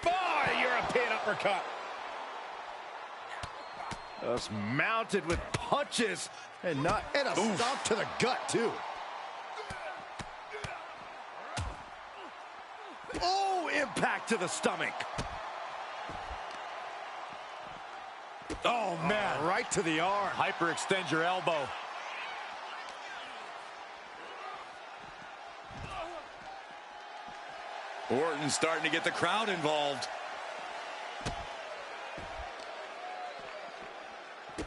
Oh, European uppercut. Just mounted with punches and a stomp to the gut, too. Oh, impact to the stomach. Oh, man, right to the arm. Hyperextend your elbow. Orton starting to get the crowd involved.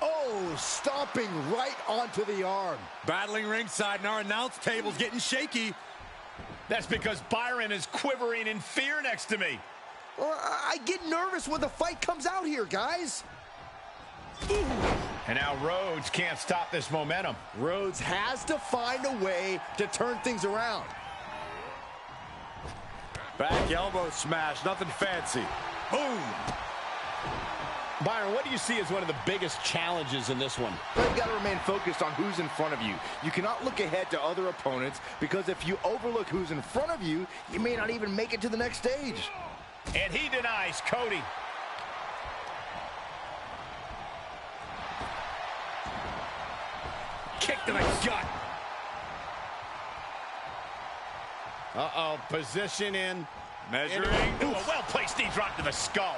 Oh, stomping right onto the arm. Battling ringside, and our announce table's getting shaky. That's because Byron is quivering in fear next to me. Well, I get nervous when the fight comes out here, guys. Ooh. And now Rhodes can't stop this momentum. Rhodes has to find a way to turn things around. Back elbow smash, nothing fancy. Boom! Byron, what do you see as one of the biggest challenges in this one? You've got to remain focused on who's in front of you. You cannot look ahead to other opponents, because if you overlook who's in front of you, you may not even make it to the next stage. And he denies Cody. Kick to the gut. Uh-oh, position in. Measuring. Ooh, a well-placed knee drop to the skull.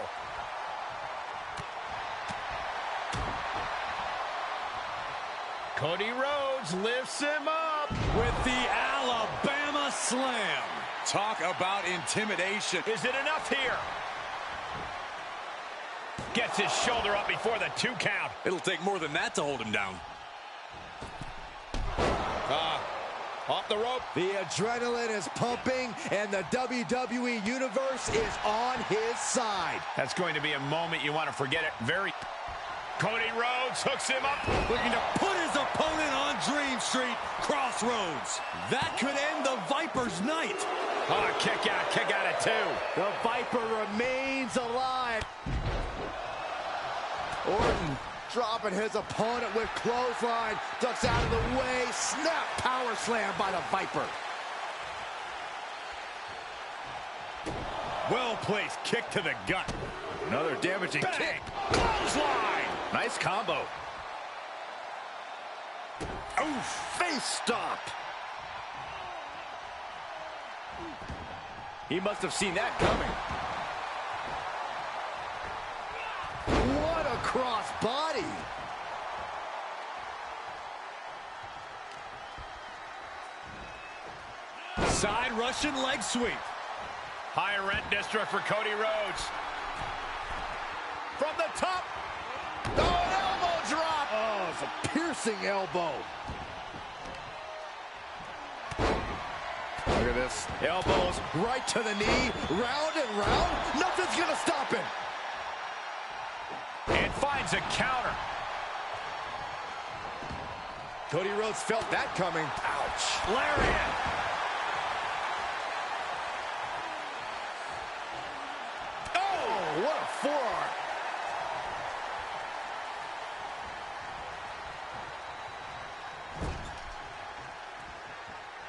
Cody Rhodes lifts him up With the Alabama Slam. Talk about intimidation. Is it enough here? Gets his shoulder up before the 2 count. It'll take more than that to hold him down. Off the rope. The adrenaline is pumping, and the WWE Universe is on his side. That's going to be a moment you want to forget it. Cody Rhodes hooks him up. Looking to put his opponent on Dream Street Crossroads. That could end the Viper's night. Oh, kick out at 2. The Viper remains alive. Orton dropping his opponent with clothesline. Ducks out of the way. Snap power slam by the Viper. Well-placed kick to the gut. Another damaging Bang. kick. Clothesline. Nice combo. Oof, face stop. He must have seen that coming. What a cross body. Side Russian leg sweep. High rent district for Cody Rhodes. From the top. Oh, an elbow drop. Oh, it's a piercing elbow. Look at this. Elbows right to the knee. Round and round. Nothing's going to stop him. And finds a counter. Cody Rhodes felt that coming. Ouch. Lariat. Oh, what a forearm.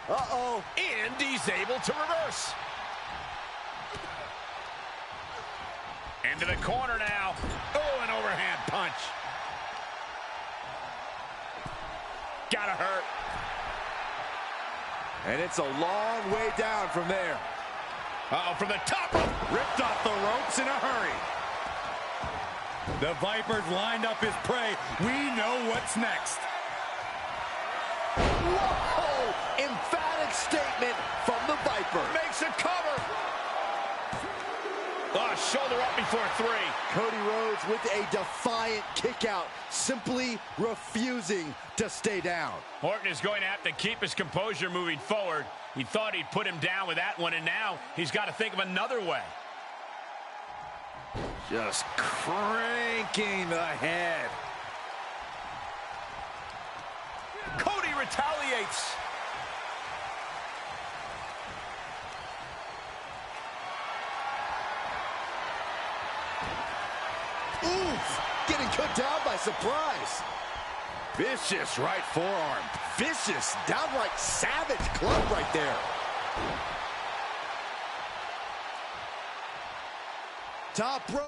Uh-oh. And he's able to reverse. Into the corner now. Oh, an overhand punch. Gotta hurt. And it's a long way down from there. Uh-oh, from the top. Ripped off the ropes in a hurry. The Viper's lined up his prey. We know what's next. Whoa! Emphatic statement from the Viper. Makes a cover. Oh, shoulder up before 3. Cody Rhodes with a defiant kick out, simply refusing to stay down. Orton is going to have to keep his composure moving forward. He thought he'd put him down with that one, and now he's got to think of another way. Just cranking the head. Cody retaliates. Oof! Getting cut down by surprise. Vicious right forearm. Vicious, downright savage club right there. top rope.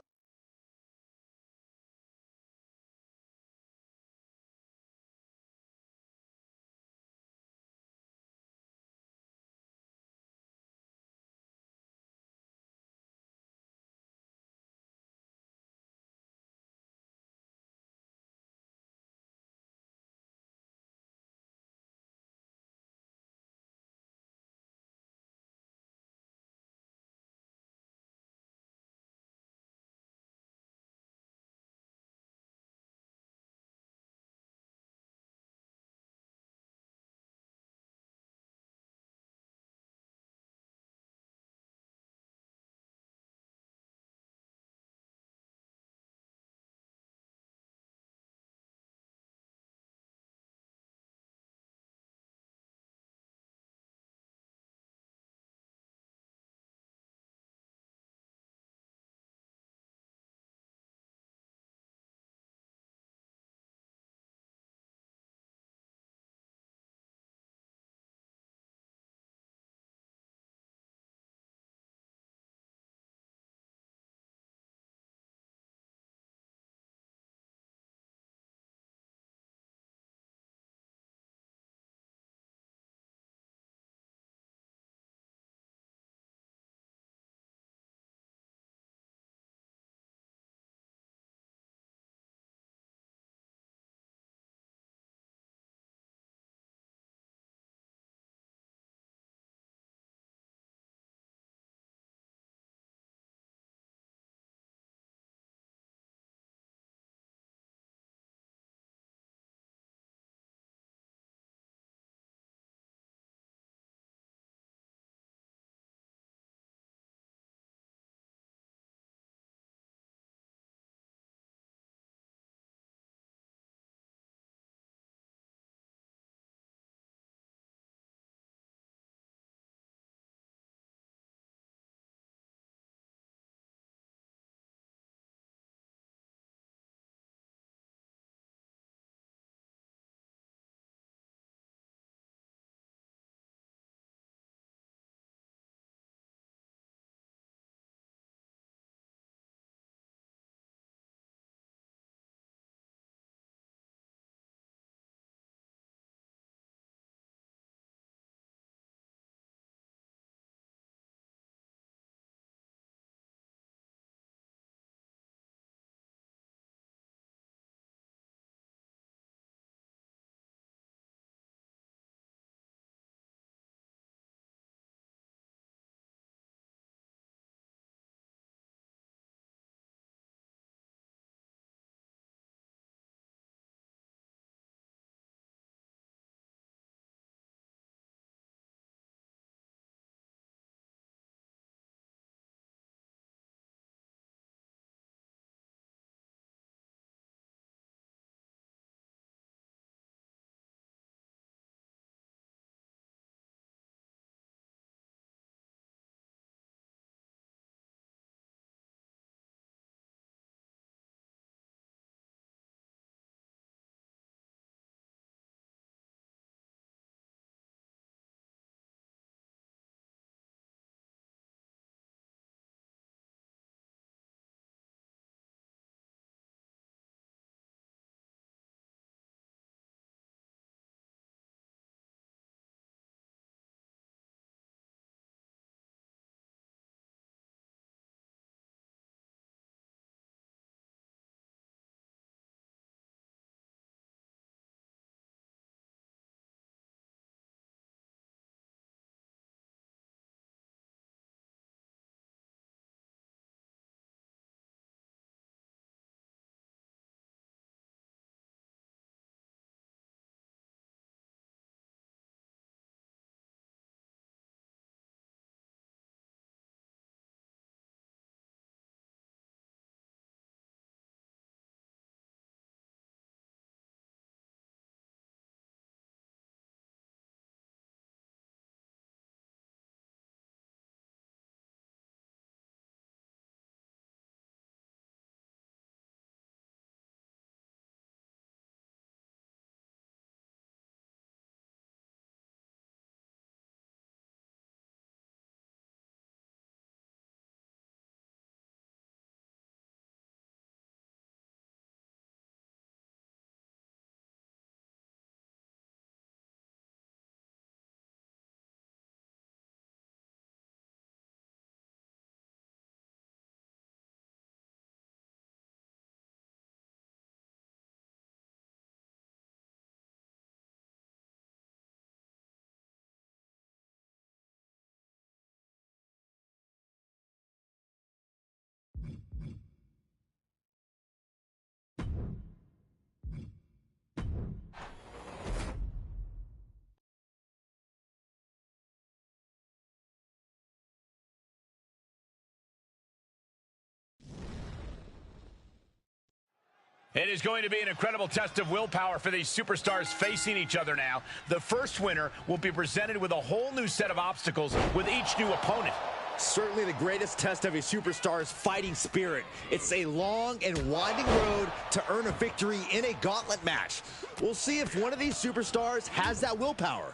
It is going to be an incredible test of willpower for these superstars facing each other now. The first winner will be presented with a whole new set of obstacles with each new opponent. Certainly the greatest test of a superstar's fighting spirit. It's a long and winding road to earn a victory in a gauntlet match. We'll see if one of these superstars has that willpower.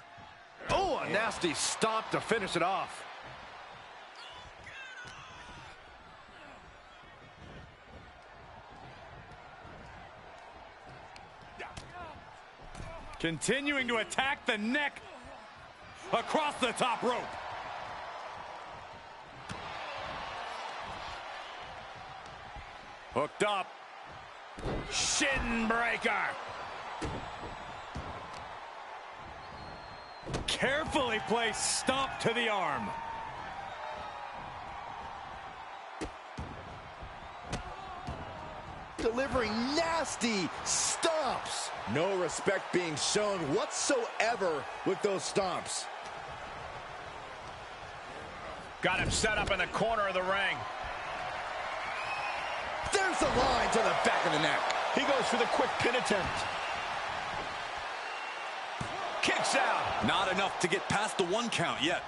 Oh, a nasty stop to finish it off. Continuing to attack the neck across the top rope. Hooked up. Shin breaker. Carefully placed stomp to the arm. Delivering nasty stomps. No respect being shown whatsoever with those stomps. Got him set up in the corner of the ring. There's the line to the back of the neck. He goes for the quick pin attempt. Kicks out. Not enough to get past the 1 count yet.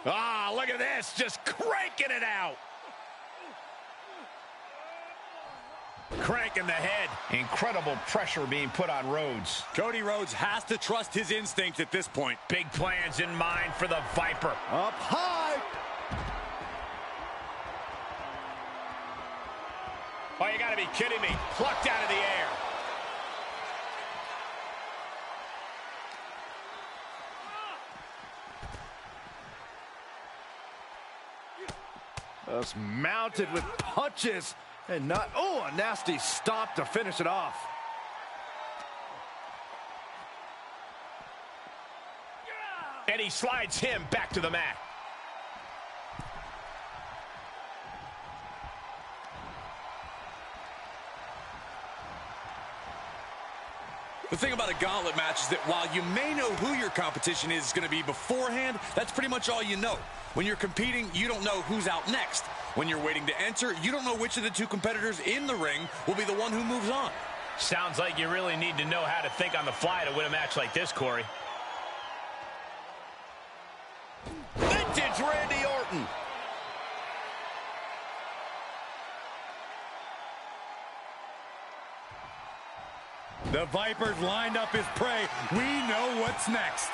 Ah, look at this. Just cranking it out. Cranking the head. Incredible pressure being put on Rhodes. Cody Rhodes has to trust his instincts at this point. Big plans in mind for the Viper. Up high. Oh, you gotta be kidding me. Plucked out of the air. Just mounted with punches and not, oh, a nasty stop to finish it off. And he slides him back to the mat. The thing about a gauntlet match is that while you may know who your competition is going to be beforehand, that's pretty much all you know. When you're competing, you don't know who's out next. When you're waiting to enter, you don't know which of the two competitors in the ring will be the one who moves on. Sounds like you really need to know how to think on the fly to win a match like this, Corey. Vintage Randy Orton. The Viper's lined up his prey. We know what's next.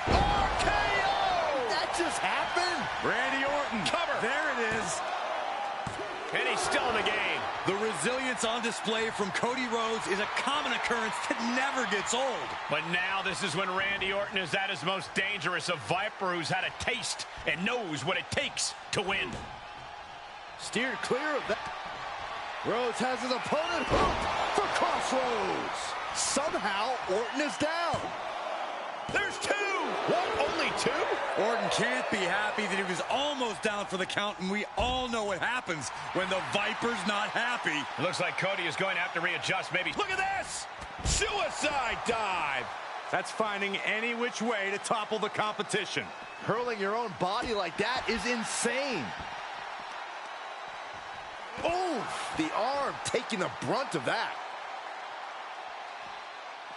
RKO! That just happened. Randy Orton. Cover. There it is. And he's still in the game. The resilience on display from Cody Rhodes is a common occurrence that never gets old. But now this is when Randy Orton is at his most dangerous, a Viper who's had a taste and knows what it takes to win. Steered clear of that. Rhodes has his opponent hooked for crossroads. Somehow, Orton is down. There's two. What? Only two? Orton can't be happy that he was almost down for the count, and we all know what happens when the Viper's not happy. It looks like Cody is going to have to readjust. Maybe. Look at this. Suicide dive. That's finding any which way to topple the competition. Hurling your own body like that is insane. Oof! The arm taking the brunt of that.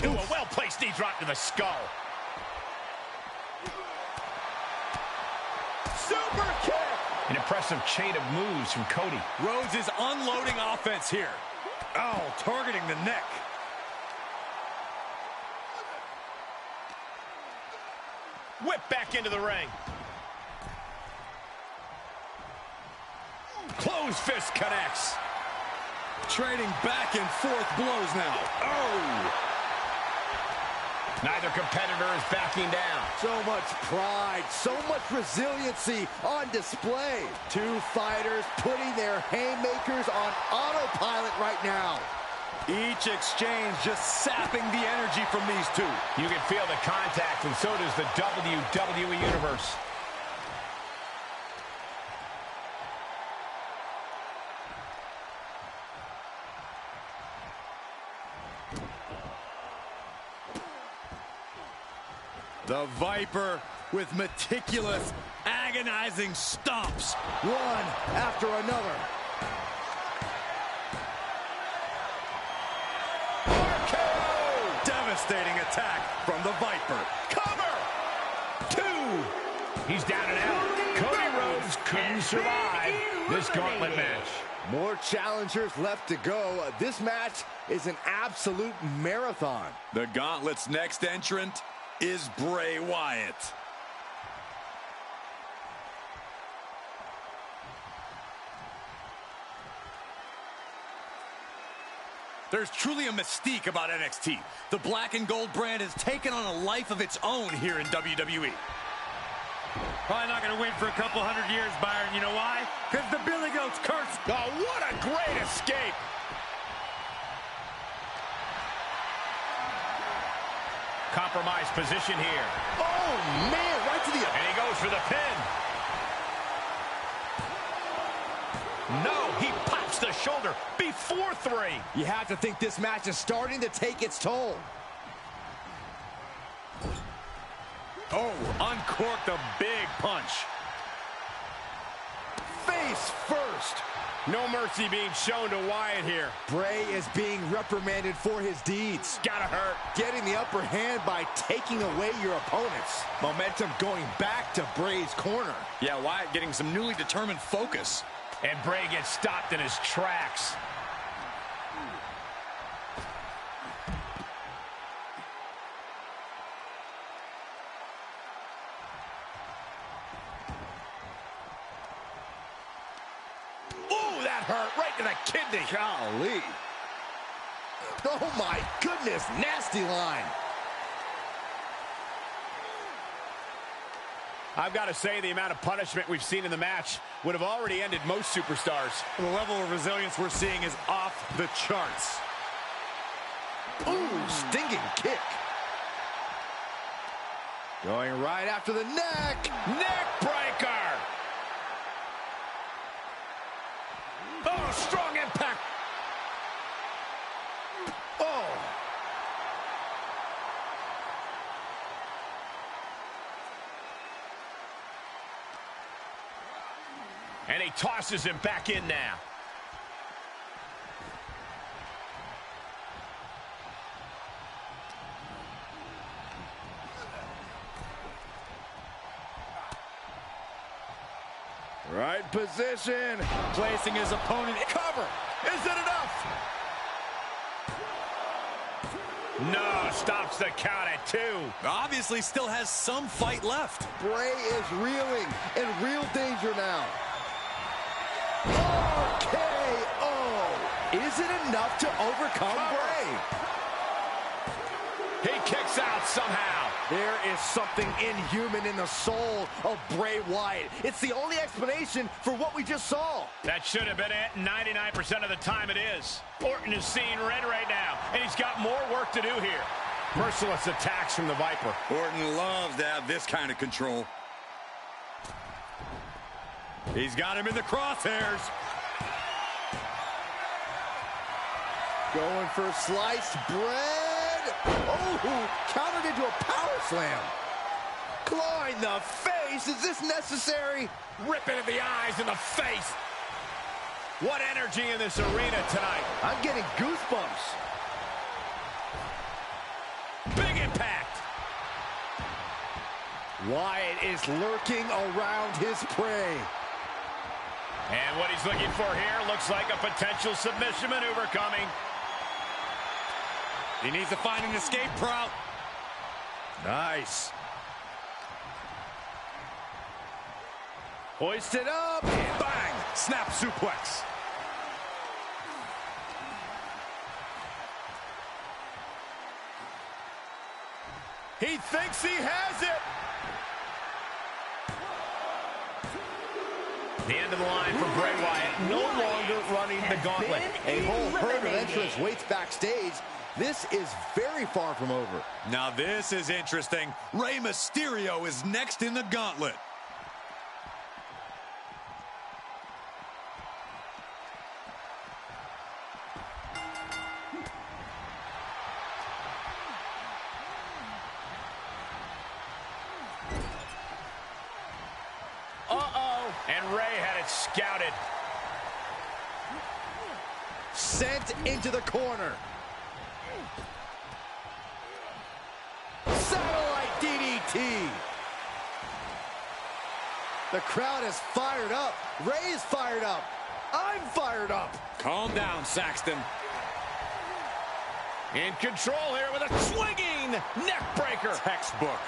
Ooh, a well-placed knee drop to the skull. Super kick! An impressive chain of moves from Cody. Rhodes is unloading offense here. Oh, targeting the neck. Whip back into the ring. Closed fist connects. Trading back and forth blows now. Oh! Neither competitor is backing down. So much pride, so much resiliency on display. Two fighters putting their haymakers on autopilot right now. Each exchange just sapping the energy from these two. You can feel the contact, and so does the WWE Universe. The Viper with meticulous, Agonizing stomps. One after another. RKO! Devastating attack from the Viper. Cover! 2. He's down and out. Cody Rhodes couldn't survive this gauntlet match. More challengers left to go. This match is an absolute marathon. The Gauntlet's next entrant is Bray Wyatt. There's truly a mystique about NXT. The black and gold brand has taken on a life of its own here in WWE. Probably not going to win for a couple hundred years, Byron. You know why? Because the Billy Goat's cursed. Oh, what a great escape! Compromised position here. Oh, man, right to the... And he goes for the pin. No, he pops the shoulder before 3. You have to think this match is starting to take its toll. Oh, uncorked a big punch. Face first. No mercy being shown to Wyatt here. Bray is being reprimanded for his deeds. Gotta hurt. Getting the upper hand by taking away your opponents. Momentum going back to Bray's corner. Yeah, Wyatt getting some newly determined focus. And Bray gets stopped in his tracks. Hurt right to the kidney. Golly. Oh my goodness, nasty line. I've got to say, the amount of punishment we've seen in the match would have already ended most superstars. The level of resilience we're seeing is off the charts. Ooh, stinging kick. Going right after the neck. Neck breaker. Oh, strong impact. Oh. And he tosses him back in now. Right position. Placing his opponent. Cover. Is it enough? No, stops the count at 2. Obviously still has some fight left. Bray is reeling, in real danger now. RKO! Is it enough to overcome Bray? He kicks out somehow. There is something inhuman in the soul of Bray Wyatt. It's the only explanation for what we just saw. That should have been it. 99% of the time it is. Orton is seeing red right now, and he's got more work to do here. Merciless attacks from the Viper. Orton loves to have this kind of control. He's got him in the crosshairs. Going for sliced bread. Oh, countered into a power slam. Clawing the face. Is this necessary? Ripping at the eyes and the face. What energy in this arena tonight. I'm getting goosebumps. Big impact. Wyatt is lurking around his prey. And what he's looking for here looks like a potential submission maneuver coming. He needs to find an escape route. Nice. Hoisted up. And bang! Snap suplex. He thinks he has it. The end of the line for Bray Wyatt. No longer running the gauntlet. A whole herd of entrants waits backstage. This is very far from over. Now this is interesting. Rey Mysterio is next in the gauntlet. gets scouted. Sent into the corner. Satellite DDT. The crowd is fired up. Ray's fired up. I'm fired up. Calm down, Saxton. In control here with a swinging neck breaker. Textbook.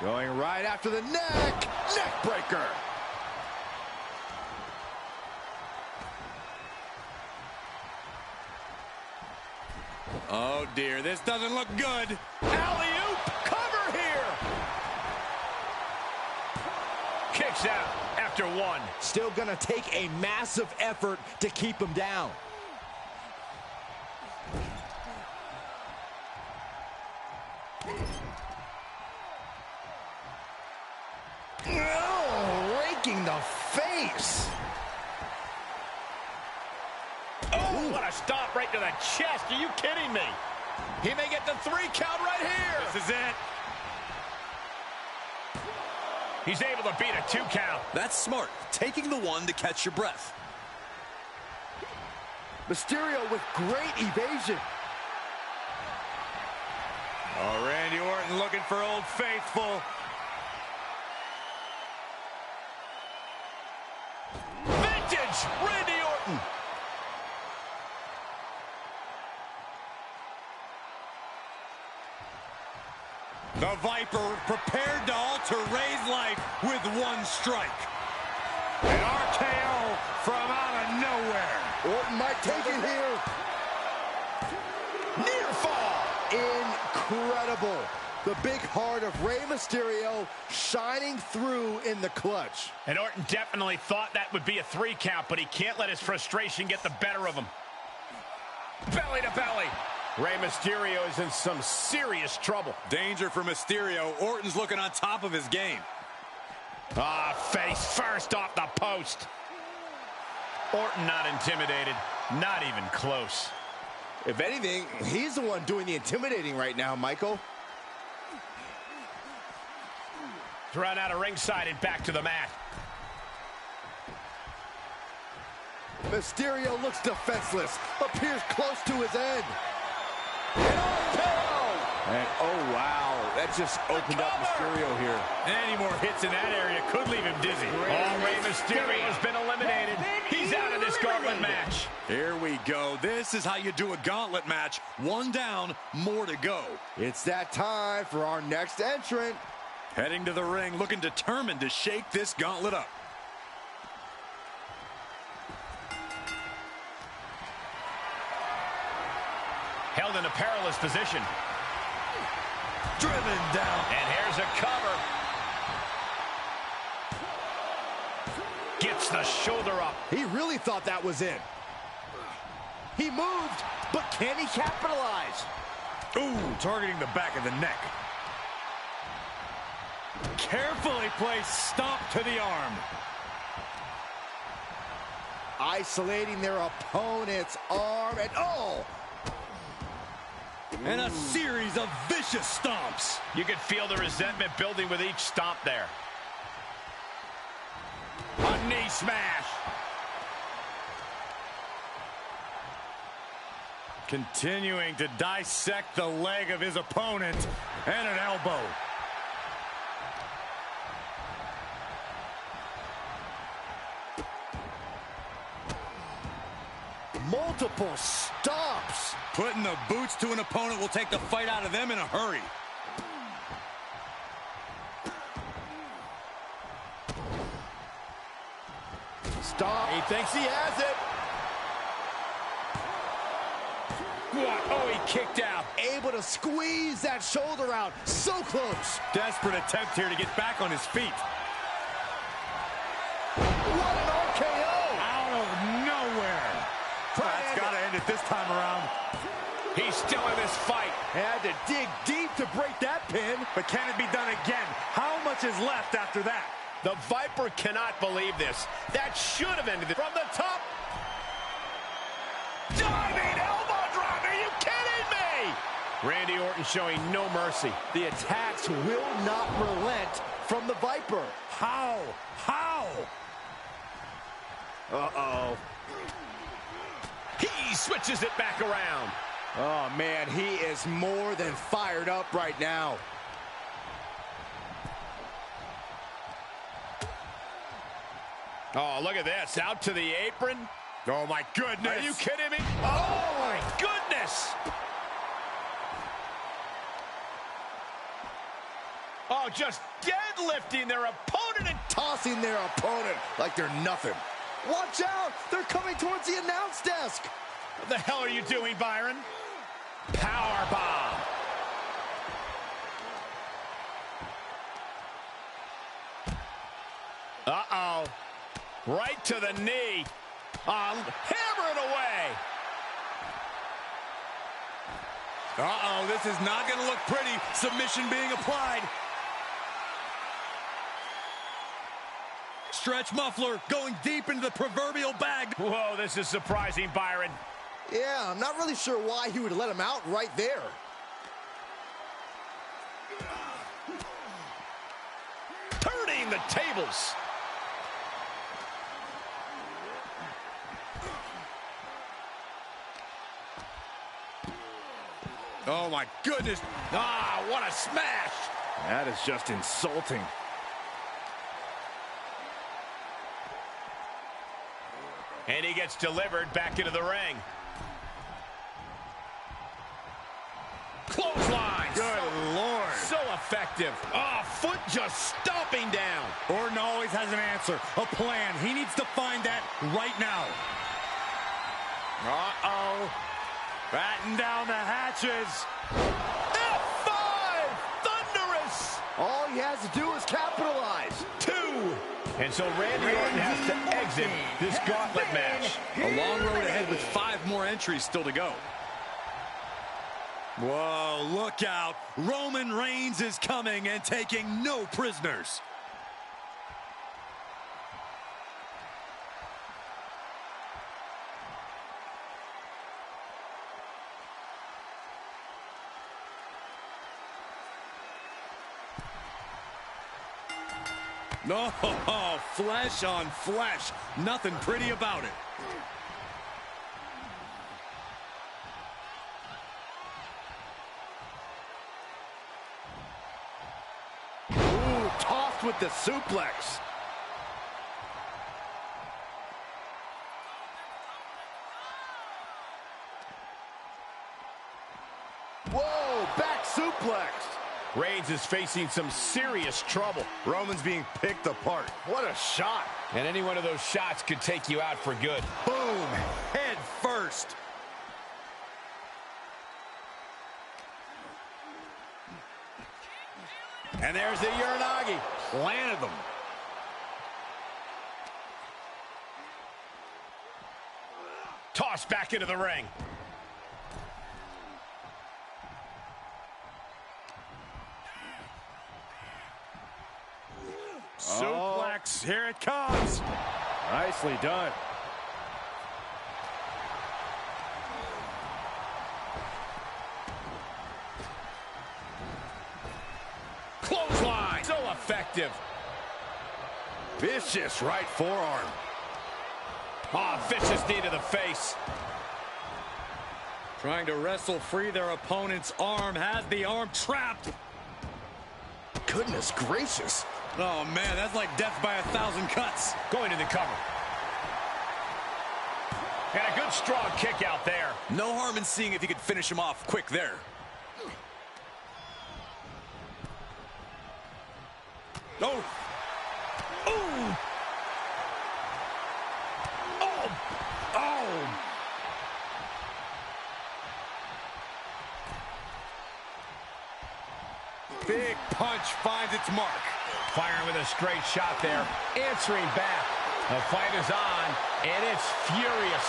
Going right after the neck. Neck breaker. Oh, dear. This doesn't look good. Alley-oop. Cover here. Kicks out after one. Still gonna take a massive effort to keep him down. Oh, raking the face. Oh, what a stop right to the chest. Are you kidding me? He may get the 3 count right here. This is it. He's able to beat a 2 count. That's smart. Taking the one to catch your breath. Mysterio with great evasion. Oh, Randy Orton looking for Old Faithful. Vintage Randy Orton. The Viper prepared to alter Ray's life with one strike. An RKO from out of nowhere. Orton might take it here. Near fall. Incredible. The big heart of Rey Mysterio shining through in the clutch. And Orton definitely thought that would be a 3 count, but he can't let his frustration get the better of him. Belly to belly. Rey Mysterio is in some serious trouble. Danger for Mysterio. Orton's looking on top of his game. Face first off the post. Orton not intimidated, not even close. If anything, he's the one doing the intimidating right now, Michael. Run out of ringside and back to the mat. Mysterio looks defenseless, appears close to his end. And oh wow, that just opened up Mysterio here. Any more hits in that area could leave him dizzy. Rey Mysterio has been eliminated. He's out of this gauntlet match. Here we go. This is how you do a gauntlet match. 1 down, more to go. It's that time for our next entrant. Heading to the ring, looking determined to shake this gauntlet up. Held in a perilous position. Driven down. And here's a cover. Gets the shoulder up. He really thought that was it. He moved, but can he capitalize? Ooh, targeting the back of the neck. Carefully placed stomp to the arm. Isolating their opponent's arm, and oh! And a series of vicious stomps. You could feel the resentment building with each stomp there. A knee smash. Continuing to dissect the leg of his opponent, and an elbow. Multiple stomps. Putting the boots to an opponent will take the fight out of them in a hurry. Stomp. He thinks he has it. What? Oh, he kicked out. Able to squeeze that shoulder out. So close. Desperate attempt here to get back on his feet. What an RKO. Out of nowhere. That's got to end it this time around. He's still in this fight. Had to dig deep to break that pin. But can it be done again? How much is left after that? The Viper cannot believe this. That should have ended it from the top. Diving elbow drop. Are you kidding me? Randy Orton showing no mercy. The attacks will not relent from the Viper. How? How? Uh-oh. He switches it back around. Oh, man, he is more than fired up right now. Oh, look at this. Out to the apron. Oh, my goodness. Are you kidding me? Oh, my goodness. Oh, just deadlifting their opponent and Tossing their opponent like they're nothing. Watch out! They're coming towards the announce desk. What the hell are you doing, Byron? Power bomb. Uh-oh. Right to the knee. Hammer it away. Uh-oh, this is not going to look pretty. Submission being applied. Stretch muffler going deep into the proverbial bag. Whoa, this is surprising, Byron. Yeah, I'm not really sure why he would let him out right there. Turning the tables. Oh, my goodness. Ah, what a smash. That is just insulting. And he gets delivered back into the ring. Clothesline. Good Lord. So effective. Oh, foot just stomping down. Orton always has an answer, a plan. He needs to find that right now. Uh-oh. Batten down the hatches. F5! Thunderous! All he has to do is capitalize. 2. And so Randy Orton has to exit this gauntlet match. A long road ahead with 5 more entries still to go. Whoa, look out. Roman Reigns is coming and taking no prisoners. No, flesh on flesh. Nothing pretty about it. Ooh, tossed with the suplex. Whoa, back suplex. Reigns is facing some serious trouble. Roman's being picked apart. What a shot. And any one of those shots could take you out for good. Boom, head first. And there's the Uranagi. Planted them. Tossed back into the ring. Suplex, here it comes. Nicely done. Clothesline. So effective. Vicious right forearm. Oh, vicious knee to the face. Trying to wrestle free their opponent's arm, has the arm trapped. Goodness gracious. Oh, man, that's like death by 1,000 cuts. Going to the cover. And a good strong kick out there. No harm in seeing if he could finish him off quick there. Oh. Ooh. Oh. Oh. Big punch finds its mark. Firing with a straight shot there. Answering back. The fight is on, and it's furious.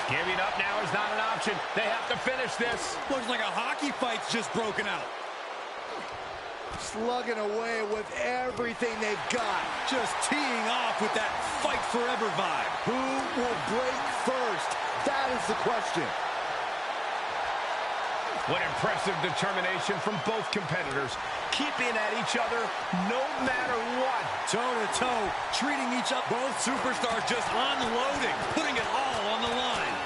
Giving up now is not an option. They have to finish this. Looks like a hockey fight's just broken out. Slugging away with everything they've got. Just teeing off with that fight forever vibe. Who will break first? That is the question. What impressive determination from both competitors. keeping at each other no matter what. Toe-to-toe, treating each other. Both superstars just unloading, putting it all on the line.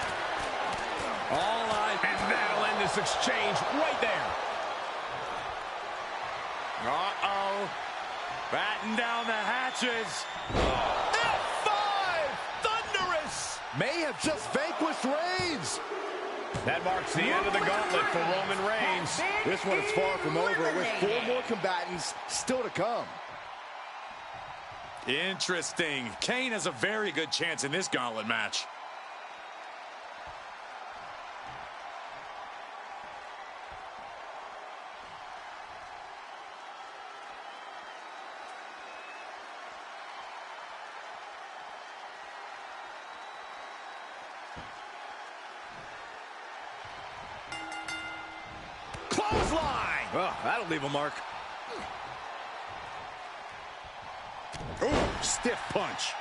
All eyes. And that'll end this exchange right there. Uh-oh. Batten down the hatches. F5! Thunderous! May have just vanquished Reigns. That marks the end of the gauntlet for Roman Reigns. This one is far from over, with 4 more combatants still to come. Interesting. Kane has a very good chance in this gauntlet match. Clothesline! Oh, that'll leave a mark. Ooh, stiff punch.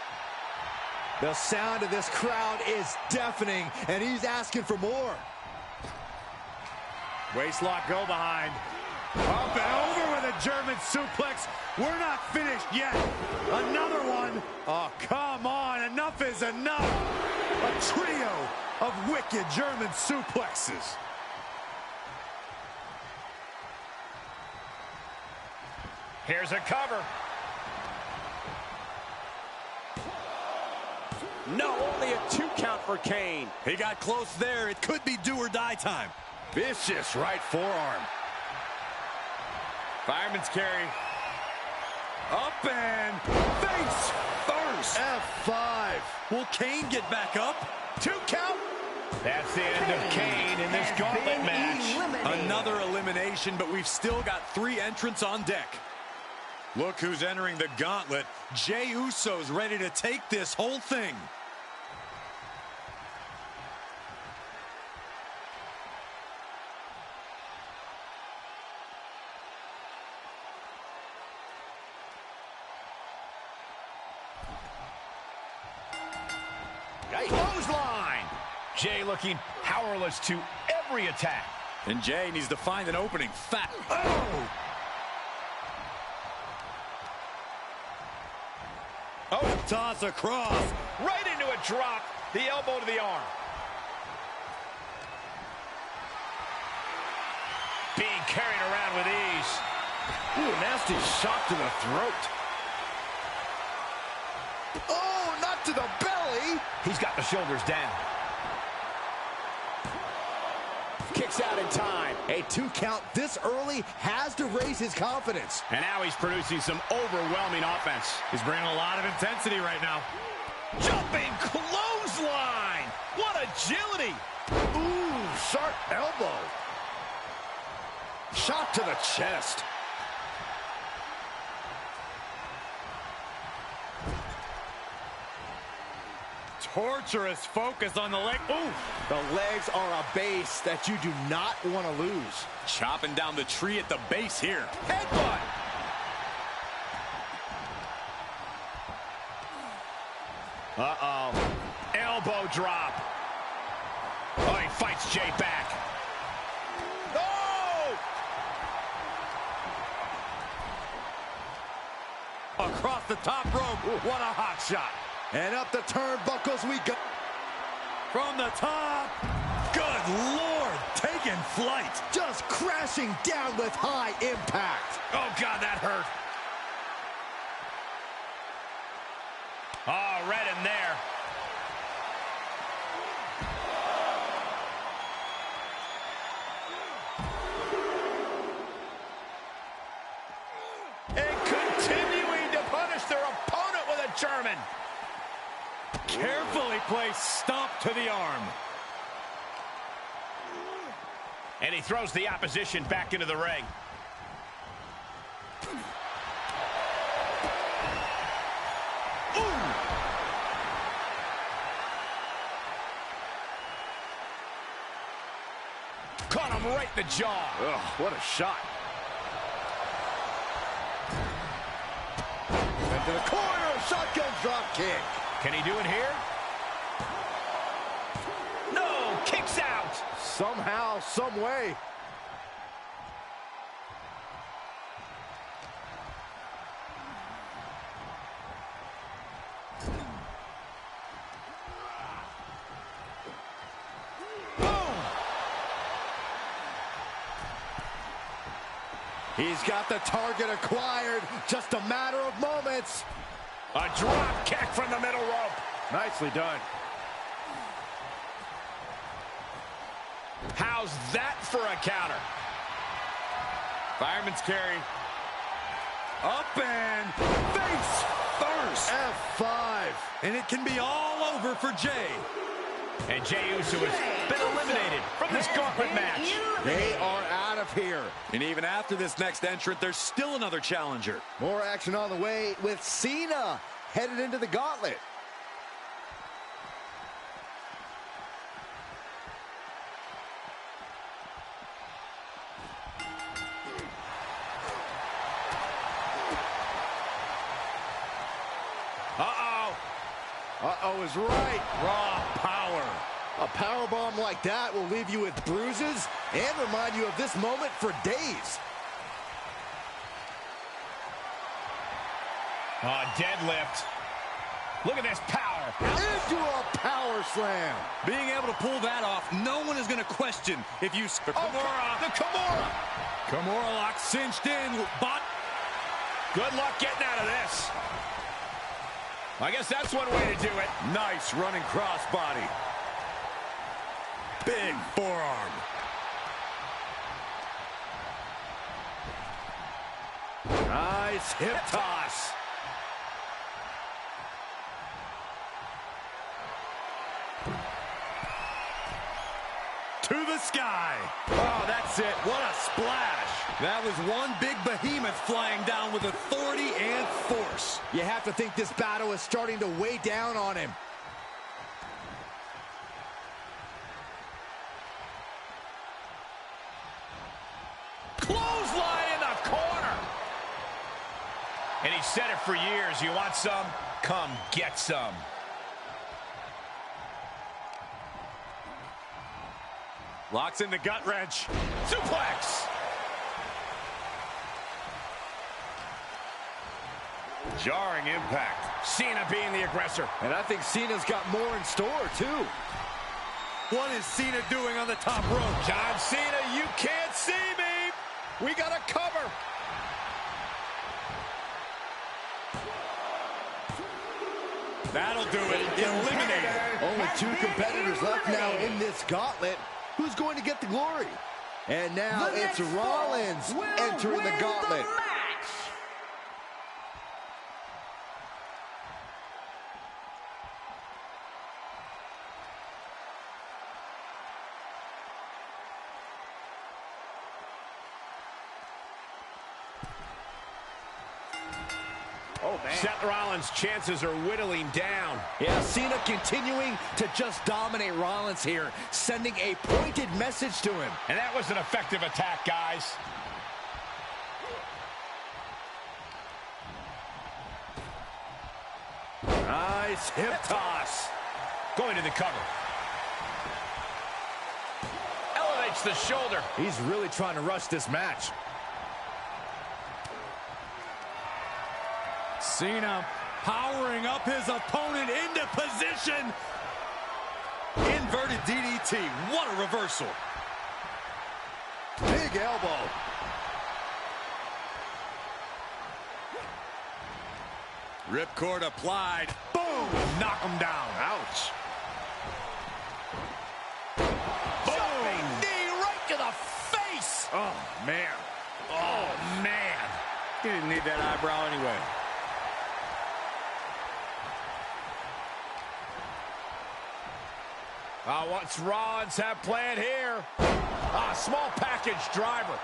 The sound of this crowd is deafening, and he's asking for more. Waistlock go behind. Up and over with a German suplex. We're not finished yet. Another one. Oh, come on. Enough is enough. A trio of wicked German suplexes. Here's a cover. No, only a 2 count for Kane. He got close there. It could be do or die time. Vicious right forearm. Fireman's carry. Up and face first. F5. Will Kane get back up? 2 count. That's the end of Kane in this gauntlet match. Another elimination, but we've still got 3 entrants on deck. Look who's entering the gauntlet. Jey Uso's ready to take this whole thing. Clothesline! Jey looking powerless to every attack. And Jey needs to find an opening. Fat. Oh, toss across. Right into a drop. The elbow to the arm. Being carried around with ease. Ooh, nasty shot to the throat. Oh, not to the belly. He's got the shoulders down. Kicks out in time. A 2 count this early has to raise his confidence. And now he's producing some overwhelming offense. He's bringing a lot of intensity right now. Jumping clothesline! What agility! Ooh, sharp elbow. Shot to the chest. Torturous focus on the leg. Ooh. The legs are a base that you do not want to lose. Chopping down the tree at the base here. Headbutt! Uh-oh. Elbow drop. Oh, he fights Jey back. Oh! Across the top rope. Ooh, what a hot shot. And up the turnbuckles we go. From the top. Good Lord, taking flight. Just crashing down with high impact. Oh, God, that hurt. Oh, right in there. And continuing to punish their opponent with a German. Carefully placed stomp to the arm. And he throws the opposition back into the ring. Ooh! Caught him right in the jaw. Ugh, what a shot. Into the corner, shotgun drop kick. Can he do it here? No, kicks out. Somehow, some way. He's got the target acquired. Just a matter of moments. A drop kick from the middle rope. Nicely done. How's that for a counter? Fireman's carry. Up and face first. F5. And it can be all over for Jay. And Jey Uso has been eliminated from this gauntlet match. They are out of here. And even after this next entrant, there's still another challenger. More action on the way with Cena headed into the gauntlet. Uh-oh. Uh-oh is right. Raw power. A powerbomb like that will leave you with bruises and remind you of this moment for days. Deadlift. Look at this power. Into a power slam. Being able to pull that off, no one is going to question if you... The Kimura. Kimura lock cinched in. Good luck getting out of this. I guess that's one way to do it. Nice running crossbody. Big forearm. Nice hip toss. To the sky. Oh, that's it. What a splash. That was one big behemoth flying down with authority and force. You have to think this battle is starting to weigh down on him. Clothesline in the corner. And he said it for years. You want some? Come get some. Locks in the gut wrench. Suplex. Jarring impact. Cena being the aggressor. And I think Cena's got more in store, too. What is Cena doing on the top rope? John Cena, you can't see me. We got a cover. That'll do it. Eliminated. Only two competitors left now in this gauntlet. Who's going to get the glory? And now it's Rollins entering the gauntlet. Oh, man. Seth Rollins' chances are whittling down. Yeah, Cena continuing to just dominate Rollins here, sending a pointed message to him. And that was an effective attack, guys. Nice hip toss. Going to the cover. Elevates the shoulder. He's really trying to rush this match. Cena powering up his opponent into position. Inverted DDT. What a reversal. Big elbow. Ripcord applied. Boom! Knock him down. Ouch. Boom! Knee right to the face. Oh, man. Oh, man. He didn't need that eyebrow anyway. What's Rollins have planned here? Small package driver.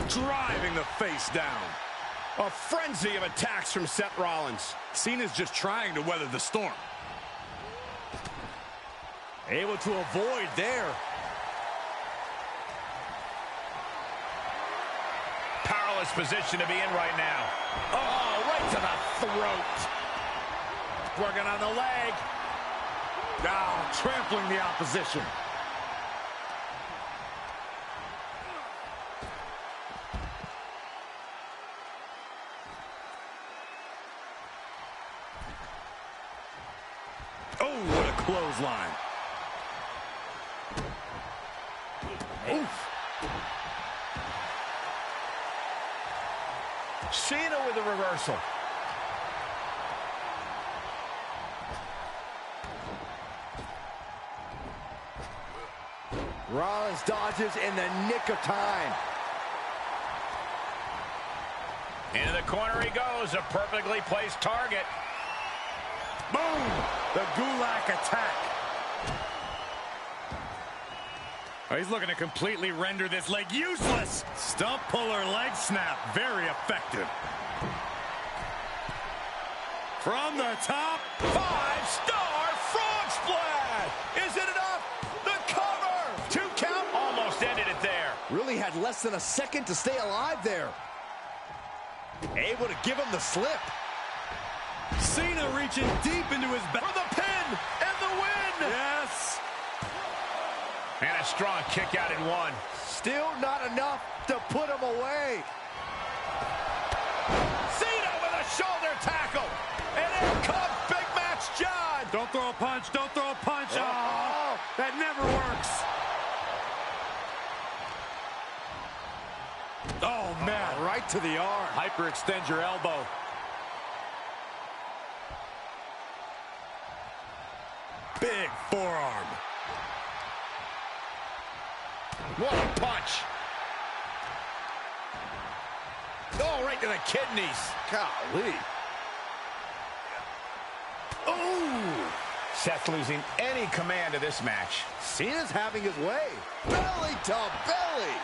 Driving the face down. A frenzy of attacks from Seth Rollins. Cena's just trying to weather the storm. Able to avoid there. Powerless position to be in right now. Oh, right to the throat. Working on the leg. Now trampling the opposition. Oh, what a clothesline. Oof. Cena with a reversal. Rollins dodges in the nick of time. Into the corner he goes, a perfectly placed target. Boom! The Gulak attack. Oh, he's looking to completely render this leg useless. Stump puller leg snap. Very effective. From the top. 5-star frog splash. Is it enough? The cover. 2 count. Almost ended it there. Really had less than a second to stay alive there. Able to give him the slip. Cena reaching deep into his back. For the pin and the win. Yes. And a strong kick out in 1. Still not enough to put him away. Cena with a shoulder tackle. And in comes Big Match John. Don't throw a punch. Don't throw a punch. Oh, that never works. Oh, man. Right to the arm. Hyperextend your elbow. Big forearm. What a punch. Oh, right to the kidneys. Golly. Ooh. Seth losing any command of this match. Cena's having his way. Belly to belly.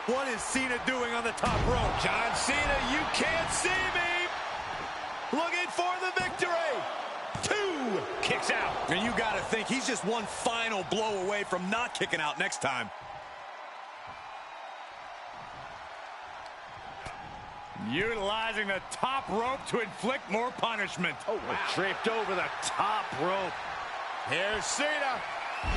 What is Cena doing on the top rope? John Cena, you can't see me. Looking for the victory. 2 kicks out. And you got to think he's just one final blow away from not kicking out next time. Utilizing the top rope to inflict more punishment. Oh, wow. Draped over the top rope. Here's Cena.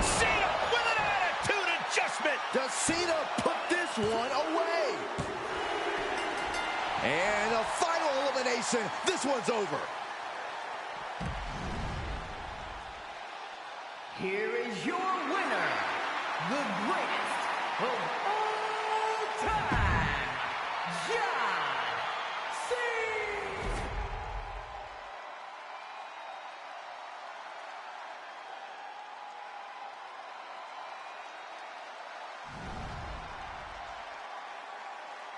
Cena with an attitude adjustment. Does Cena put this one away? And a final elimination. This one's over. Here is your winner, the greatest of all time, John Cena.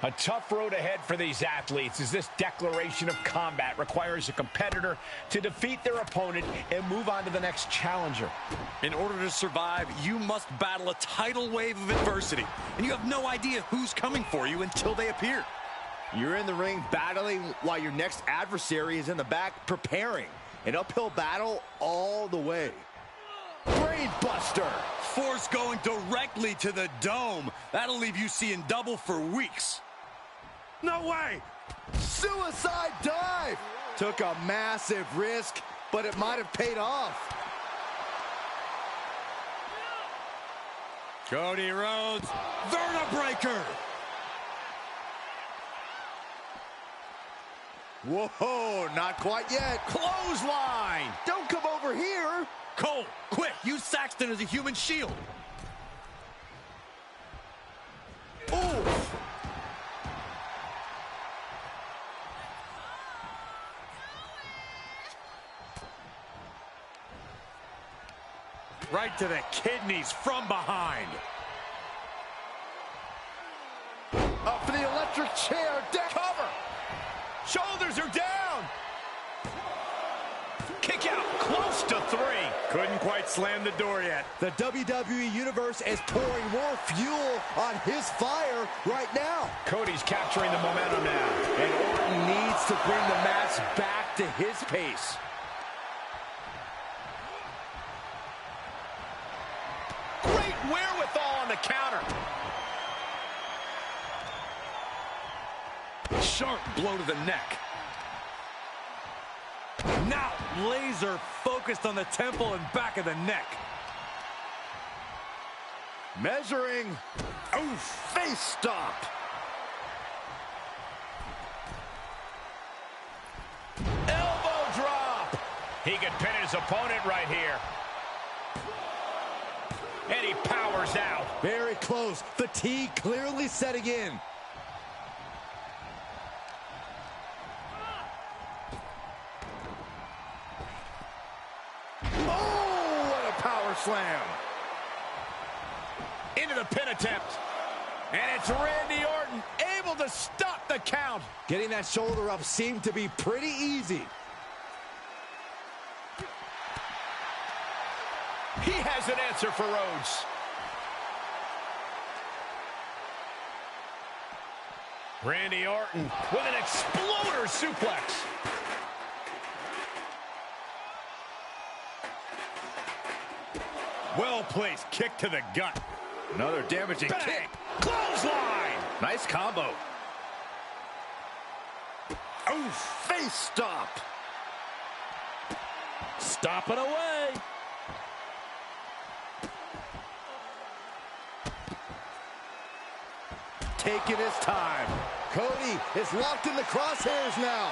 A tough road ahead for these athletes as this declaration of combat requires a competitor to defeat their opponent and move on to the next challenger. In order to survive, you must battle a tidal wave of adversity, and you have no idea who's coming for you until they appear. You're in the ring battling while your next adversary is in the back preparing. An uphill battle all the way. Brain buster. Force going directly to the dome. That'll leave you seeing double for weeks. No way! Suicide dive. Took a massive risk, but it might have paid off. Cody Rhodes, vertebreaker. Whoa, not quite yet. Clothesline. Don't come over here. Cole, quick, use Saxton as a human shield. Oof. Right to the kidneys from behind. Up for the electric chair. Cover. Shoulders are down. Kick out close to 3. Couldn't quite slam the door yet. The WWE Universe is pouring more fuel on his fire right now. Cody's capturing the momentum now. And Orton needs to bring the match back to his pace. Great wherewithal on the counter. Sharp blow to the neck. Now laser focused on the temple and back of the neck. Measuring. Oof. Face stop. Elbow drop. He could pin his opponent right here. And he powers out. Very close. Fatigue clearly setting in. Oh, what a power slam. Into the pin attempt. And it's Randy Orton able to stop the count. Getting that shoulder up seemed to be pretty easy. He has an answer for Rhodes. Randy Orton with an exploder suplex. Well-placed kick to the gut. Another damaging Bang! kick. Clothesline! Nice combo. Oh, face stop. Stop it away. Taking his time. Cody is locked in the crosshairs now.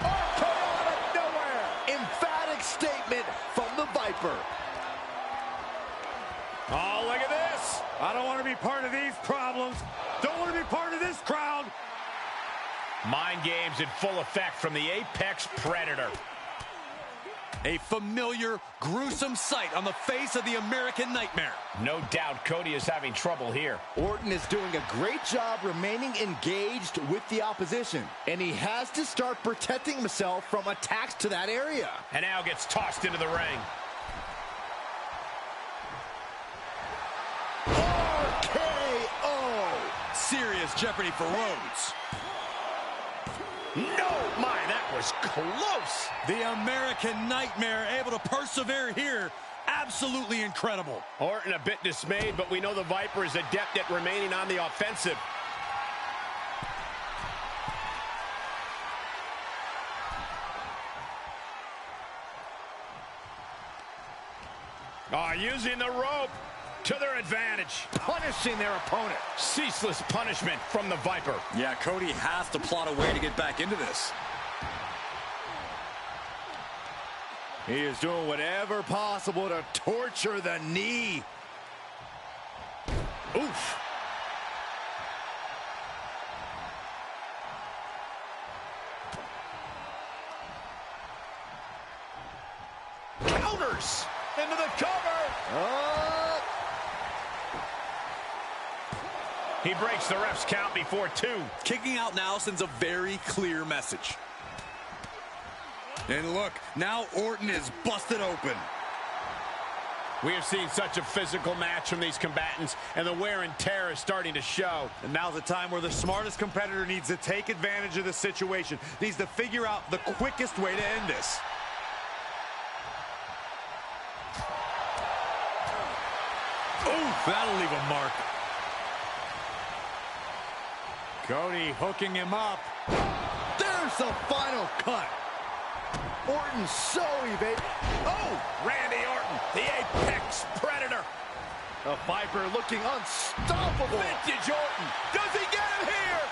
Oh, out of nowhere. Emphatic statement from the Viper. Oh, look at this. I don't want to be part of these problems. Don't want to be part of this crowd. Mind games in full effect from the Apex Predator. A familiar, gruesome sight on the face of the American Nightmare. No doubt Cody is having trouble here. Orton is doing a great job remaining engaged with the opposition, and he has to start protecting himself from attacks to that area. And now gets tossed into the ring. RKO! Serious jeopardy for Rhodes. No, my, that was close. The American Nightmare able to persevere here. Absolutely incredible. Orton a bit dismayed, but we know the Viper is adept at remaining on the offensive. Using the rope to their advantage. Punishing their opponent. Ceaseless punishment from the Viper. Yeah, Cody has to plot a way to get back into this. He is doing whatever possible to torture the knee. Oof. Counters into the cover. He breaks the ref's count before 2. Kicking out now sends a very clear message. And look, now Orton is busted open. We have seen such a physical match from these combatants, and the wear and tear is starting to show. And now's the time where the smartest competitor needs to take advantage of the situation. Needs to figure out the quickest way to end this. Ooh, that'll leave a mark. Cody hooking him up. There's the final cut. Orton so evasive. Oh, Randy Orton, the Apex Predator. The Viper looking unstoppable. Vintage Orton. Does he get him here?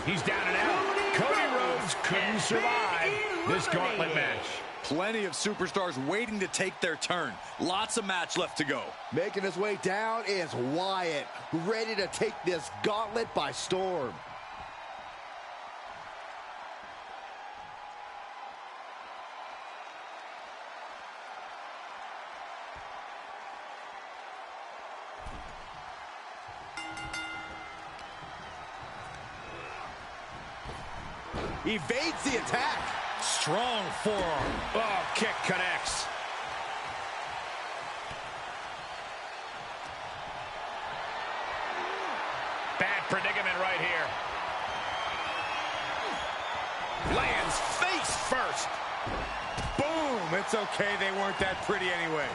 He's down and out. Cody Rhodes couldn't survive this gauntlet match. Plenty of superstars waiting to take their turn. Lots of match left to go. Making his way down is Wyatt, ready to take this gauntlet by storm. Evades the attack. Strong forearm. Oh, kick connects. Bad predicament right here. Lands face first. Boom! It's okay, they weren't that pretty anyway.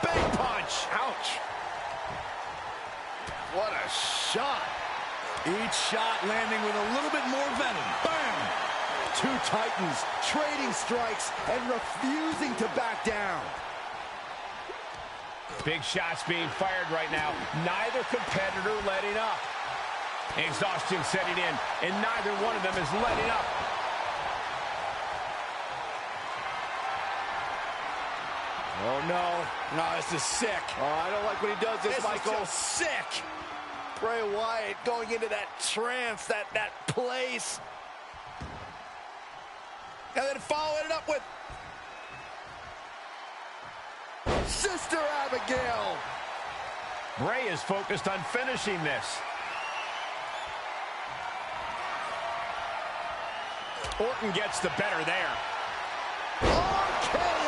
Big punch. Ouch. What a shot. Each shot landing with a little bit more venom. Bam! two titans trading strikes and refusing to back down. Big shots being fired right now. Neither competitor letting up. Exhaustion setting in, and neither one of them is letting up. Oh, no. No, this is sick. Oh, I don't like when he does this, Michael. This is just sick. Bray Wyatt going into that trance, that place. And then following it up with Sister Abigail. Bray is focused on finishing this. Orton gets the better there. RKO!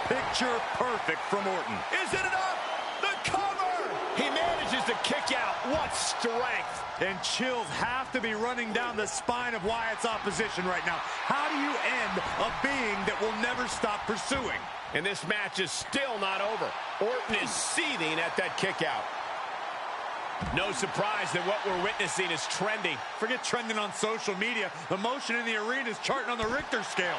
Picture perfect from Orton. Is it enough? The cover! He manages to kick out. What strength! And chills have to be running down the spine of Wyatt's opposition right now. How do you end a being that will never stop pursuing? And this match is still not over. Orton is seething at that kick out. No surprise that what we're witnessing is trending. Forget trending on social media. The motion in the arena is charting on the Richter scale.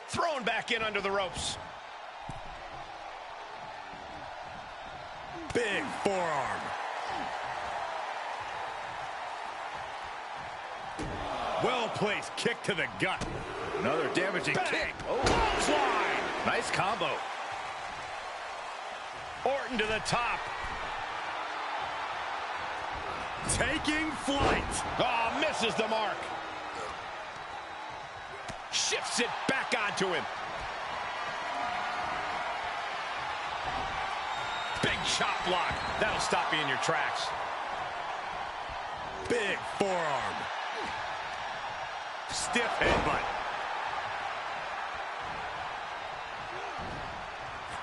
Thrown back in under the ropes. Big forearm. Well-placed kick to the gut. Another damaging kick. Oh, clothesline. Nice combo. Orton to the top. Taking flight. Oh, misses the mark. Shifts it back onto him. Big chop block. That'll stop you in your tracks. Big forearm. Stiff headbutt.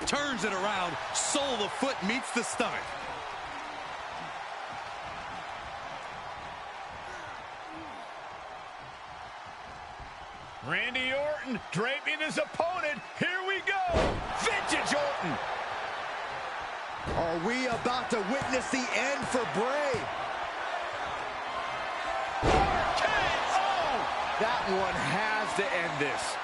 Turns it around. Sole of the foot meets the stomach. Randy Orton draping his opponent. Here we go. Vintage Orton. Are we about to witness the end for Bray? RKO. That one has to end this.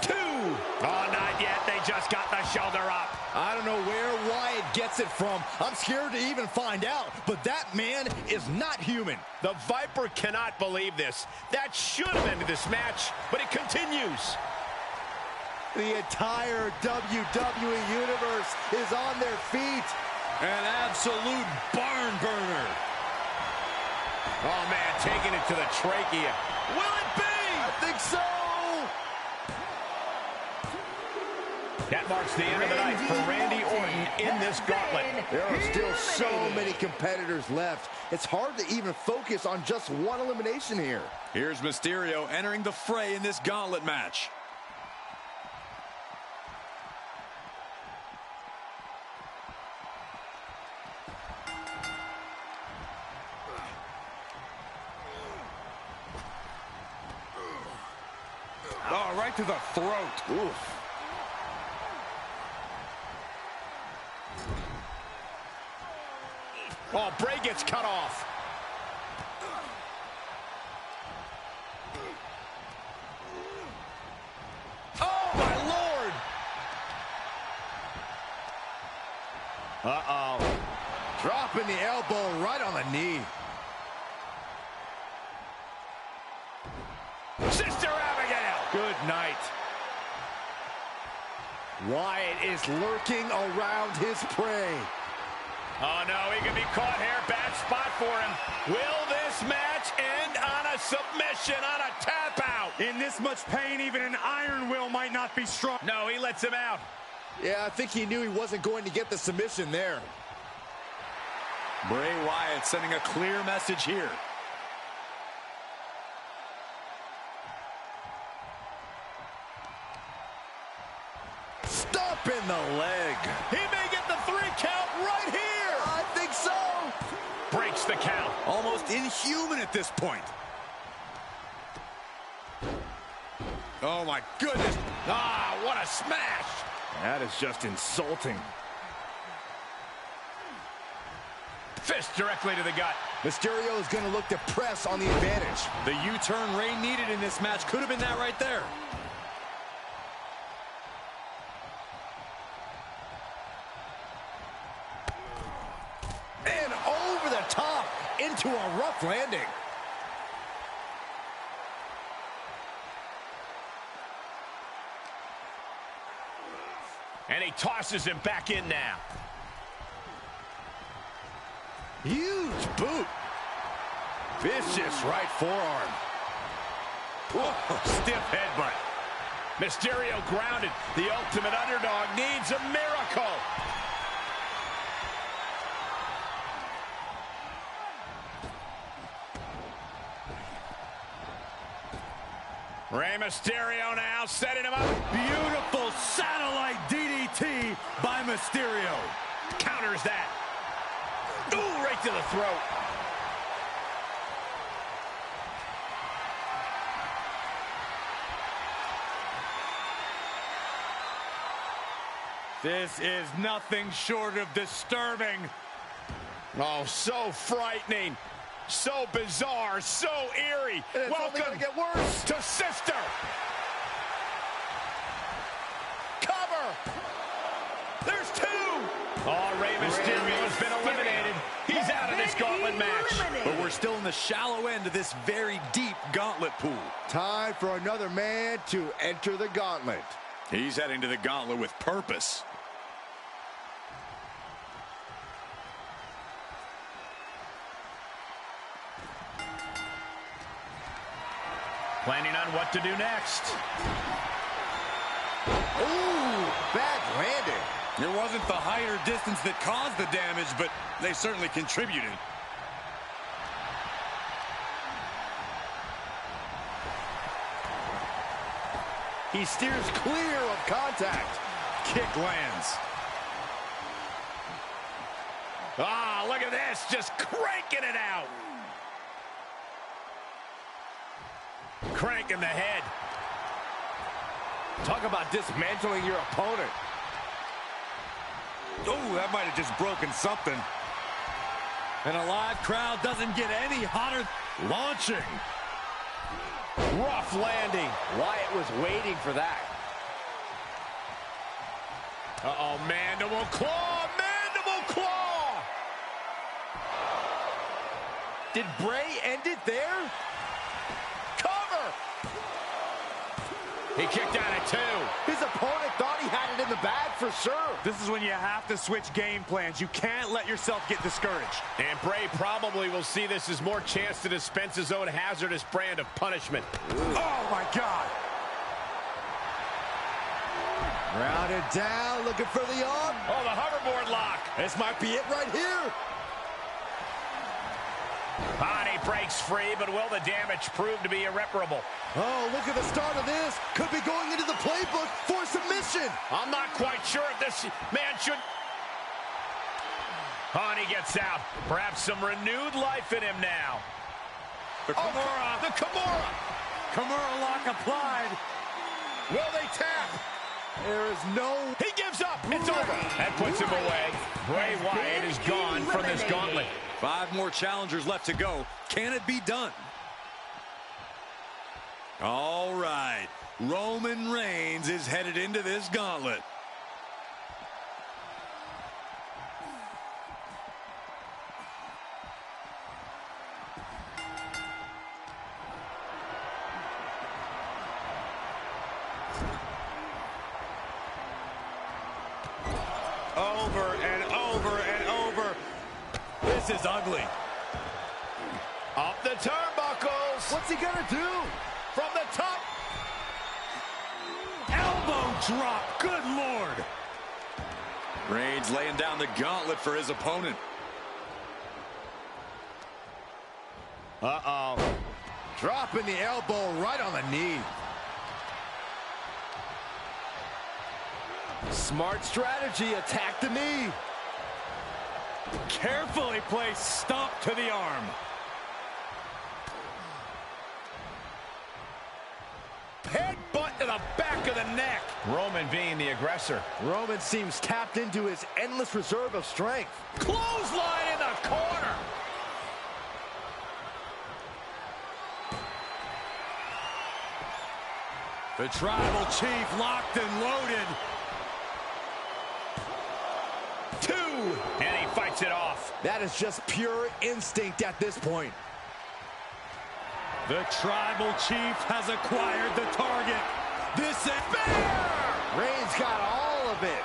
2. Oh, not yet. They just got the shoulder up. I don't know where Wyatt gets it from. I'm scared to even find out, but that man is not human. The Viper cannot believe this. That should have ended this match, but it continues. The entire WWE Universe is on their feet. An absolute barn burner. Oh, man, taking it to the trachea. Will it be? I think so. That marks the end of the night for Randy Orton in this gauntlet. There are still so many competitors left. It's hard to even focus on just one elimination here. Here's Mysterio entering the fray in this gauntlet match. Oh, right to the throat. Oof. Oh, Bray gets cut off. Oh, my Lord. Uh-oh. Dropping the elbow right on the knee. Sister Abigail. Good night. Wyatt is lurking around his prey. Oh, no, he can be caught here. Bad spot for him. Will this match end on a submission, on a tap out? In this much pain, even an iron will might not be strong. No, he lets him out. Yeah, I think he knew he wasn't going to get the submission there. Bray Wyatt sending a clear message here. Stop in the leg. He may get the 3 count right here. I think so. Breaks the count. Almost inhuman at this point. Oh, my goodness. Ah, what a smash. That is just insulting. Fist directly to the gut. Mysterio is going to look to press on the advantage. The U-turn Reign needed in this match could have been that right there. And over the top into a rough landing. And he tosses him back in now. Huge boot. Vicious right forearm. Whoa, stiff headbutt. Mysterio grounded. The ultimate underdog needs a miracle. Rey Mysterio now setting him up. Beautiful satellite DDT by Mysterio. Counters that. Ooh, right to the throat. This is nothing short of disturbing. Oh, so frightening. So bizarre, so eerie. Welcome to get worse. to Sister. Cover. There's two. Oh, Rey Mysterio has been eliminated. He's out of this gauntlet match. But we're still in the shallow end of this very deep gauntlet pool. Time for another man to enter the gauntlet. He's heading to the gauntlet with purpose. Planning on what to do next. Ooh, bad landing. It wasn't the height or distance that caused the damage, but they certainly contributed. He steers clear of contact. Kick lands. Ah, look at this, just cranking it out. Cranking the head. Talk about dismantling your opponent. Oh, that might have just broken something. And a live crowd doesn't get any hotter. Launching. Rough landing. Wyatt was waiting for that. Uh-oh, mandible claw, mandible claw. Did Bray end it there? Cover. He kicked out at two. His opponent thought he had it in the bag for sure. This is when you have to switch game plans. You can't let yourself get discouraged. And Bray probably will see this as more chance to dispense his own hazardous brand of punishment. Oh, my God. Rounded down, looking for the arm. Oh, the hoverboard lock. This might be it right here. Body breaks free, but will the damage prove to be irreparable? Oh, look at the start of this. Could be going into the playbook for submission. I'm not quite sure if this man should... Oh, and he gets out. Perhaps some renewed life in him now. The Kimura. The Kimura. Kimura lock applied. Will they tap? There is no... He gives up. It's over. That puts him away. Bray Wyatt is gone from this gauntlet. 5 more challengers left to go. Can it be done? All right. Roman Reigns is headed into this gauntlet. Over and over and over. This is ugly. Up the turnbuckles. What's he gonna do? From the top. Elbow drop. Good Lord. Reigns laying down the gauntlet for his opponent. Uh-oh. Dropping the elbow right on the knee. Smart strategy, attack the knee. Carefully placed stomp to the arm. Headbutt to the back of the neck. Roman being the aggressor. Roman seems tapped into his endless reserve of strength. Clothesline in the corner. The Tribal Chief locked and loaded. 2, and he fights it off. That is just pure instinct at this point. The Tribal Chief has acquired the target. This is Reigns got all of it.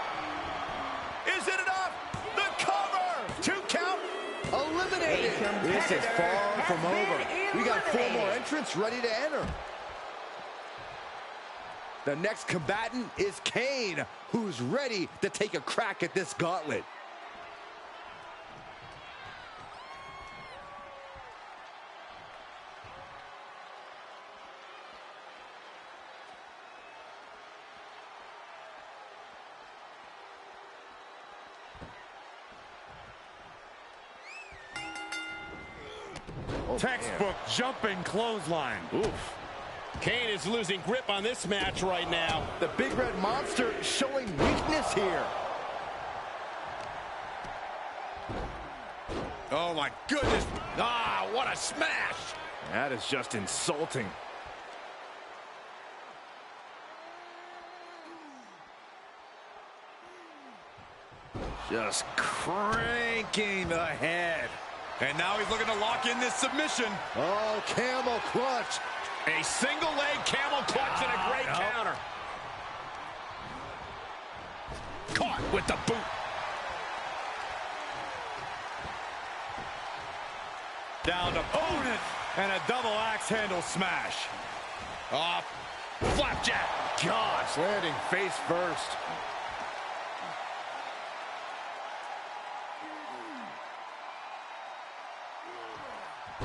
Is it enough? The cover. 2 count. Eliminated. This is far from over. We got 4 more entrants ready to enter. The next combatant is Kane, who's ready to take a crack at this gauntlet. textbook jumping clothesline. Oof. Kane is losing grip on this match right now. The Big Red Monster showing weakness here. Oh, my goodness. Ah, what a smash. That is just insulting. Just cranking the head. And now he's looking to lock in this submission. Oh, camel clutch. A single leg camel clutch and a great counter. Caught with the boot. Down to opponent and a double axe handle smash. Flapjack. Gosh, landing face first.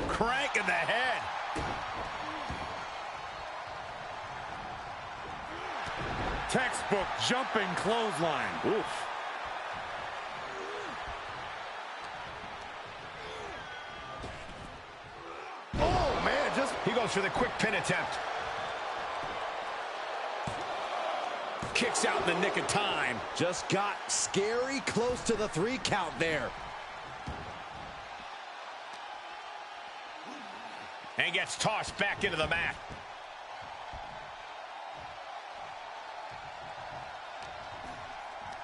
Crank in the head. Textbook jumping clothesline. Oof. Oh, man, just... He goes for the quick pin attempt. Kicks out in the nick of time. Just got scary close to the 3 count there. And gets tossed back into the mat.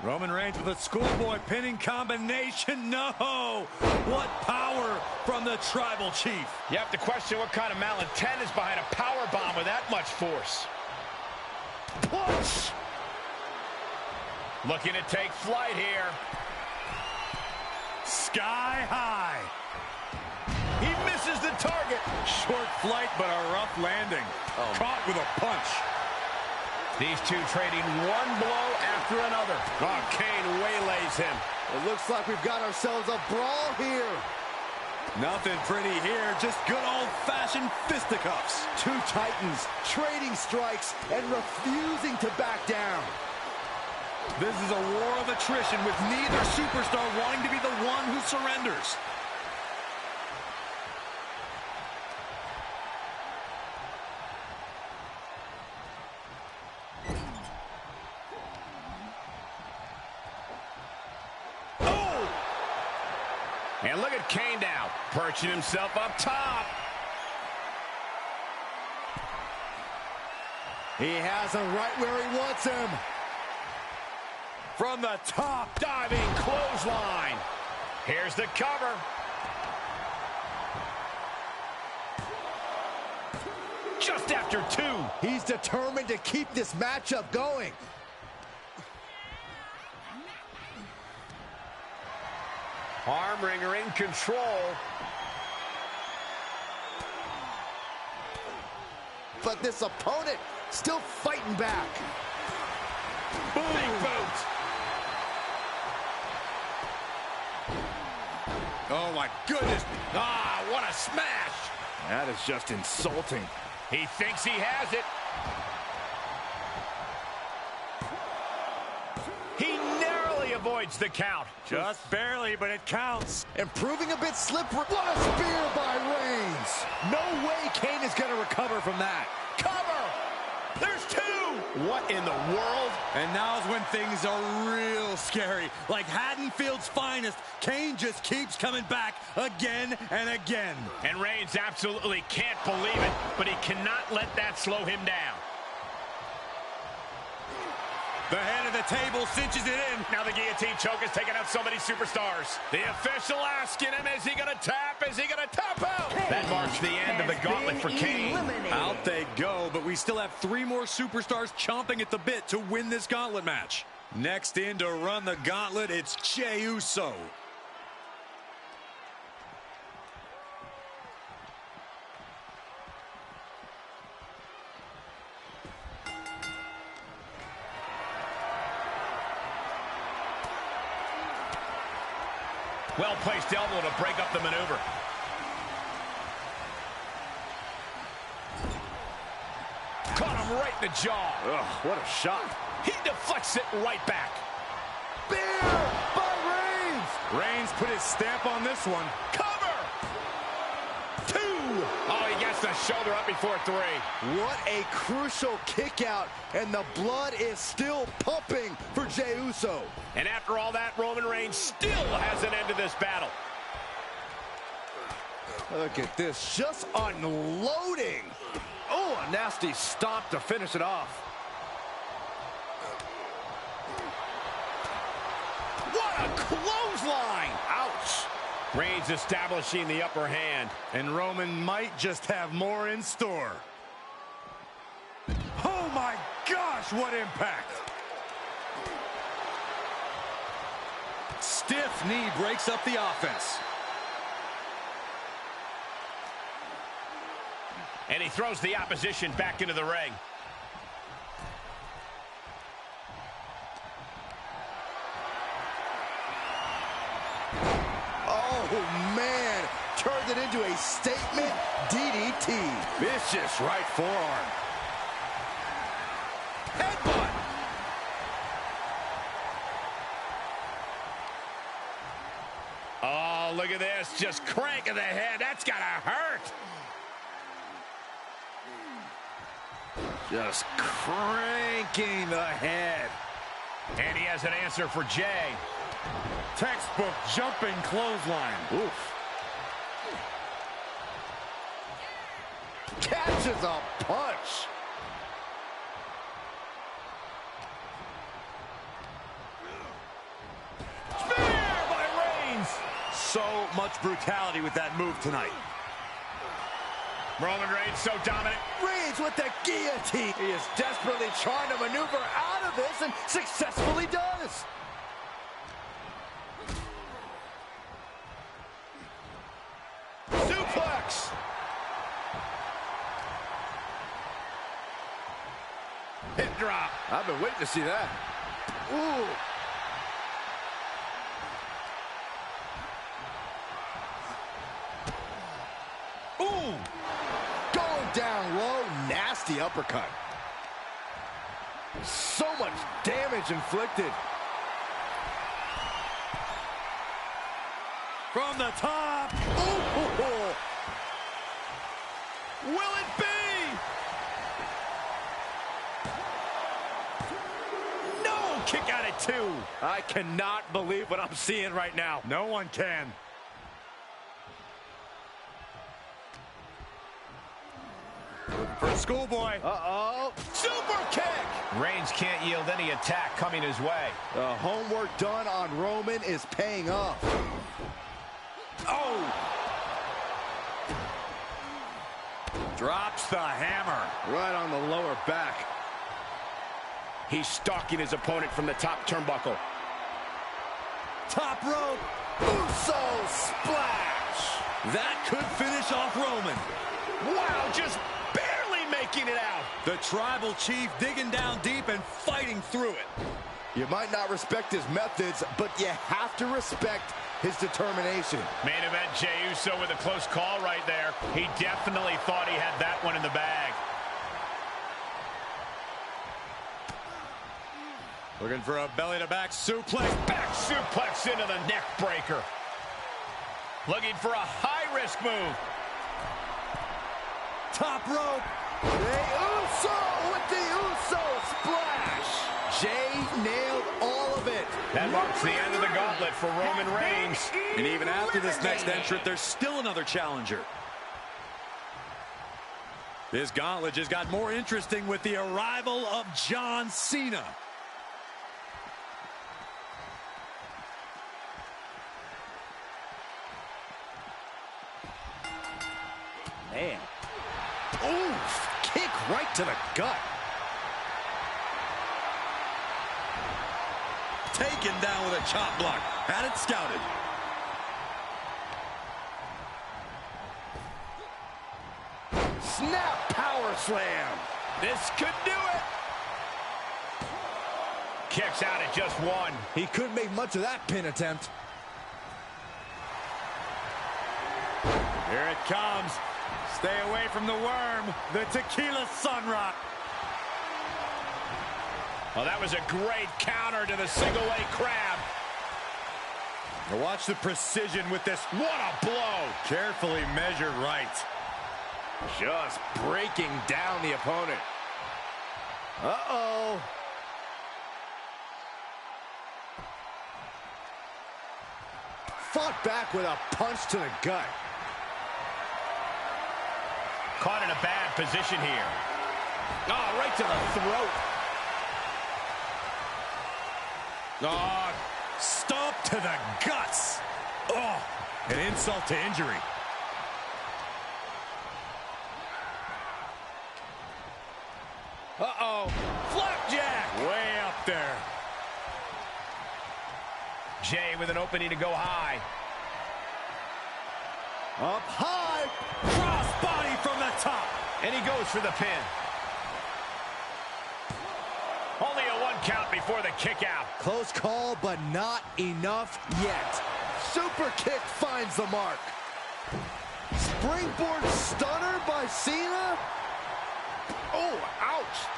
Roman Reigns with a schoolboy pinning combination. No! What power from the Tribal Chief. You have to question what kind of malintent is behind a power bomb with that much force. Push! Looking to take flight here. Sky high. He misses the target. Short flight, but a rough landing. Caught with a punch. These two trading one blow after another. Oh, Kane waylays him. It looks like we've got ourselves a brawl here. Nothing pretty here, just good old-fashioned fisticuffs. 2 titans trading strikes and refusing to back down. This is a war of attrition with neither superstar wanting to be the one who surrenders. And look at Kane now, perching himself up top. He has him right where he wants him. From the top, diving clothesline. Here's the cover. Just after 2. He's determined to keep this matchup going. Armringer in control. But this opponent still fighting back. Big boot. Oh, my goodness. Ah, what a smash. That is just insulting. He thinks he has it. He narrowly avoids the count. Just barely, but it counts. And proving a bit slippery. What a spear by Reigns. No way Kane is going to recover from that. Cover. There's 2. What in the world? And now's when things are real scary. Like Haddonfield's finest, Kane just keeps coming back again and again. And Reigns absolutely can't believe it, but he cannot let that slow him down. The head of the table cinches it in. Now the guillotine choke is taking out so many superstars. The official asking him, is he going to tap? Is he going to tap out? That marks the end of the gauntlet for Kane. Out they go, but we still have 3 more superstars chomping at the bit to win this gauntlet match. Next in to run the gauntlet, it's Jey Uso. Well-placed elbow to break up the maneuver. Caught him right in the jaw. Ugh, what a shot. He deflects it right back. Spear by Reigns. Reigns put his stamp on this one. Cover! 2! Oh, he gets the shoulder up before 3. What a crucial kick out, and the blood is still pumping for Jey Uso. And after all that, Roman Reigns still has an end to this battle. Look at this, just unloading. Oh, a nasty stomp to finish it off. What a clothesline! Ouch! Reigns establishing the upper hand. And Roman might just have more in store. Oh my gosh, what impact! Stiff knee breaks up the offense. And he throws the opposition back into the ring. Oh, man. Turned it into a statement DDT. Vicious right forearm. Headbutt! Oh, look at this. Just cranking the head. That's gotta hurt. Just cranking the head. And he has an answer for Jey. Textbook jumping clothesline. Oof. Catches a punch. Spear by Reigns. So much brutality with that move tonight. Roman Reigns so dominant. Reigns with the guillotine. He is desperately trying to maneuver out of this and successfully does. Suplex. Hip drop. I've been waiting to see that. Ooh. Ooh. Going down low, nasty uppercut. So much damage inflicted. From the top. Ooh. Will it be? No! Kick out at 2. I cannot believe what I'm seeing right now. No one can. For a schoolboy. Uh-oh. Super kick! Reigns can't yield any attack coming his way. The homework done on Roman is paying off. Oh! Drops the hammer. Right on the lower back. He's stalking his opponent from the top turnbuckle. Top rope. Uso splash. That could finish off Roman. Wow, just barely making it out. The tribal chief digging down deep and fighting through it. You might not respect his methods, but you have to respect his determination. Main event, Jey Uso with a close call right there. He definitely thought he had that one in the bag. Looking for a belly-to-back suplex. Back suplex into the neck breaker. Looking for a high-risk move. Top rope. Jey Uso with the Uso splash. nailed all of it. That marks the end of the gauntlet for Roman Reigns. And even after this next entrant, there's still another challenger. This gauntlet just got more interesting with the arrival of John Cena. Man. Oof. Kick right to the gut. Taken down with a chop block. Had it scouted. Snap power slam. This could do it. Kicks out at just one. He couldn't make much of that pin attempt. Here it comes. Stay away from the worm. The tequila sunrock. Oh, that was a great counter to the single leg crab. Now watch the precision with this. What a blow. Carefully measured right. Just breaking down the opponent. Uh-oh. Fought back with a punch to the gut. Caught in a bad position here. Oh, right to the throat. Oh, stomp to the guts. Oh, an insult to injury. Uh-oh. Flapjack. Way up there. Jay with an opening to go high. Up high. Cross body from the top. And he goes for the pin. Only a 1 count before the kick out. Close call, but not enough yet. Super kick finds the mark. Springboard stunner by Cena. Oh, ouch.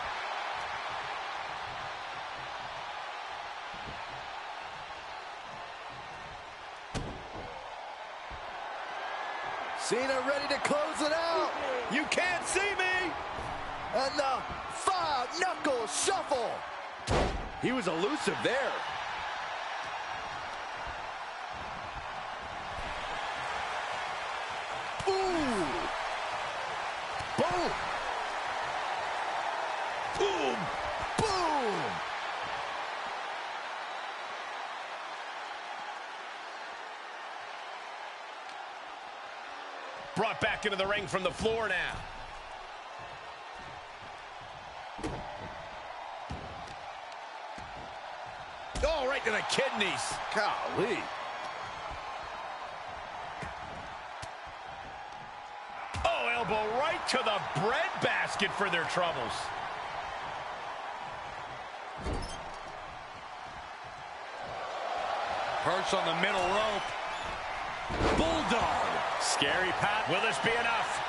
Cena ready to close it out. You can't see me. And the 5-knuckle shuffle. He was elusive there. Ooh. Boom. Boom. Boom. Brought back into the ring from the floor now. Oh, right to the kidneys. Golly. Oh, elbow right to the breadbasket for their troubles. Perched on the middle rope. Bulldog. Scary Pat. Will this be enough?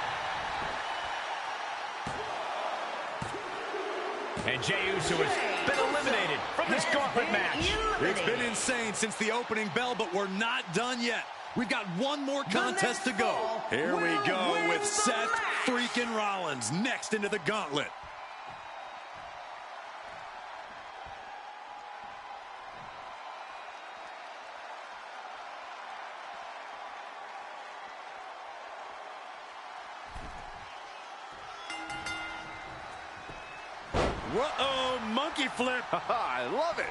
And Jey Uso has been eliminated from this gauntlet match. It's been insane since the opening bell, but we're not done yet. We've got one more contest to go. Here we go with Seth freaking Rollins next into the gauntlet. Uh-oh, monkey flip. I love it.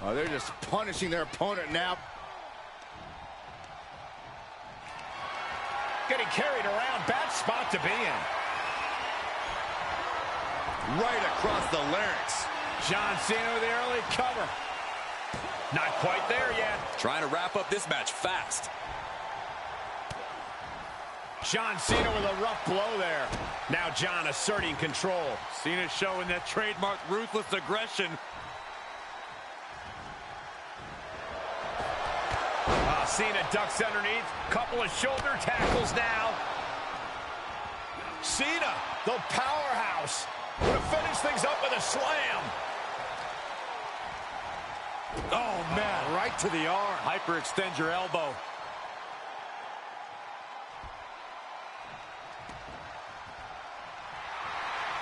Oh, they're just punishing their opponent now. Getting carried around. Bad spot to be in. Right across the larynx. John Cena with the early cover. Not quite there yet. Trying to wrap up this match fast. John Cena with a rough blow there. Now John asserting control. Cena showing that trademark ruthless aggression. Cena ducks underneath. Couple of shoulder tackles now. Cena, the powerhouse, to finish things up with a slam. Oh, man, right to the arm. Hyperextend your elbow.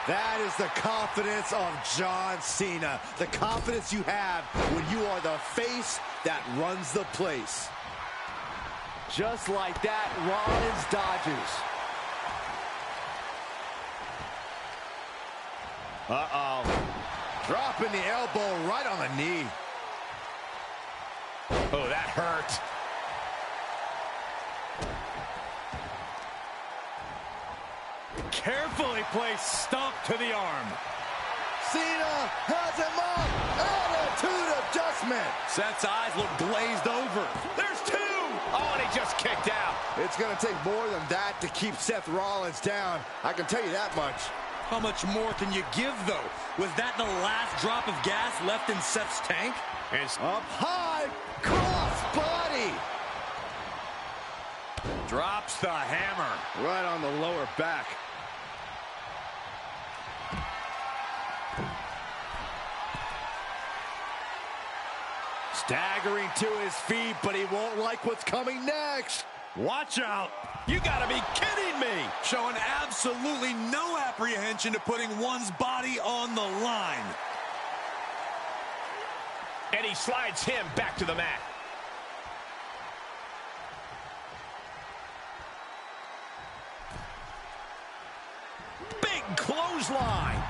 That is the confidence of John Cena. The confidence you have when you are the face that runs the place. Just like that, Rollins dodges. Dropping the elbow right on the knee. Oh, that hurt. Carefully placed stomp to the arm. Cena has him up. Attitude adjustment. Seth's eyes look glazed over. There's two. Oh, and he just kicked out. It's going to take more than that to keep Seth Rollins down. I can tell you that much. How much more can you give, though? Was that the last drop of gas left in Seth's tank? And Up high, cross body. Drops the hammer. Right on the lower back. Staggering to his feet, but he won't like what's coming next. Watch out. you gotta be kidding me. Showing absolutely no apprehension to putting one's body on the line. And he slides him back to the mat. Big clothesline.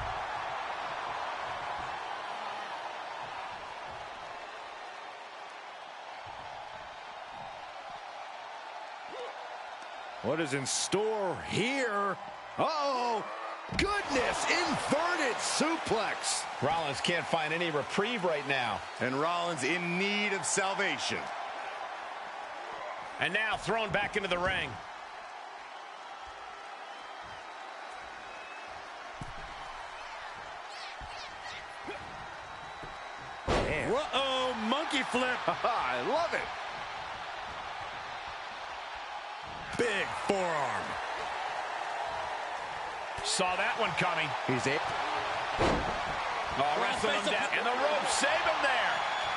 What is in store here? Uh-oh! Goodness! Inverted suplex! Rollins can't find any reprieve right now. And Rollins in need of salvation. And now thrown back into the ring. Uh-oh, monkey flip. I love it. Big forearm. Saw that one coming. He's it. Wrestling him down. And the rope save him there.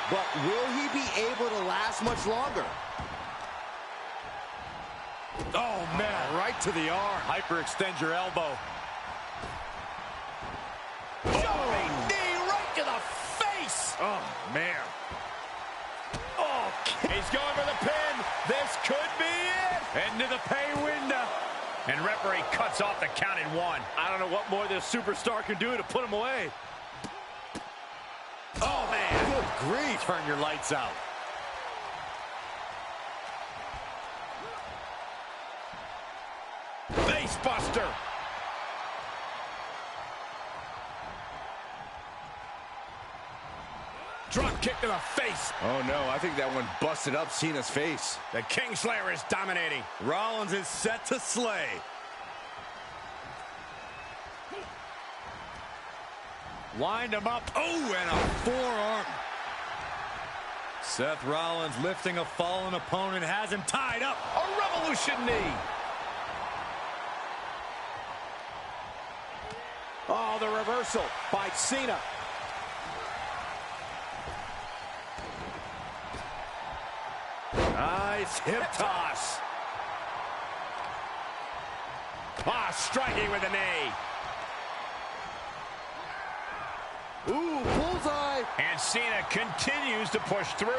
But will he be able to last much longer? Oh, man. Right to the arm. Hyperextend your elbow. Jumping knee right to the face. Oh, man. Oh, he's going for the pin. This could be it. Into the pay window. And referee cuts off the count in one. I don't know what more this superstar can do to put him away. Oh, man. Good grief. Turn your lights out. Face buster. Drop kick to the face. Oh, no. I think that one busted up Cena's face. The Kingslayer is dominating. Rollins is set to slay. Wind him up. Oh, and a forearm. Seth Rollins lifting a fallen opponent has him tied up. A revolution knee. Oh, the reversal by Cena. Nice hip toss. Striking with a knee. Ooh, bullseye. And Cena continues to push through.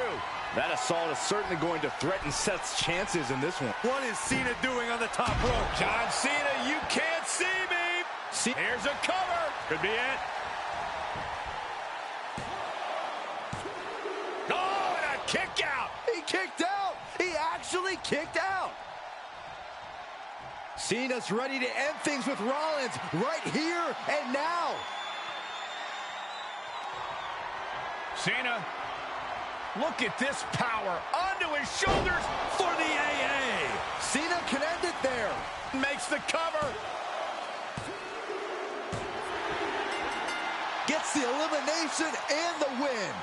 That assault is certainly going to threaten Seth's chances in this one. What is Cena doing on the top rope? John Cena, you can't see me. Here's a cover. Could be it. Oh, and a kick out. He kicked out. He actually kicked out. Cena's ready to end things with Rollins right here and now. Cena, look at this power onto his shoulders for the AA. Cena can end it there. Makes the cover. Gets the elimination and the win.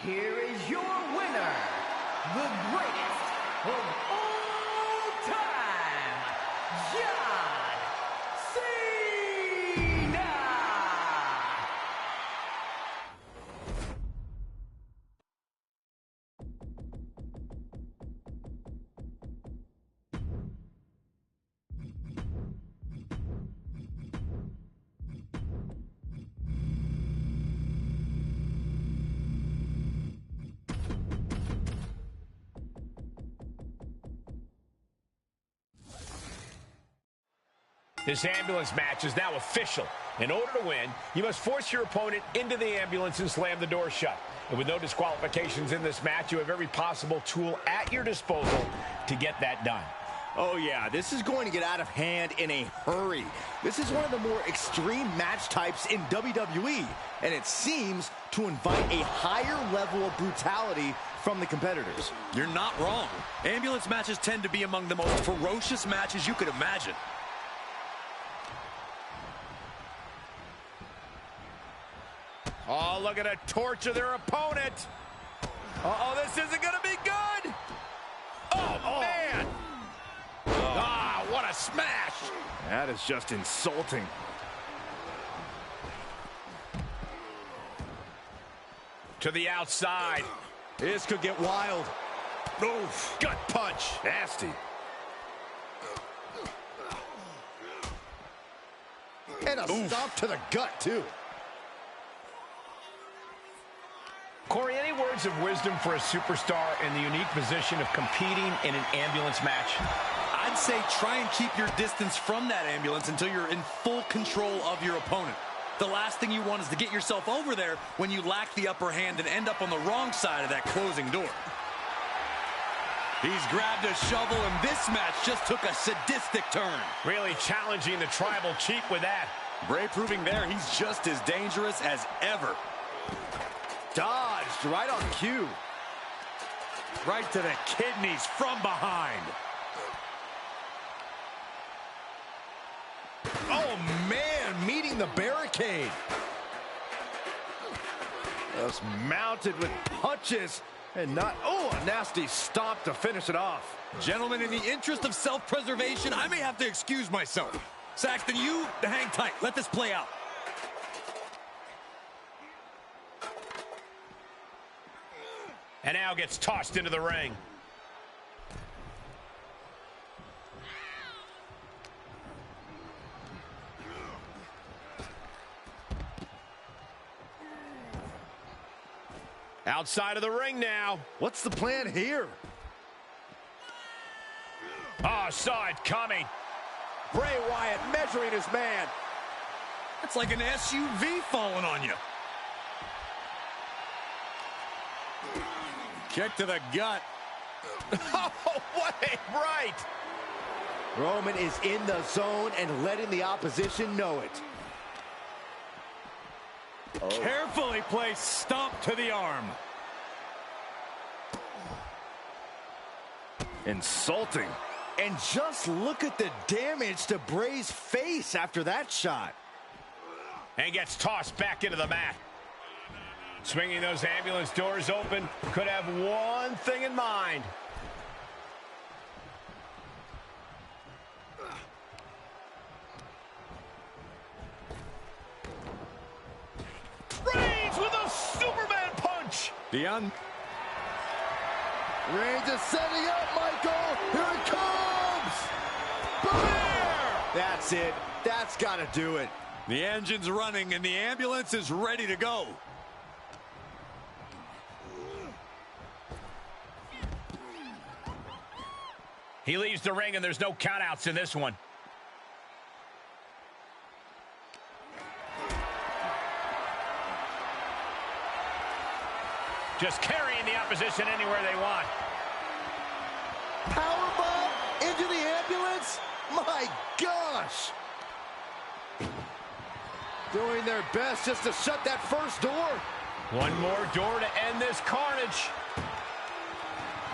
Here is your winner, the greatest of all time, John Cena! This ambulance match is now official. In order to win, you must force your opponent into the ambulance and slam the door shut. And with no disqualifications in this match, you have every possible tool at your disposal to get that done. Oh yeah, this is going to get out of hand in a hurry. This is one of the more extreme match types in WWE, and it seems to invite a higher level of brutality from the competitors. You're not wrong. Ambulance matches tend to be among the most ferocious matches you could imagine. Oh, look at a torture their opponent. Uh-oh, this isn't going to be good. Oh, man. Ah, what a smash. That is just insulting. To the outside. This could get wild. Oof, gut punch. Nasty. And a stomp to the gut, too. Corey, any words of wisdom for a superstar in the unique position of competing in an ambulance match? I'd say try and keep your distance from that ambulance until you're in full control of your opponent. The last thing you want is to get yourself over there when you lack the upper hand and end up on the wrong side of that closing door. He's grabbed a shovel, and this match just took a sadistic turn. Really challenging the tribal chief with that. Bray proving there he's just as dangerous as ever. Dodged right on cue. Right to the kidneys from behind. Oh, man, meeting the barricade. Just mounted with punches and not, a nasty stomp to finish it off. Gentlemen, in the interest of self-preservation, I may have to excuse myself. Saxton, you hang tight. Let this play out. And now gets tossed into the ring. Outside of the ring now. What's the plan here? Oh, saw it coming. Bray Wyatt measuring his man. It's like an SUV falling on you. Kick to the gut. Oh, what a right. Roman is in the zone and letting the opposition know it. Carefully placed stomp to the arm. Insulting. And just look at the damage to Bray's face after that shot. And gets tossed back into the mat. Swinging those ambulance doors open, could have one thing in mind. Reigns with a Superman punch. Reigns is setting up, Michael. Here it comes. That's it. That's got to do it. The engine's running and the ambulance is ready to go. He leaves the ring and there's no countouts in this one. Just carrying the opposition anywhere they want. Powerbomb into the ambulance? My gosh! Doing their best just to shut that first door. One more door to end this carnage.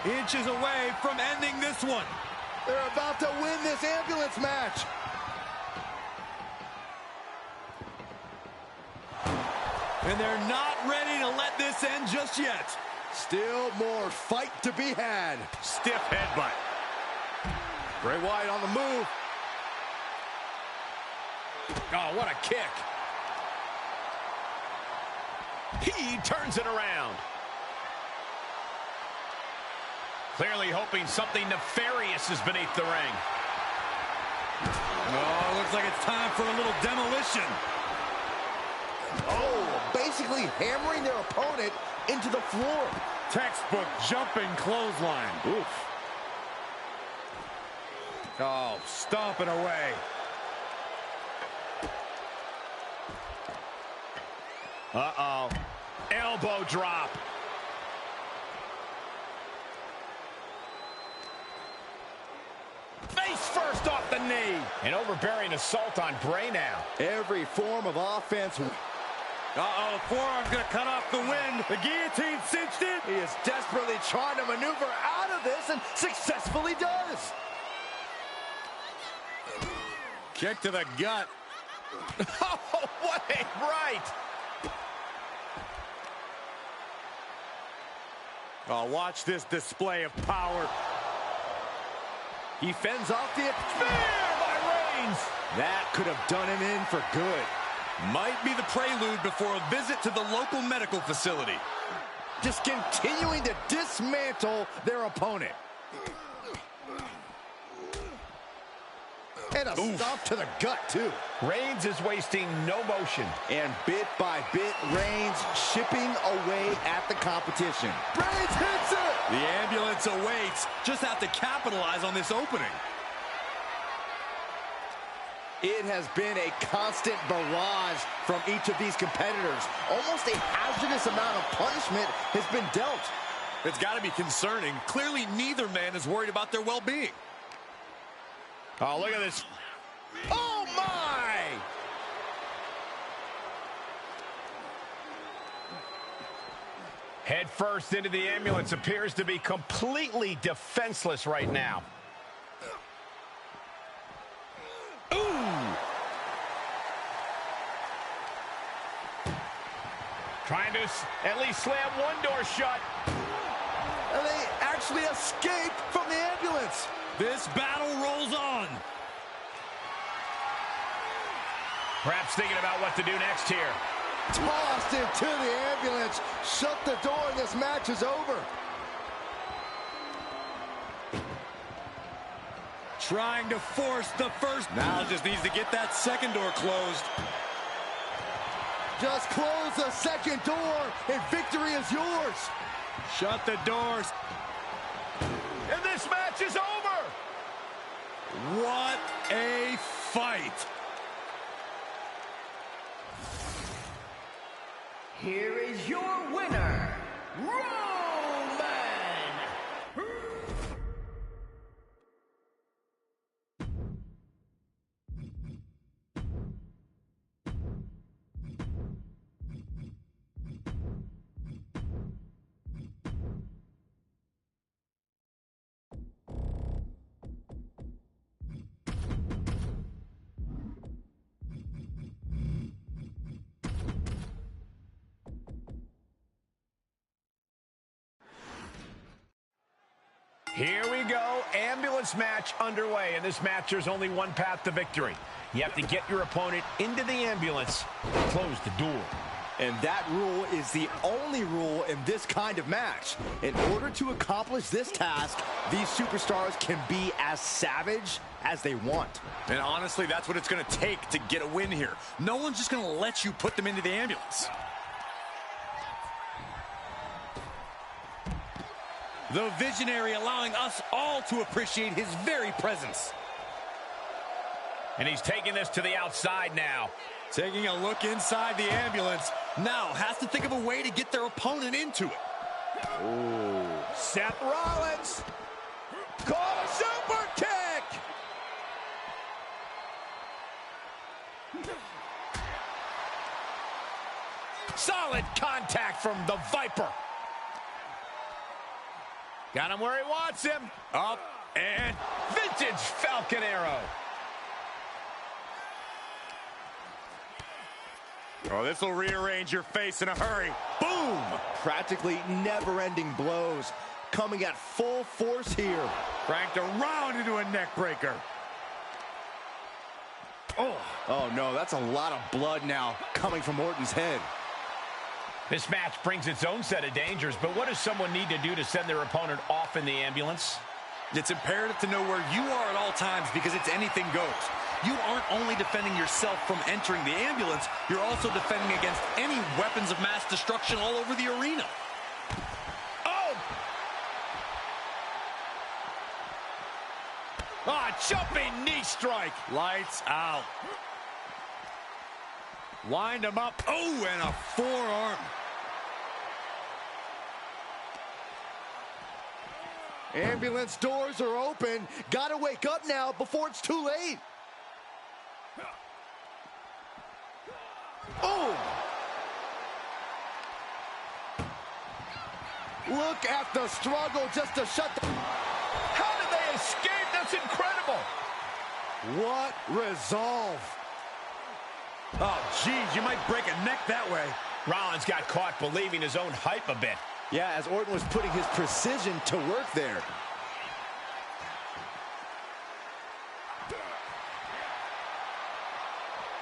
Inches away from ending this one. They're about to win this ambulance match. And they're not ready to let this end just yet. Still more fight to be had. Stiff headbutt. Bray Wyatt on the move. Oh, what a kick. He turns it around. Clearly hoping something nefarious is beneath the ring. Oh, looks like it's time for a little demolition. Oh, basically hammering their opponent into the floor. Textbook jumping clothesline. Oof. Oh, stomping away. Uh-oh. Elbow drop. Face first off the knee. An overbearing assault on Bray now. Every form of offense. Uh-oh, forearm's gonna cut off the wind. The guillotine cinched in. He is desperately trying to maneuver out of this and successfully does. Kick to the gut. Oh, what a right. Oh, watch this display of power. He fends off the Spear by Reigns. That could have done him in for good. Might be the prelude before a visit to the local medical facility. Just continuing to dismantle their opponent. And a stomp to the gut, too. Reigns is wasting no motion. And bit by bit, Reigns chipping away at the competition. Reigns hits it! The ambulance awaits. Just have to capitalize on this opening. It has been a constant barrage from each of these competitors. Almost a hazardous amount of punishment has been dealt. It's got to be concerning. Clearly, neither man is worried about their well-being. Oh, look at this. Oh, my! Head first into the ambulance. Appears to be completely defenseless right now. Trying to at least slam one door shut. And they actually escape from the ambulance. This battle rolls on. Perhaps thinking about what to do next here. Tossed into the ambulance. Shut the door and this match is over. Trying to force the first. Now just needs to get that second door closed. Just close the second door and victory is yours. Shut the doors. And this match is over. What a fight. Here is your winner, Roman. Here we go, ambulance match underway. In this match, there's only one path to victory. You have to get your opponent into the ambulance and close the door. And that rule is the only rule in this kind of match. In order to accomplish this task, these superstars can be as savage as they want. And honestly, that's what it's going to take to get a win here. No one's just going to let you put them into the ambulance. The visionary allowing us all to appreciate his very presence. And he's taking this to the outside now. Taking a look inside the ambulance. Now has to think of a way to get their opponent into it. Ooh. Seth Rollins. Call a super kick. Solid contact from the Viper. Got him where he wants him. Up and vintage Falcon Arrow. Oh, this will rearrange your face in a hurry. Boom! Practically never-ending blows coming at full force here. Cranked around into a neck breaker. Oh no, that's a lot of blood now coming from Orton's head. This match brings its own set of dangers, but what does someone need to do to send their opponent off in the ambulance? It's imperative to know where you are at all times because it's anything goes. You aren't only defending yourself from entering the ambulance, you're also defending against any weapons of mass destruction all over the arena. Jumping knee strike. Lights out. Wind him up. Oh, and a forearm. Ambulance doors are open. Gotta wake up now before it's too late. Oh! Look at the struggle just to shut the... How did they escape? That's incredible. What resolve. Oh, geez, you might break a neck that way. Rollins got caught believing his own hype a bit. Yeah, as Orton was putting his precision to work there.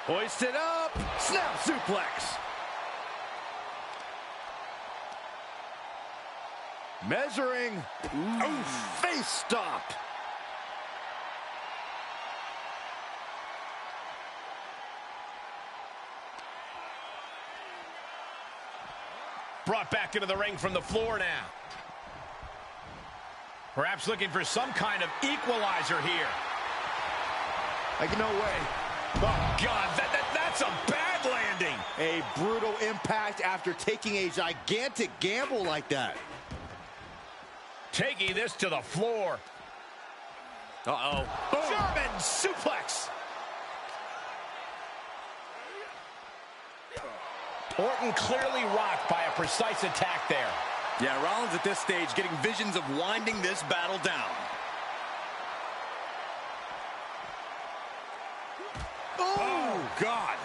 Hoisted up. Snap suplex. Measuring. Ooh, face stop. Brought back into the ring from the floor now. Perhaps looking for some kind of equalizer here. Like, no way. Oh, God, that's a bad landing. A brutal impact after taking a gigantic gamble like that. Taking this to the floor. Uh-oh. German suplex. Orton clearly rocked by a precise attack there. Yeah, Rollins at this stage getting visions of winding this battle down. Oh, God.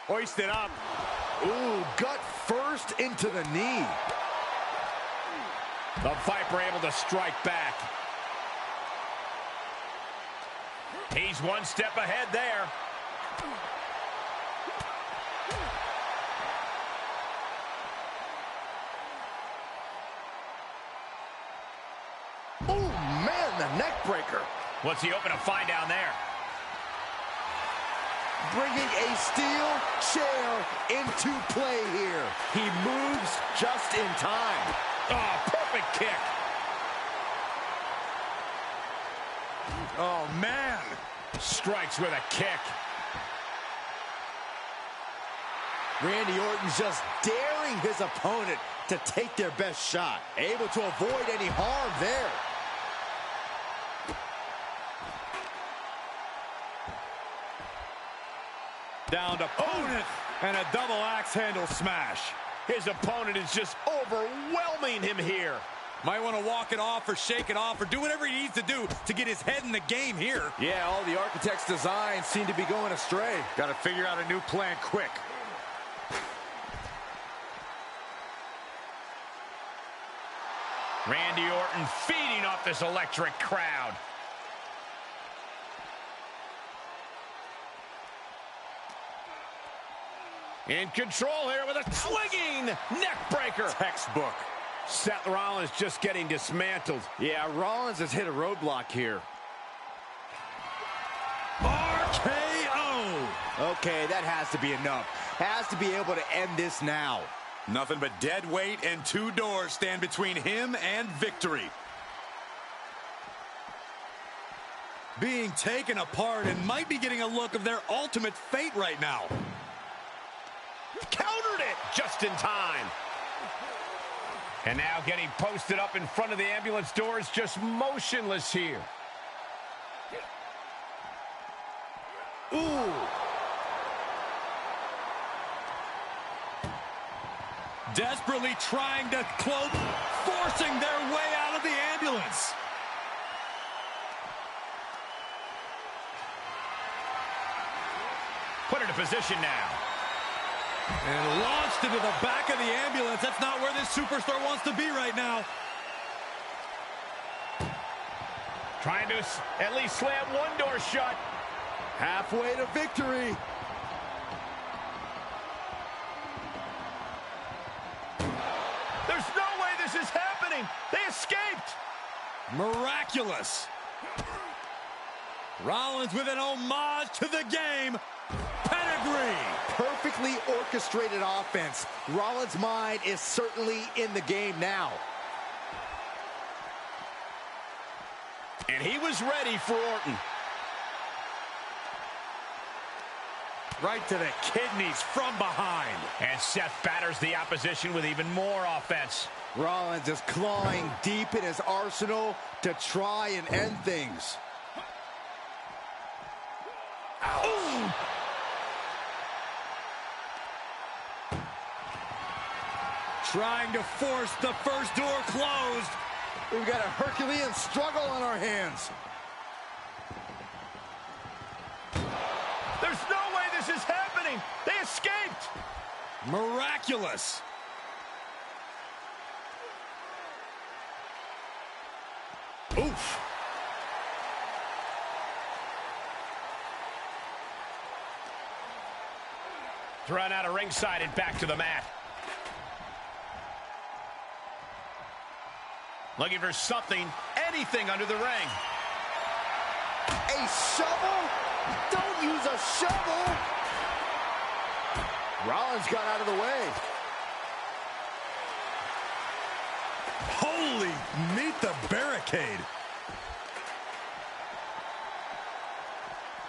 Hoisted up. Ooh, gut first into the knee. The Viper able to strike back. He's one step ahead there. Oh, man, the neck breaker. What's he hoping to find down there? Bringing a steel chair into play here. He moves just in time. Oh, perfect kick. Oh, man. Strikes with a kick. Randy Orton's just daring his opponent to take their best shot. Able to avoid any harm there. Down to opponent and a double axe handle smash. His opponent is just overwhelming him here. Might want to walk it off or shake it off or do whatever he needs to do to get his head in the game here. Yeah, all the architect's designs seem to be going astray. Got to figure out a new plan quick. Randy Orton feeding off this electric crowd. In control here with a swinging neck breaker. Textbook. Seth Rollins just getting dismantled. Yeah, Rollins has hit a roadblock here. RKO. Okay, that has to be enough. Has to be able to end this now. Nothing but dead weight and two doors stand between him and victory. Being taken apart and might be getting a look of their ultimate fate right now. Countered it just in time. And now getting posted up in front of the ambulance doors, just motionless here. Ooh. Desperately trying to cloak, forcing their way out of the ambulance. Put into position now. And launched into the back of the ambulance. That's not where this superstar wants to be right now. Trying to at least slam one door shut. Halfway to victory. There's no way this is happening. They escaped. Miraculous. Rollins with an homage to the game. Pedigree. Perfectly orchestrated offense. Rollins' mind is certainly in the game now. And he was ready for Orton. right to the kidneys from behind. And Seth batters the opposition with even more offense. Rollins is clawing deep in his arsenal to try and end things. Ooh. Trying to force the first door closed. We've got a Herculean struggle on our hands. There's no way this is happening. They escaped. Miraculous. Oof. Thrown out of ringside and back to the mat. Looking for something, anything under the ring. A shovel? Don't use a shovel! Rollins got out of the way. Holy, meet the barricade.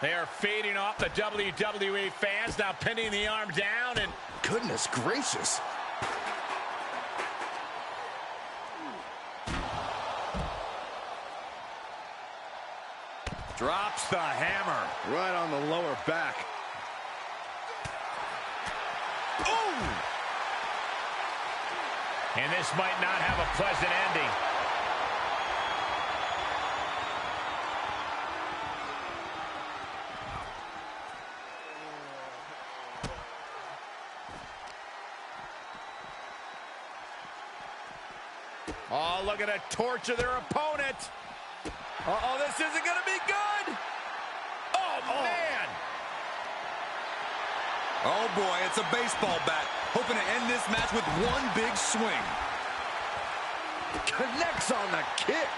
They are feeding off the WWE fans, now pinning the arm down, and Goodness gracious. Drops the hammer. Right on the lower back. Ooh! And this might not have a pleasant ending. Oh, look at a torture their opponent. Uh-oh, this isn't going to be good. Oh, man. Oh, boy, it's a baseball bat. Hoping to end this match with one big swing. Connects on the kick.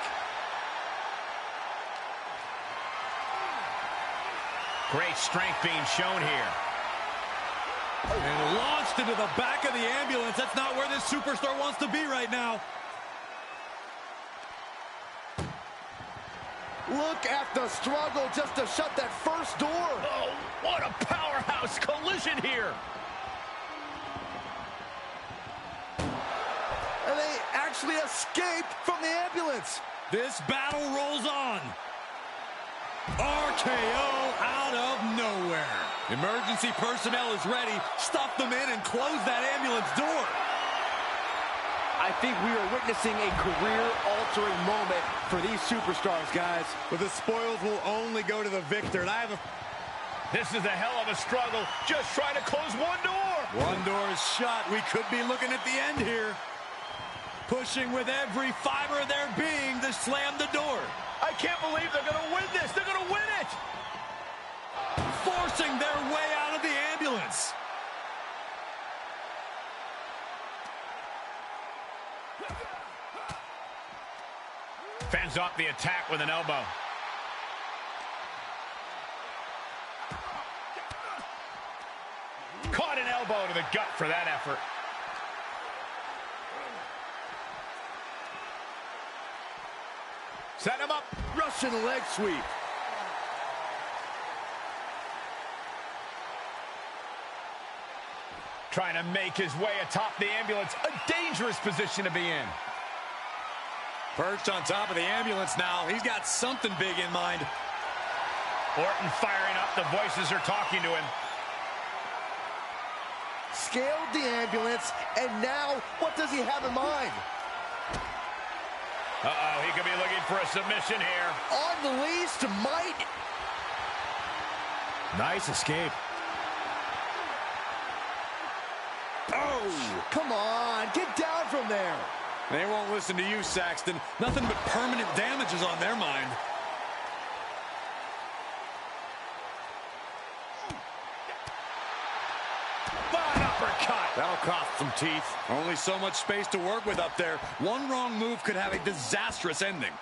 Great strength being shown here. And launched into the back of the ambulance. That's not where this superstar wants to be right now. Look at the struggle just to shut that first door. Oh, what a powerhouse collision here. And they actually escaped from the ambulance. This battle rolls on. RKO out of nowhere. Emergency personnel is ready. Stuff them in and close that ambulance door. I think we are witnessing a career-altering moment for these superstars, guys. But the spoils will only go to the victor. And This is a hell of a struggle, just trying to close one door. one door is shut. We could be looking at the end here. Pushing with every fiber of their being to slam the door. I can't believe they're going to win this. They're going to win it. Forcing their way out of the ambulance. Fends off the attack with an elbow. Caught an elbow to the gut for that effort. Set him up. Russian leg sweep. Trying to make his way atop the ambulance. A dangerous position to be in. Perched on top of the ambulance now. He's got something big in mind. Orton firing up. The voices are talking to him. Scaled the ambulance, and now what does he have in mind? Uh-oh, he could be looking for a submission here. Unleashed might. Nice escape. Oh, come on, get down from there. They won't listen to you, Saxton. Nothing but permanent damages on their mind. Fine uppercut. That'll cost some teeth. Only so much space to work with up there. One wrong move could have a disastrous ending.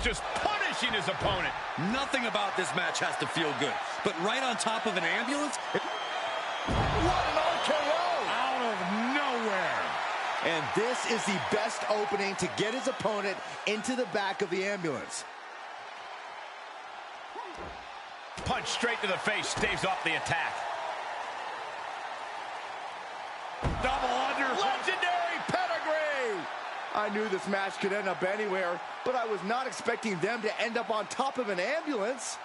Just punishing his opponent. Nothing about this match has to feel good. But right on top of an ambulance? What an RKO! Out of nowhere. And this is the best opening to get his opponent into the back of the ambulance. Punch straight to the face, staves off the attack. Double under. Legendary pedigree! I knew this match could end up anywhere, but I was not expecting them to end up on top of an ambulance.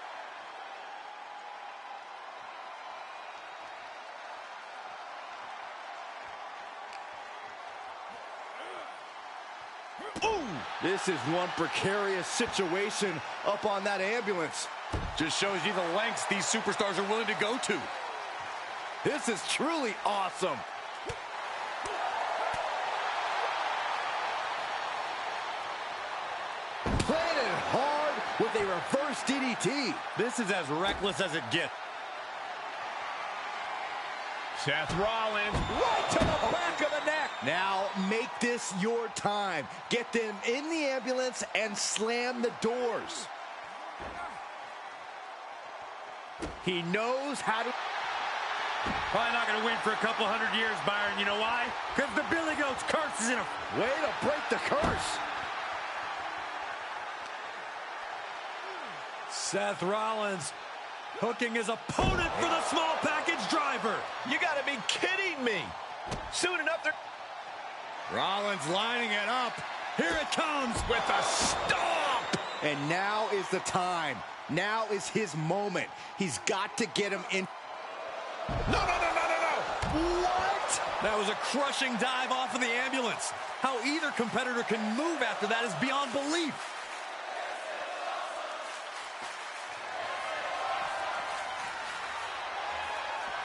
Ooh! This is one precarious situation up on that ambulance. Just shows you the lengths these superstars are willing to go to. This is truly awesome. Planted hard with a reverse DDT. This is as reckless as it gets. Seth Rollins. Right to the back of the neck. Now make this your time. Get them in the ambulance and slam the doors. He knows how to... Probably not going to win for a couple hundred years, Byron. You know why? Because the Billy Goat's curse is in him. Way to break the curse. Seth Rollins hooking his opponent for the small package driver. You gotta be kidding me. Soon enough, they're... Rollins lining it up. Here it comes with a stomp. And now is the time. Now is his moment. He's got to get him in. No. What? That was a crushing dive off of the ambulance. How either competitor can move after that is beyond belief.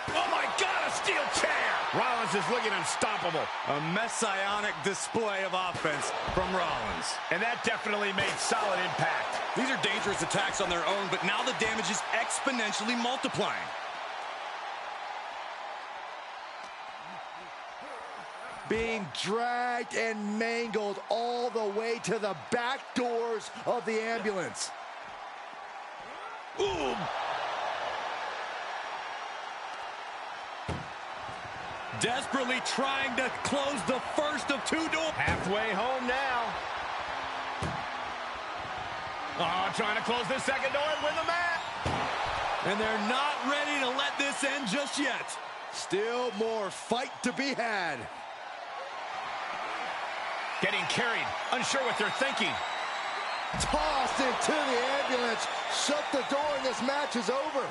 Oh my God, a steel chair. Rollins is looking unstoppable. A messianic display of offense from Rollins. And that definitely made solid impact. These are dangerous attacks on their own, but now the damage is exponentially multiplying. Being dragged and mangled all the way to the back doors of the ambulance. Ooh. Desperately trying to close the first of two doors. Halfway home now. Oh, trying to close the second door and win the match. And they're not ready to let this end just yet. Still more fight to be had. Getting carried, unsure what they're thinking. Tossed into the ambulance. Shut the door and this match is over.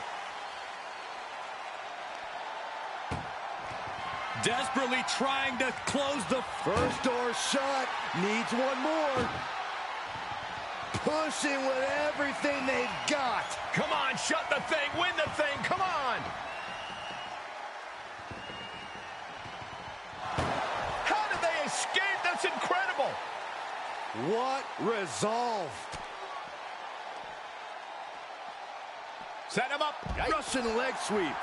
Desperately trying to close the first door shut. Needs one more. Pushing with everything they've got. Come on, shut the thing, win the thing, come on. How did they escape? That's incredible. What resolve. Set him up. Russian leg sweep.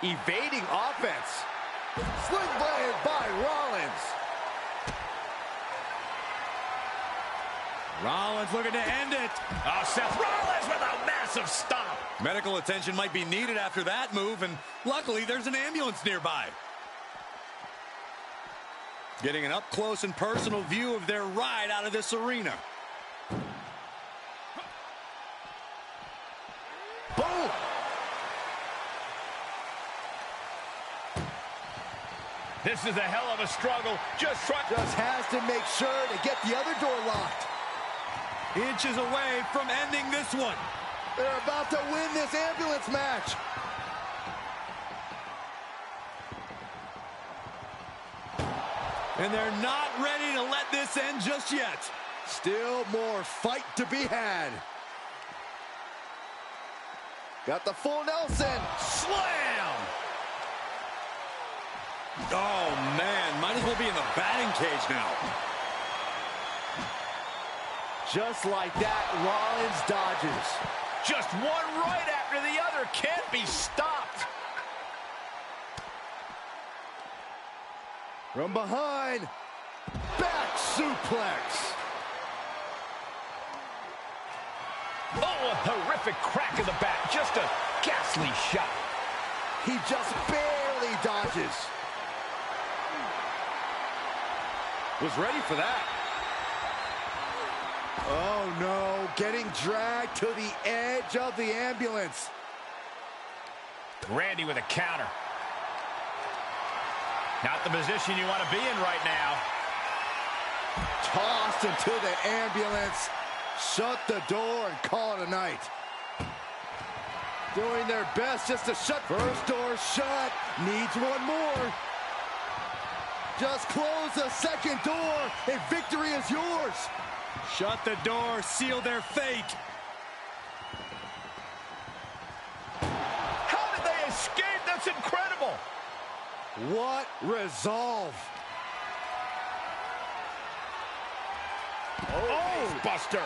Evading offense. Sling blade by Rollins. Rollins looking to end it. Oh, Seth Rollins with a massive stomp. Medical attention might be needed after that move, and luckily there's an ambulance nearby. Getting an up-close and personal view of their ride out of this arena. Boom! This is a hell of a struggle. Just has to make sure to get the other door locked. Inches away from ending this one. They're about to win this ambulance match. And they're not ready to let this end just yet. Still more fight to be had. Got the full Nelson. slam. Oh, man, might as well be in the batting cage now. Just like that, Rollins dodges. Just one right after the other. Can't be stopped. From behind, back suplex. Oh, a horrific crack in the back. Just a ghastly shot. He just barely dodges. Was ready for that. Oh no, getting dragged to the edge of the ambulance. Randy with a counter. Not the position you want to be in right now. Tossed into the ambulance. Shut the door and call it a night. Doing their best just to shut. First door shut. Needs one more. Just close the second door and victory is yours. Shut the door, seal their fate. How did they escape? That's incredible. What resolve. Oh, Buster.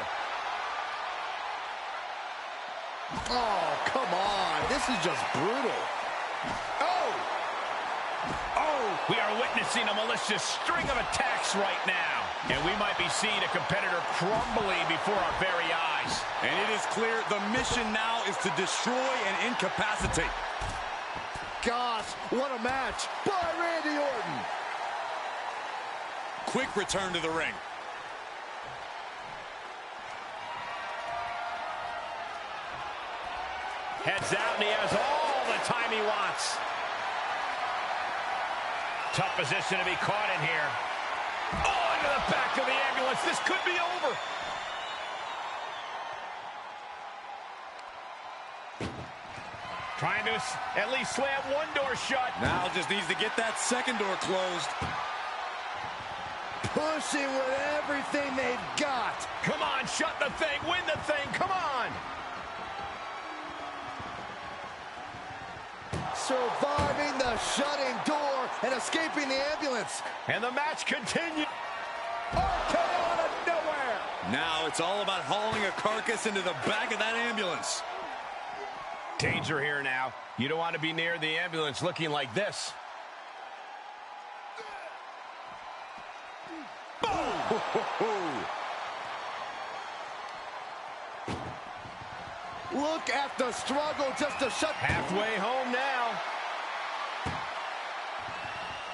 Oh, come on. This is just brutal. We are witnessing a malicious string of attacks right now. And we might be seeing a competitor crumbling before our very eyes. And it is clear the mission now is to destroy and incapacitate. Gosh, what a match by Randy Orton. Quick return to the ring. Heads out, and he has all the time he wants. Tough position to be caught in here. Oh, into the back of the ambulance. This could be over. Trying to at least slam one door shut. Now just needs to get that second door closed. Pushing with everything they've got. Come on, shut the thing, win the thing, come on. Surviving the shutting door and escaping the ambulance. And the match continues. RKO out of nowhere. Now it's all about hauling a carcass into the back of that ambulance. Danger here now. You don't want to be near the ambulance looking like this. Look at the struggle just to shut. Halfway home now.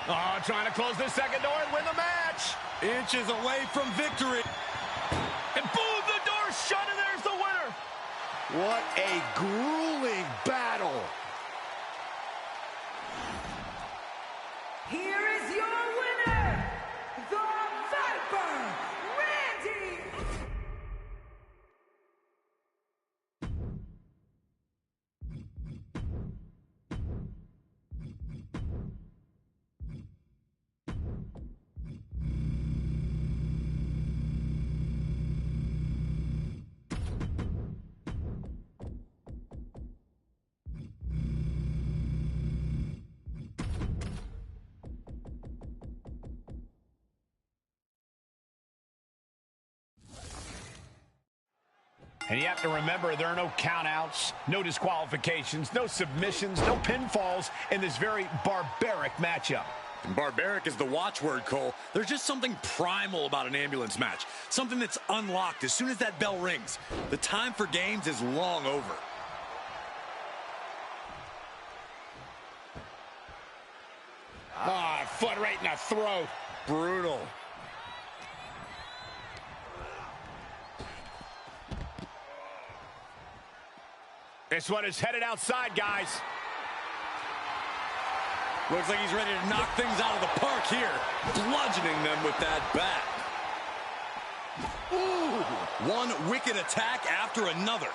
Oh, trying to close the second door and win the match. Inches away from victory. And boom, the door shut, and there's the winner. What a grueling battle. Here is your winner, the Viper, Randy. And you have to remember, there are no countouts, no disqualifications, no submissions, no pinfalls in this very barbaric matchup. And barbaric is the watchword, Cole. There's just something primal about an ambulance match. Something that's unlocked as soon as that bell rings. The time for games is long over. Ah, foot right in the throat. Brutal. This one is headed outside, guys. Looks like he's ready to knock things out of the park here. Bludgeoning them with that bat. Ooh, one wicked attack after another.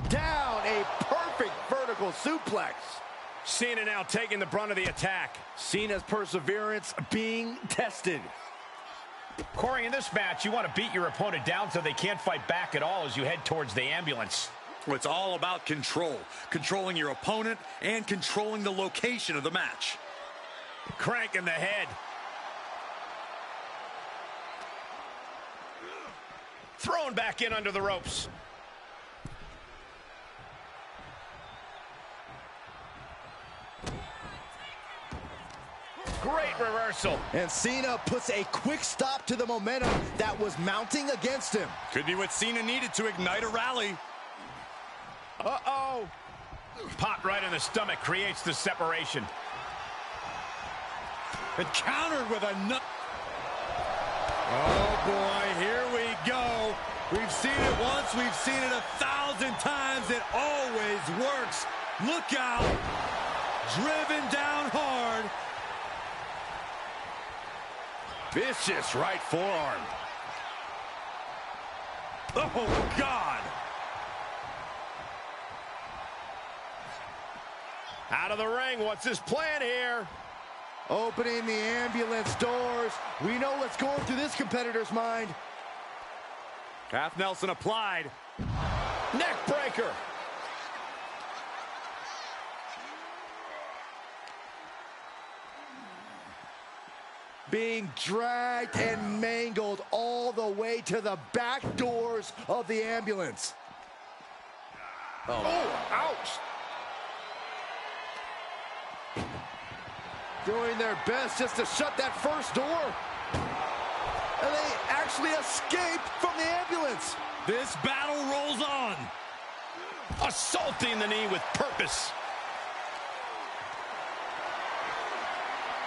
Down, a perfect vertical suplex. Cena now taking the brunt of the attack. Cena's perseverance being tested. Corey, in this match, you want to beat your opponent down so they can't fight back at all as you head towards the ambulance. Well, it's all about control. Controlling your opponent and controlling the location of the match. Cranking the head. Thrown back in under the ropes. Great reversal. And Cena puts a quick stop to the momentum that was mounting against him. Could be what Cena needed to ignite a rally. Uh-oh. Pop right in the stomach creates the separation. And countered with a nut. Oh boy, here we go. We've seen it once, we've seen it 1,000 times. It always works. Look out. Driven down hard. Vicious right forearm. Oh, God. Out of the ring, what's his plan here? Opening the ambulance doors. We know what's going through this competitor's mind. Half Nelson applied. Neck breaker. Being dragged and mangled all the way to the back doors of the ambulance. Oh, ouch. Doing their best just to shut that first door. And they actually escaped from the ambulance. This battle rolls on. Assaulting the knee with purpose.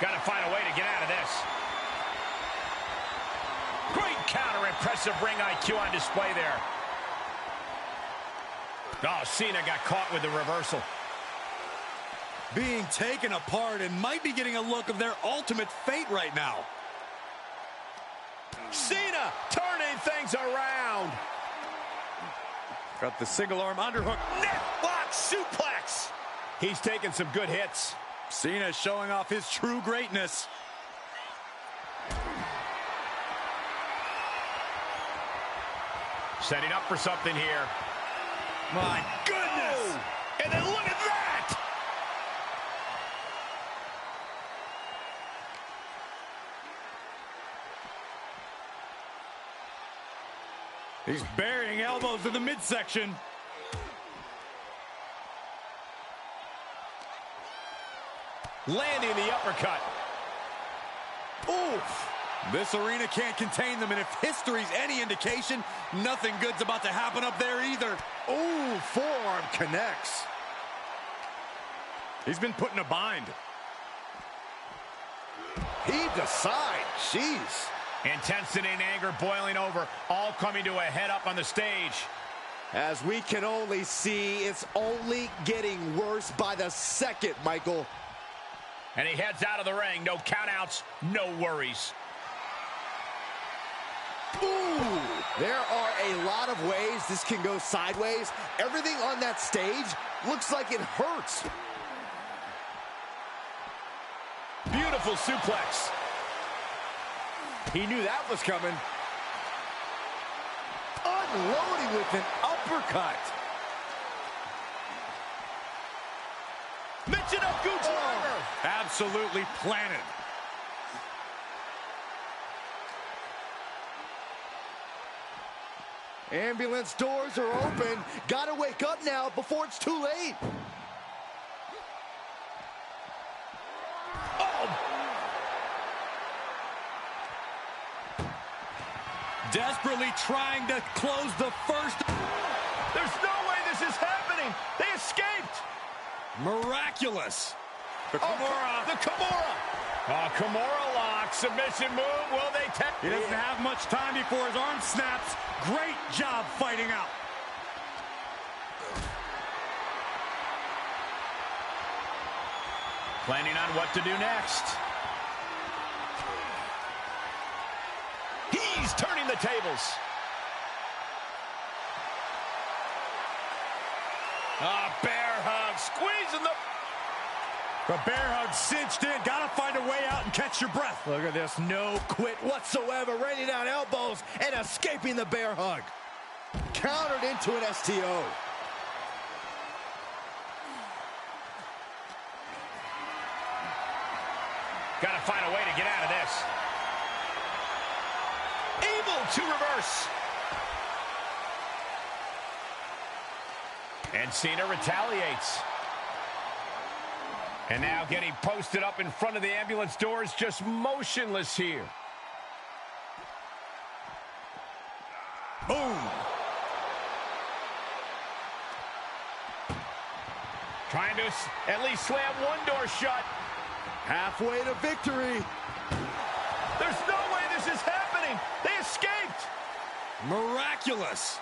Got to find a way to get out of this. Great counter, impressive ring IQ on display there. Oh, Cena got caught with the reversal. Being taken apart and might be getting a look of their ultimate fate right now. Cena turning things around. Got the single arm underhook. Neck lock suplex. He's taking some good hits. Cena showing off his true greatness. Setting up for something here. My goodness. Oh, and then look at that. He's burying elbows in the midsection. Landing the uppercut. Oof. This arena can't contain them, and if history's any indication, nothing good's about to happen up there either. Ooh, forearm connects. He's been put in a bind. Heaved aside. Jeez. Intensity and anger boiling over, all coming to a head up on the stage. As we can only see, it's only getting worse by the second, Michael. And he heads out of the ring. No countouts, no worries. Ooh, there are a lot of ways this can go sideways. Everything on that stage looks like it hurts. Beautiful suplex. He knew that was coming. Unloading with an uppercut. Mention of Gooch Driver. Absolutely planted. Ambulance doors are open. Gotta wake up now before it's too late. Desperately trying to close the first. There's no way this is happening. They escaped. Miraculous. The Kimura. The Kimura. Kimura lock. Submission move. Will they take? He doesn't have much time before his arm snaps. Great job fighting out. Planning on what to do next. He's turning the tables. Bear hug. Squeezing The bear hug cinched in. Gotta find a way out and catch your breath. Look at this. No quit whatsoever. Raining down elbows and escaping the bear hug. Countered into an STO. Gotta find a way to get out of this. Able to reverse. And Cena retaliates. And now getting posted up in front of the ambulance doors, just motionless here. Boom. Trying to at least slam one door shut. Halfway to victory. There's no way this is happening. They escaped. Miraculous.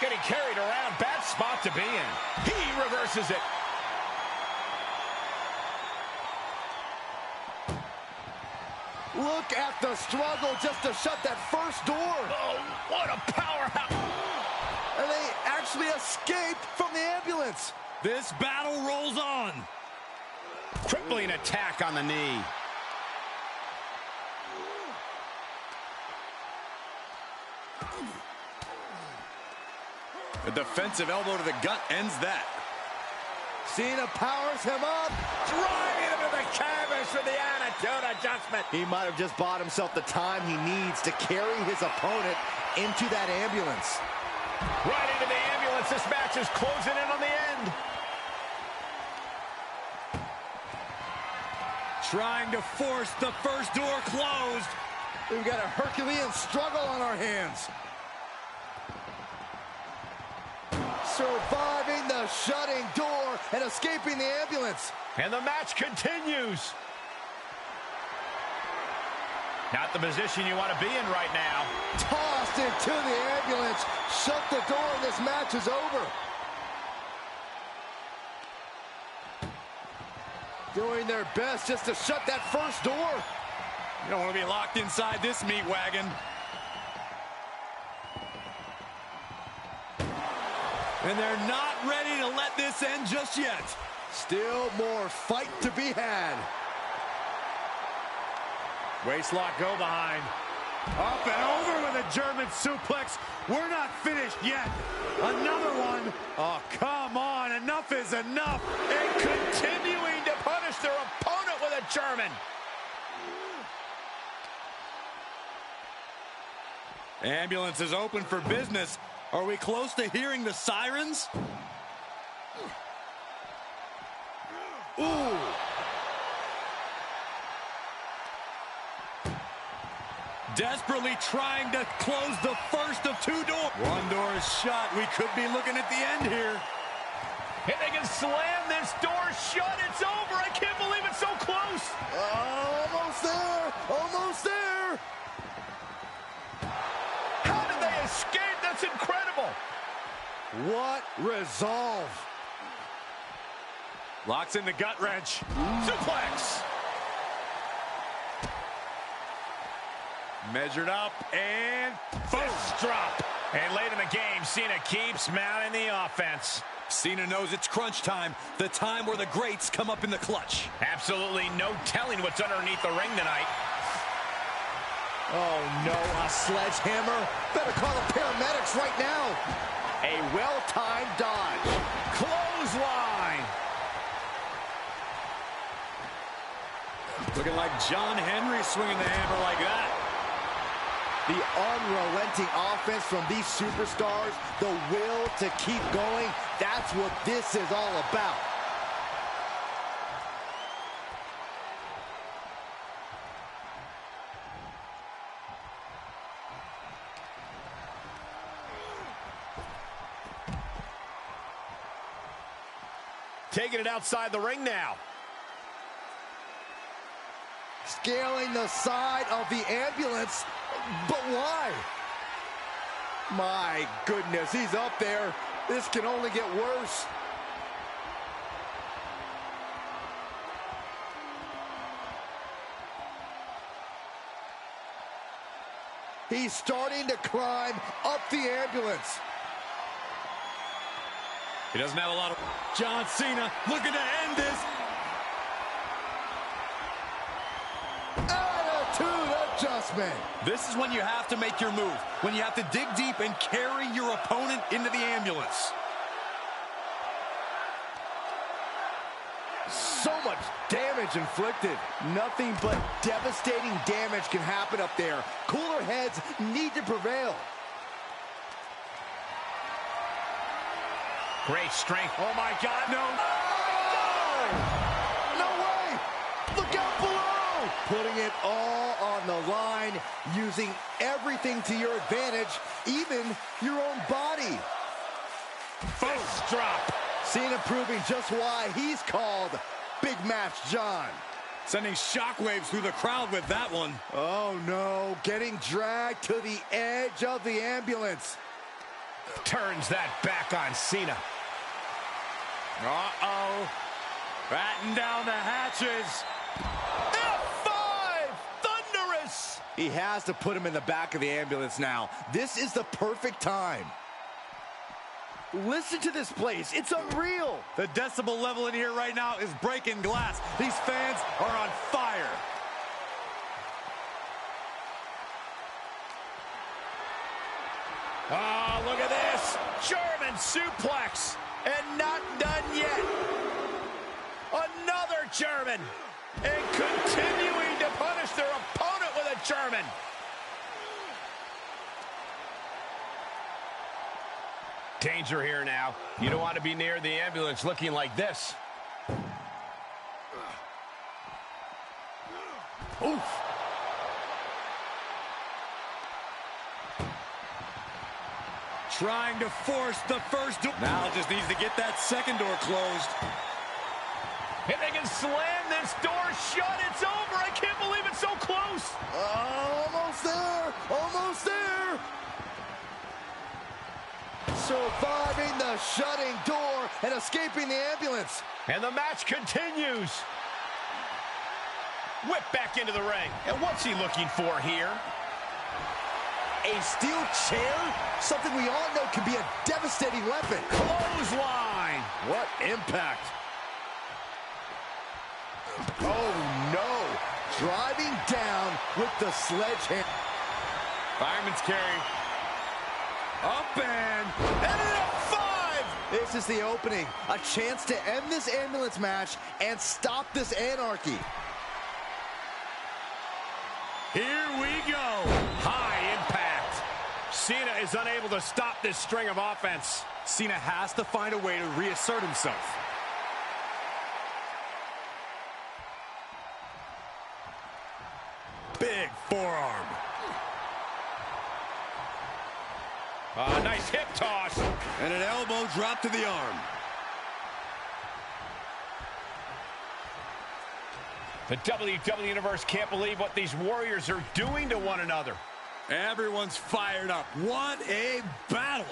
Getting carried around. Bad spot to be in. He reverses it. Look at the struggle just to shut that first door. Oh, what a powerhouse. And they actually escaped from the ambulance. This battle rolls on. Crippling attack on the knee. A defensive elbow to the gut ends that. Cena powers him up. Driving him to the canvas for the attitude adjustment. He might have just bought himself the time he needs to carry his opponent into that ambulance. Right into the ambulance. This match is closing in on the end. Trying to force the first door closed. We've got a Herculean struggle on our hands. Surviving the shutting door and escaping the ambulance. And the match continues. Not the position you want to be in right now. Tossed into the ambulance. Shut the door and this match is over. Doing their best just to shut that first door. You don't want to be locked inside this meat wagon. And they're not ready to let this end just yet. Still more fight to be had. Waistlock go behind. Up and over with a German suplex. We're not finished yet. Another one. Oh, come on. Enough is enough. And continuing to punish their opponent with a German. Ambulance is open for business. Are we close to hearing the sirens? Ooh. Desperately trying to close the first of two doors. One door is shut. We could be looking at the end here. And they can slam this door shut. It's over. I can't believe it's so close. Almost there. Almost there. How did they escape? That's incredible. What resolve. Locks in the gut wrench. Suplex. Measured up and Fist drop. And late in the game, Cena keeps mounting the offense. Cena knows it's crunch time, the time where the greats come up in the clutch. Absolutely no telling what's underneath the ring tonight. Oh no, a sledgehammer. Better call the paramedics right now. A well-timed dodge. Clothesline. Looking like John Henry swinging the hammer like that. The unrelenting offense from these superstars, the will to keep going, that's what this is all about. Taking it outside the ring now. Scaling the side of the ambulance, but why? My goodness, he's up there. This can only get worse. He's starting to climb up the ambulance. He doesn't have a lot of... John Cena looking to end this. Attitude adjustment. This is when you have to make your move. When you have to dig deep and carry your opponent into the ambulance. So much damage inflicted. Nothing but devastating damage can happen up there. Cooler heads need to prevail. Great strength. Oh, my God, no. No way! Look out below! Putting it all on the line, using everything to your advantage, even your own body. fist drop. Cena proving just why he's called Big Match John. Sending shockwaves through the crowd with that one. Oh no, getting dragged to the edge of the ambulance. Turns that back on Cena. Uh-oh. Batten down the hatches. F5! Thunderous! He has to put him in the back of the ambulance now. This is the perfect time. Listen to this place. It's unreal. The decibel level in here right now is breaking glass. These fans are on fire. Oh, look at this. German suplex. And not done yet. Another German. And continuing to punish their opponent with a German. Danger here now. You don't want to be near the ambulance looking like this. Oof. Trying to force the first door. Now just needs to get that second door closed. If they can slam this door shut, it's over. I can't believe it's so close. Almost there. Almost there. Surviving the shutting door and escaping the ambulance. And the match continues. Whip back into the ring. And what's he looking for here? A steel chair? Something we all know can be a devastating weapon. Clothesline. What impact. Oh, no. Driving down with the sledgehammer. Fireman's carry. Up and a 5. This is the opening. A chance to end this ambulance match and stop this anarchy. Here we go. High impact. Cena is unable to stop this string of offense. Cena has to find a way to reassert himself. Big forearm. Nice hip toss. And an elbow drop to the arm. The WWE Universe can't believe what these warriors are doing to one another. Everyone's fired up. What a battle.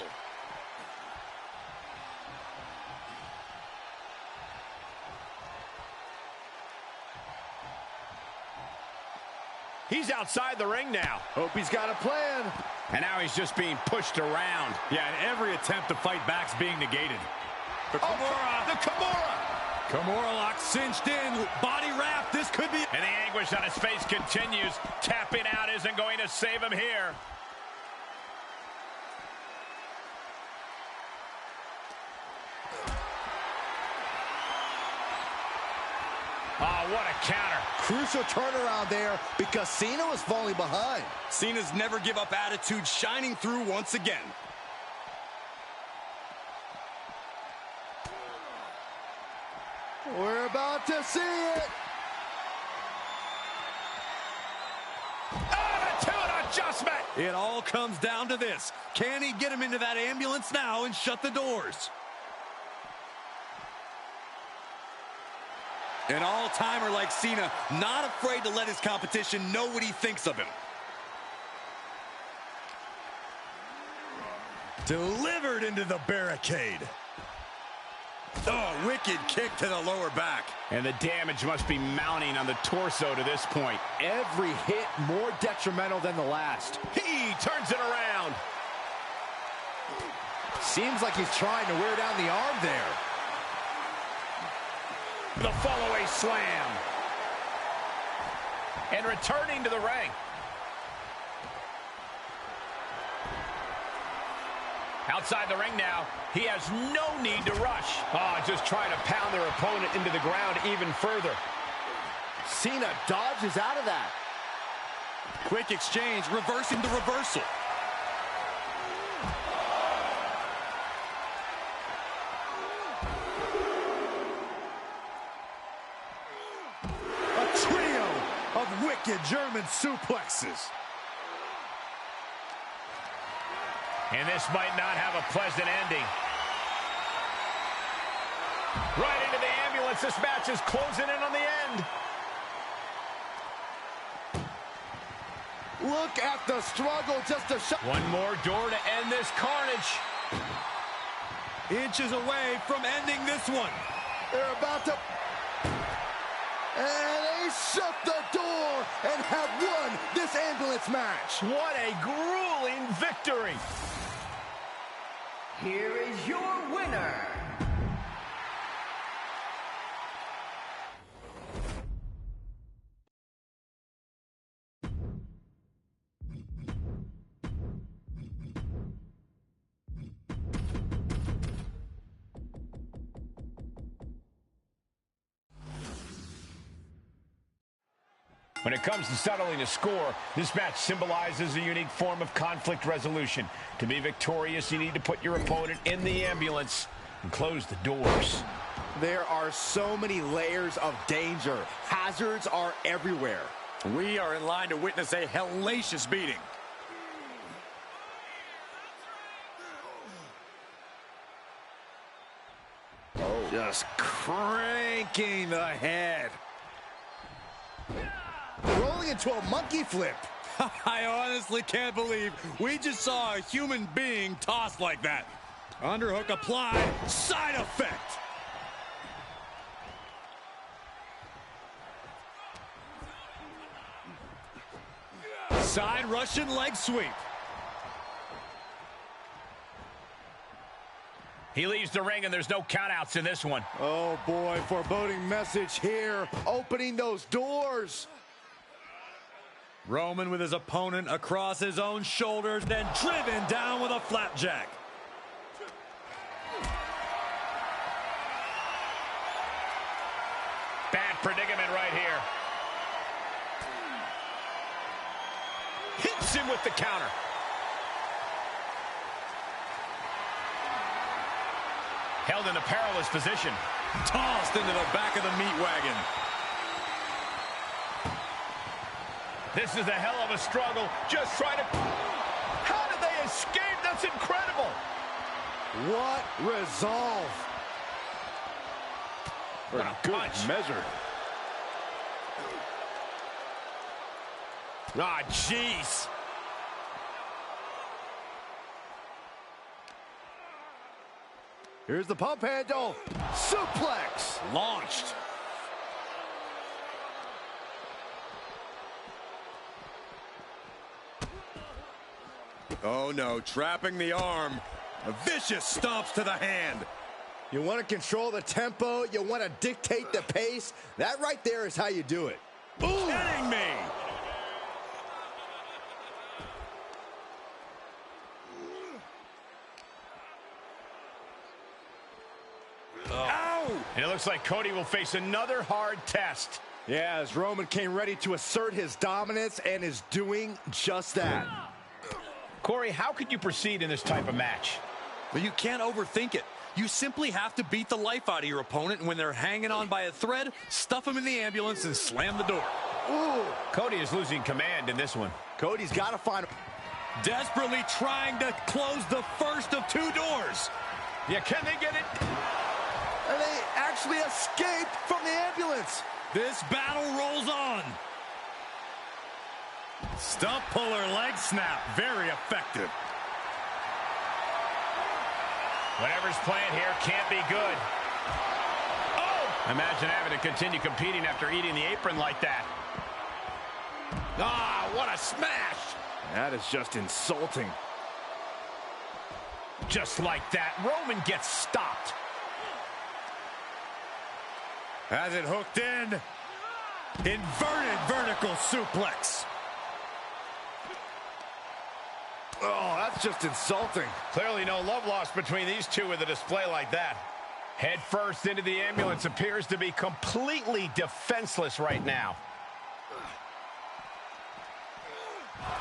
He's outside the ring now. Hope he's got a plan. And now he's just being pushed around. Yeah, and every attempt to fight back's being negated. The Kimura. The Kimura. Kimura lock cinched in. Body wrap. This could be. And the anguish on his face continues. Tapping out isn't going to save him here. Oh, what a counter. Crucial turnaround there because Cena was falling behind. Cena's never give up attitude shining through once again. We're about to see it. To an adjustment. It all comes down to this. Can he get him into that ambulance now and shut the doors? An all-timer like Cena, not afraid to let his competition know what he thinks of him. Delivered into the barricade. Oh, wicked kick to the lower back. And the damage must be mounting on the torso to this point. Every hit more detrimental than the last. He turns it around. Seems like he's trying to wear down the arm there. The follow-away slam. And returning to the ring. Outside the ring now, he has no need to rush. Just trying to pound their opponent into the ground even further. Cena dodges out of that. Quick exchange, reversing the reversal. A trio of wicked German suplexes. And this might not have a pleasant ending. Right into the ambulance. This match is closing in on the end. Look at the struggle just to show. One more door to end this carnage. Inches away from ending this one. They're about to... And they shut the door and have won this ambulance match. What a grueling victory. Here is your winner. When it comes to settling a score, this match symbolizes a unique form of conflict resolution. To be victorious, you need to put your opponent in the ambulance and close the doors. There are so many layers of danger. Hazards are everywhere. We are in line to witness a hellacious beating. Just cranking the head. Rolling into a monkey flip. I honestly can't believe we just saw a human being tossed like that. Underhook applied, side effect. Side Russian leg sweep. He leaves the ring, and there's no countouts in this one. Oh, boy, foreboding message here. Opening those doors. Roman with his opponent across his own shoulders, then driven down with a flapjack. Bad predicament right here. Hits him with the counter. Held in a perilous position. Tossed into the back of the meat wagon. This is a hell of a struggle. Just try to... How did they escape? That's incredible. What resolve. What a punch. Measure. Ah, jeez. Here's the pump handle. Suplex. Launched. Oh no, trapping the arm. A vicious stomps to the hand. You want to control the tempo. You want to dictate the pace. That right there is how you do it. Ooh. Kidding me. Ow! And it looks like Cody will face another hard test. Yeah, as Roman came ready to assert his dominance and is doing just that. Corey, how could you proceed in this type of match? Well, you can't overthink it. You simply have to beat the life out of your opponent, and when they're hanging on by a thread, stuff them in the ambulance and slam the door. Ooh. Cody is losing command in this one. Cody's got to find... Desperately trying to close the first of two doors. Yeah, can they get it? And they actually escaped from the ambulance. This battle rolls on. Stump puller leg snap, very effective. Whatever's planned here can't be good. Oh! Imagine having to continue competing after eating the apron like that. Ah, what a smash! That is just insulting. Just like that, Roman gets stopped. Has it hooked in. Inverted vertical suplex. Oh, that's just insulting. Clearly no love lost between these two with a display like that. Head first into the ambulance, appears to be completely defenseless right now.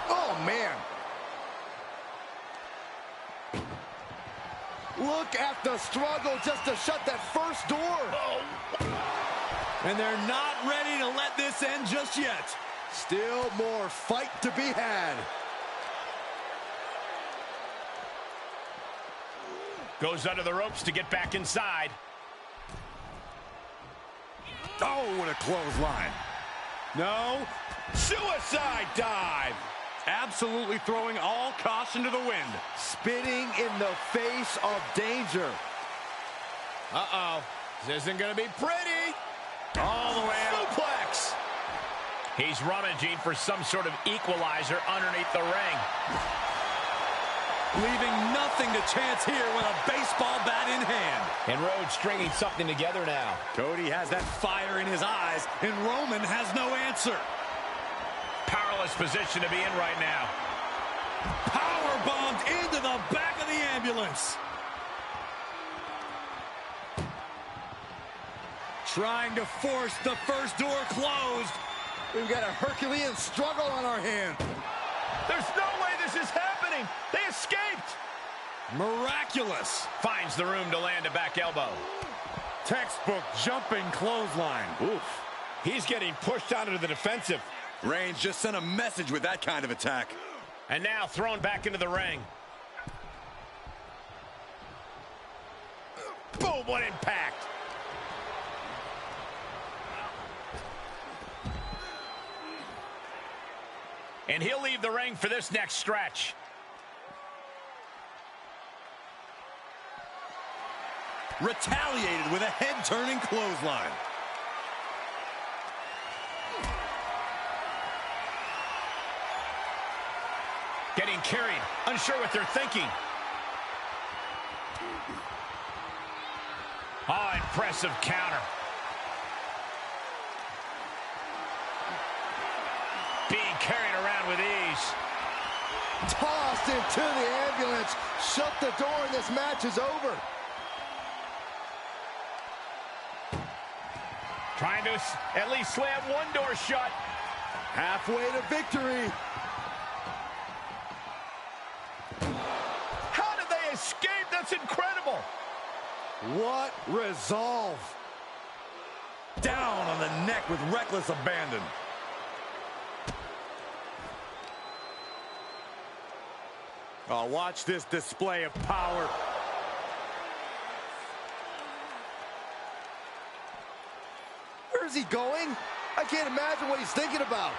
Oh, man. Look at the struggle just to shut that first door. Oh. And they're not ready to let this end just yet. Still more fight to be had. Goes under the ropes to get back inside. Oh, what a clothesline. No. Suicide dive. Absolutely throwing all caution to the wind. Spitting in the face of danger. Uh-oh. This isn't going to be pretty. All the way out. Suplex. He's rummaging for some sort of equalizer underneath the ring. Leaving nothing to chance here with a baseball bat in hand. And Rhodes stringing something together now. Cody has that fire in his eyes, and Roman has no answer. Powerless position to be in right now. Power bombed into the back of the ambulance. Trying to force the first door closed. We've got a Herculean struggle on our hands. There's no way this is happening. They escaped. Miraculous. Finds the room to land a back elbow. Textbook jumping clothesline. Oof. He's getting pushed onto the defensive. Reigns just sent a message with that kind of attack. And now thrown back into the ring. Boom, what impact. And he'll leave the ring for this next stretch. Retaliated with a head-turning clothesline. Getting carried, unsure what they're thinking. Oh, impressive counter. Being carried around with ease. Tossed into the ambulance. Shut the door and this match is over. Trying to at least slam one door shut. Halfway to victory. How did they escape? That's incredible. What resolve. Down on the neck with reckless abandon. Oh, watch this display of power. Where's he going? I can't imagine what he's thinking about.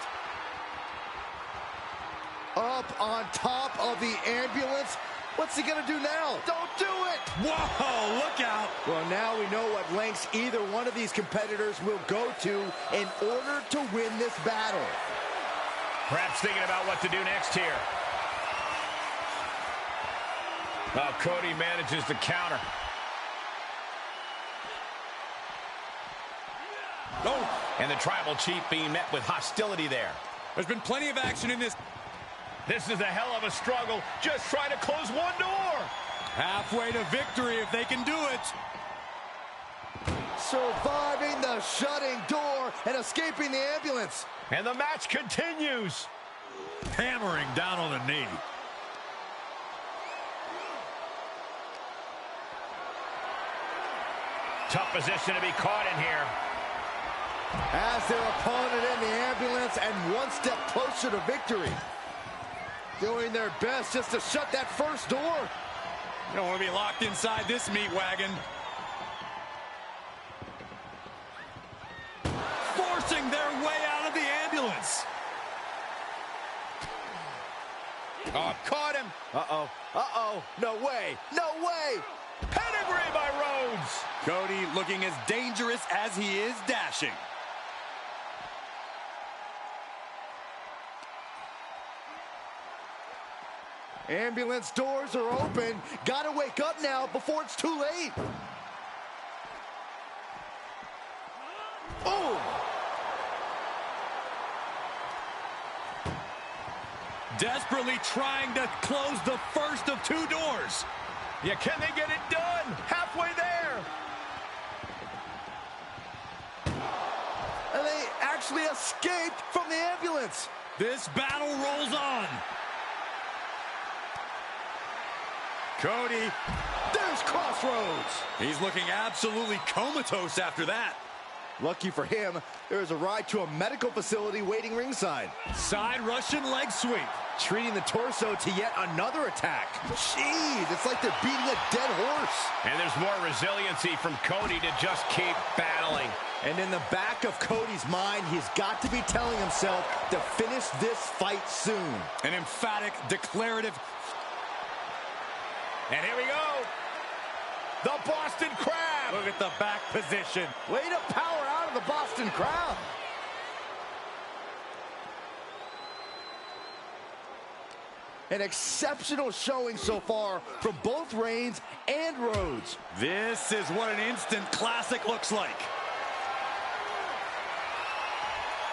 Up on top of the ambulance. What's he gonna do now? Don't do it! Whoa, look out! Well, now we know what lengths either one of these competitors will go to in order to win this battle. Perhaps thinking about what to do next here. Oh, Cody manages to counter. Oh, And the Tribal Chief being met with hostility there. there's been plenty of action in this. This is a hell of a struggle. Just trying to close one door. Halfway to victory if they can do it. Surviving the shutting door and escaping the ambulance. And the match continues. Hammering down on the knee. Tough position to be caught in here. As their opponent in the ambulance and one step closer to victory. Doing their best just to shut that first door. You don't want to be locked inside this meat wagon. Forcing their way out of the ambulance. Oh, caught him. Uh-oh. Uh-oh. No way. No way. Pedigree by Rhodes. Cody looking as dangerous as he is dashing. Ambulance doors are open. Gotta wake up now before it's too late. Oh! Desperately trying to close the first of two doors. Yeah, can they get it done? Halfway there. And they actually escaped from the ambulance. This battle rolls on. Cody. There's Crossroads. He's looking absolutely comatose after that. Lucky for him, there is a ride to a medical facility waiting ringside. Side Russian leg sweep. Treating the torso to yet another attack. Jeez, it's like they're beating a dead horse. And there's more resiliency from Cody to just keep battling. And in the back of Cody's mind, he's got to be telling himself to finish this fight soon. An emphatic, declarative. And here we go. The Boston Crab. Look at the back position. Way to power out of the Boston Crab. An exceptional showing so far from both Reigns and Rhodes. This is what an instant classic looks like.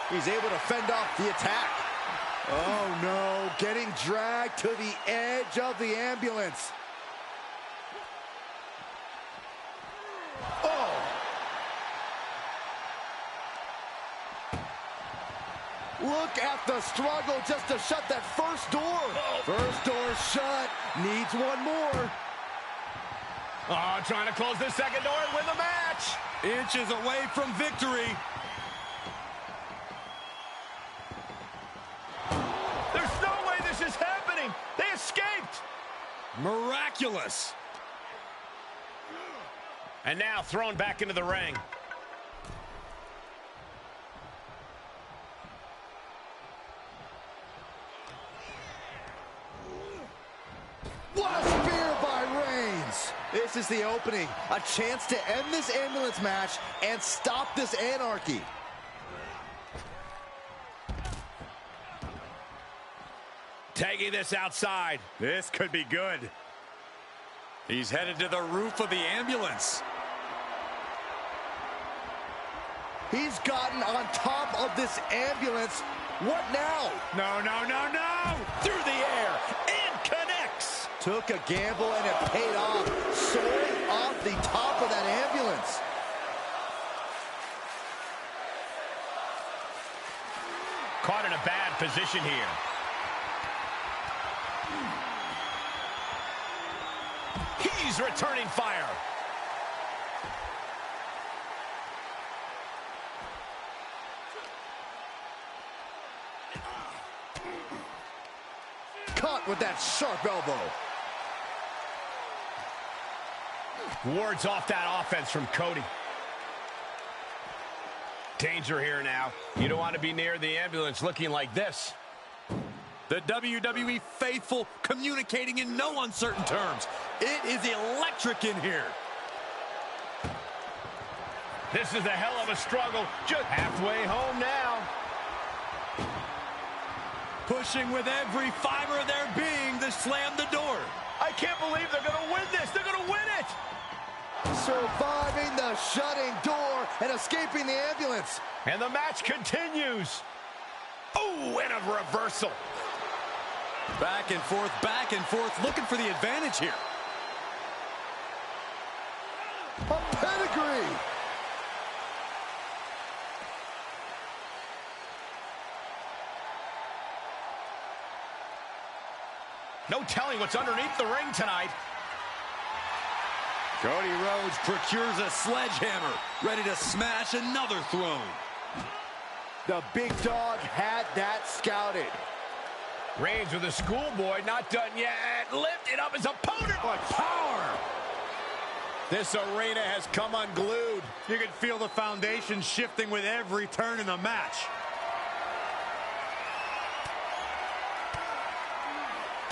He's able to fend off the attack. Oh no, getting dragged to the edge of the ambulance. Oh! Look at the struggle just to shut that first door. First door shut, needs one more. Oh, trying to close the second door and win the match. Inches away from victory. There's no way this is happening. They escaped. Miraculous. And now thrown back into the ring. What a spear by Reigns. This is the opening. A chance to end this ambulance match and stop this anarchy. Taking this outside. This could be good. He's headed to the roof of the ambulance. He's gotten on top of this ambulance. What now? No, no, no, no! Through the air and connects. Took a gamble and it paid off. Soaring off the top of that ambulance. Caught in a bad position here. He's returning fire. Caught with that sharp elbow. Wards off that offense from Cody. Danger here now. You don't want to be near the ambulance looking like this. The WWE faithful communicating in no uncertain terms. It is electric in here. This is a hell of a struggle. Just halfway home now. Pushing with every fiber of their being to slam the door. I can't believe they're going to win this. They're going to win it. Surviving the shutting door and escaping the ambulance. And the match continues. Oh, and a reversal. Back and forth, looking for the advantage here. A pedigree. No telling what's underneath the ring tonight. Cody Rhodes procures a sledgehammer, ready to smash another throne. The big dog had that scouted. Reigns with a schoolboy, not done yet. Lifted up his opponent. What power! This arena has come unglued. You can feel the foundation shifting with every turn in the match.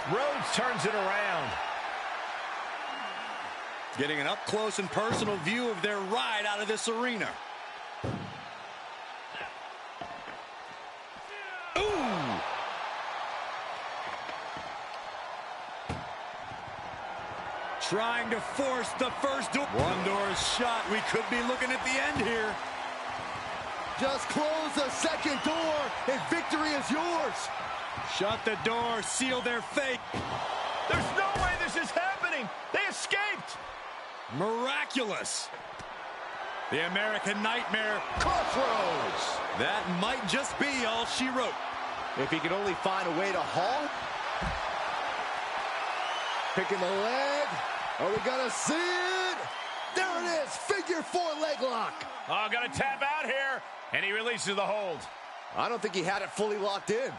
Rhodes turns it around. Getting an up-close and personal view of their ride out of this arena. Ooh! Trying to force the first door. One door is shut. We could be looking at the end here. Just close the second door and victory is yours. Shut the door, seal their fate. There's no way this is happening. They escaped. Miraculous. The American Nightmare. Crossroads. That might just be all she wrote. If he could only find a way to halt. Picking the leg. Are we gonna see it? There it is. Tremendous figure four leg lock. Oh, gonna tap out here, and he releases the hold. I don't think he had it fully locked in.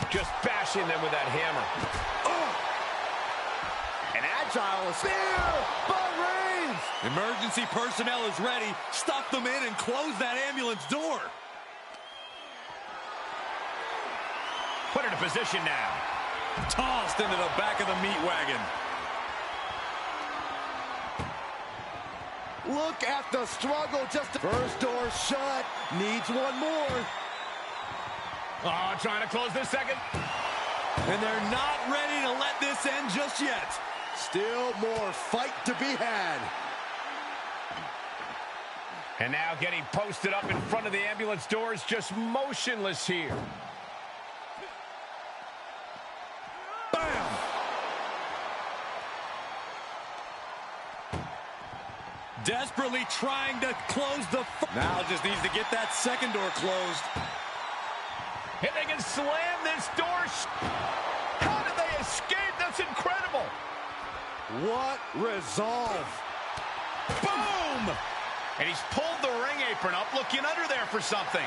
Just bashing them with that hammer. An agile spear by Reigns. Emergency personnel is ready. Stuff them in and close that ambulance door. Put into position now. Tossed into the back of the meat wagon. Look at the struggle. First door shut. Needs one more. Oh, trying to close this second. And they're not ready to let this end just yet. Still more fight to be had. And now getting posted up in front of the ambulance doors, just motionless here. Bam! Desperately trying to close the... Now just needs to get that second door closed. And they can slam this door. How did they escape? That's incredible. What resolve. Boom! And he's pulled the ring apron up, looking under there for something.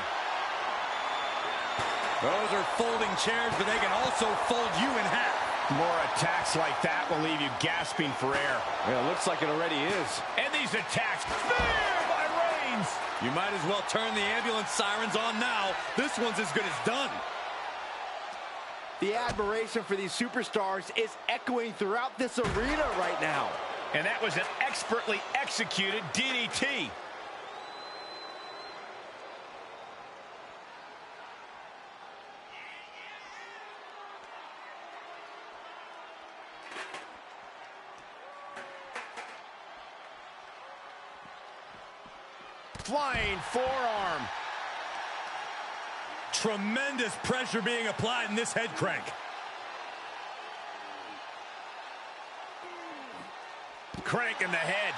Those are folding chairs, but they can also fold you in half. More attacks like that will leave you gasping for air. Yeah, it looks like it already is. And these attacks, spear by Reigns. You might as well turn the ambulance sirens on now. This one's as good as done. The admiration for these superstars is echoing throughout this arena right now. And that was an expertly executed DDT. Flying forearm. Tremendous pressure being applied in this head crank. Crank in the head.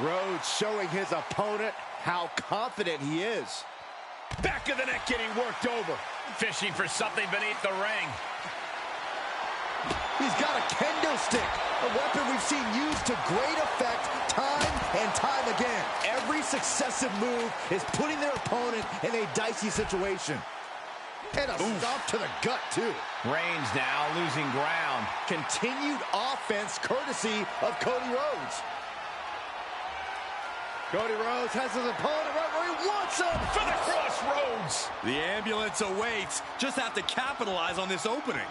Rhodes showing his opponent how confident he is. Back of the neck getting worked over. Fishing for something beneath the ring. He's got a kendo stick, a weapon we've seen used to great effect time and time again. Every successive move is putting their opponent in a dicey situation. And a stomp to the gut, too. Reigns now losing ground. Continued offense courtesy of Cody Rhodes. Cody Rhodes has his opponent right where he wants him. For the crossroads. The ambulance awaits. Just have to capitalize on this opening.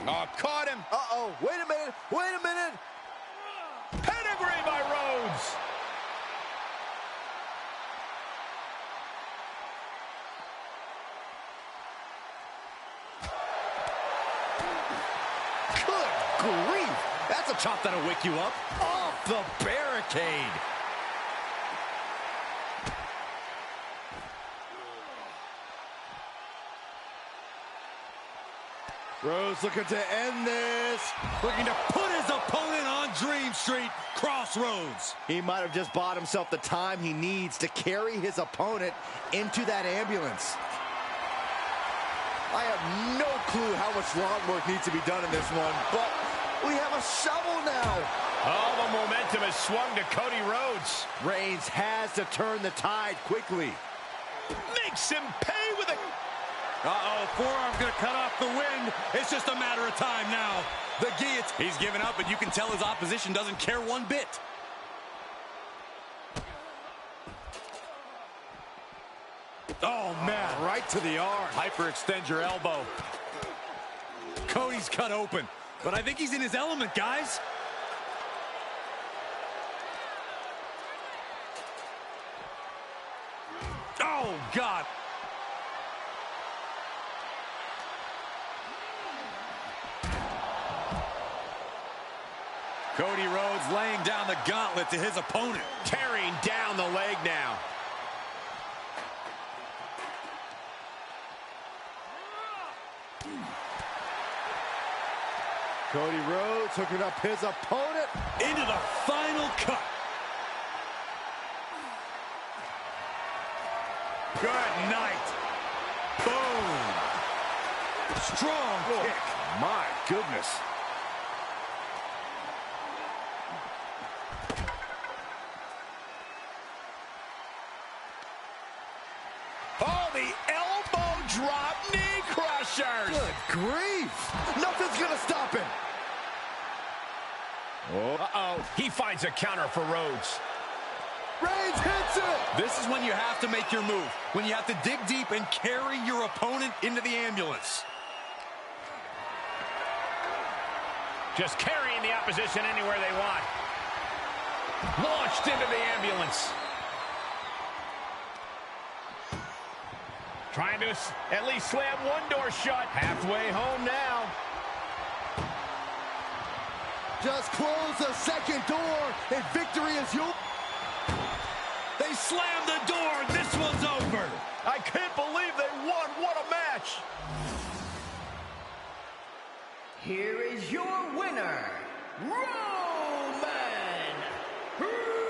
Oh, caught him. Uh-oh, wait a minute, wait a minute. Pedigree by Rhodes. Good grief. That's a chop that'll wake you up. Off the barricade. Rhodes looking to end this. Looking to put his opponent on Dream Street Crossroads. He might have just bought himself the time he needs to carry his opponent into that ambulance. I have no clue how much lawn work needs to be done in this one, but we have a shovel now. Oh, the momentum has swung to Cody Rhodes. Reigns has to turn the tide quickly. Makes him pay with a... Uh-oh, forearm gonna cut off the wind. It's just a matter of time now. The guillotine. He's given up, but you can tell his opposition doesn't care one bit. Oh, man. Right to the arm. Hyperextend your elbow. Cody's cut open, but I think he's in his element, guys. Oh, God. Cody Rhodes laying down the gauntlet to his opponent. Tearing down the leg now. Cody Rhodes hooking up his opponent. Into the final cut. Good night. Boom. Strong kick. My goodness. Oh, the elbow drop knee crushers. Good grief. Nothing's going to stop him. Uh-oh. He finds a counter for Rhodes. Reigns hits it. This is when you have to make your move. When you have to dig deep and carry your opponent into the ambulance. Just carrying the opposition anywhere they want. Launched into the ambulance. Trying to at least slam one door shut. Halfway home now. Just close the second door, and victory is yours. They slammed the door. This one's over. I can't believe they won. What a match. Here is your winner, Roman Reigns!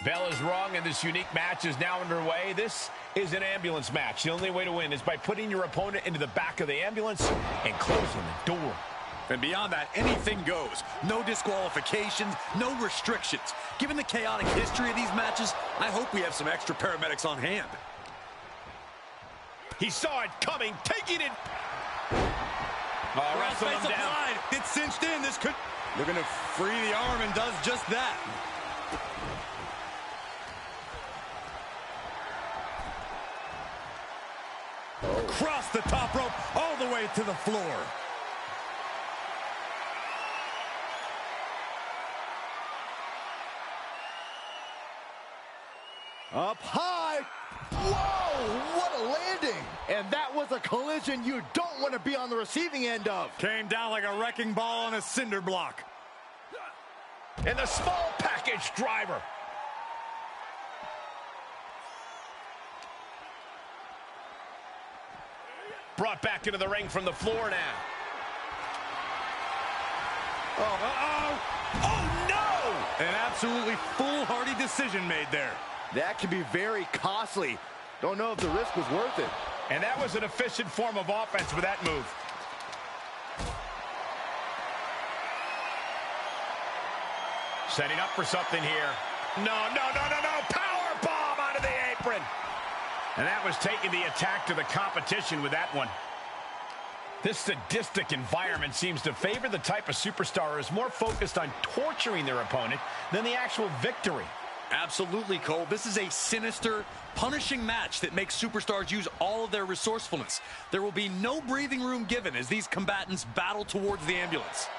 Bell is wrong, and this unique match is now underway. This is an ambulance match. The only way to win is by putting your opponent into the back of the ambulance and closing the door. And beyond that, anything goes. No disqualifications, no restrictions. Given the chaotic history of these matches, I hope we have some extra paramedics on hand. He saw it coming, taking it. Wrestling him down. Applied. It's cinched in. This could... Looking to free the arm and does just that. Across the top rope, all the way to the floor. Up high. Whoa, what a landing. And that was a collision you don't want to be on the receiving end of. Came down like a wrecking ball on a cinder block. And the small package driver. Brought back into the ring from the floor now. Oh, no! An absolutely foolhardy decision made there. That can be very costly. Don't know if the risk was worth it. And that was an efficient form of offense with that move. Setting up for something here. No. Power bomb onto the apron. And that was taking the attack to the competition with that one. This sadistic environment seems to favor the type of superstar who is more focused on torturing their opponent than the actual victory. Absolutely, Cole. This is a sinister, punishing match that makes superstars use all of their resourcefulness. There will be no breathing room given as these combatants battle towards the ambulance.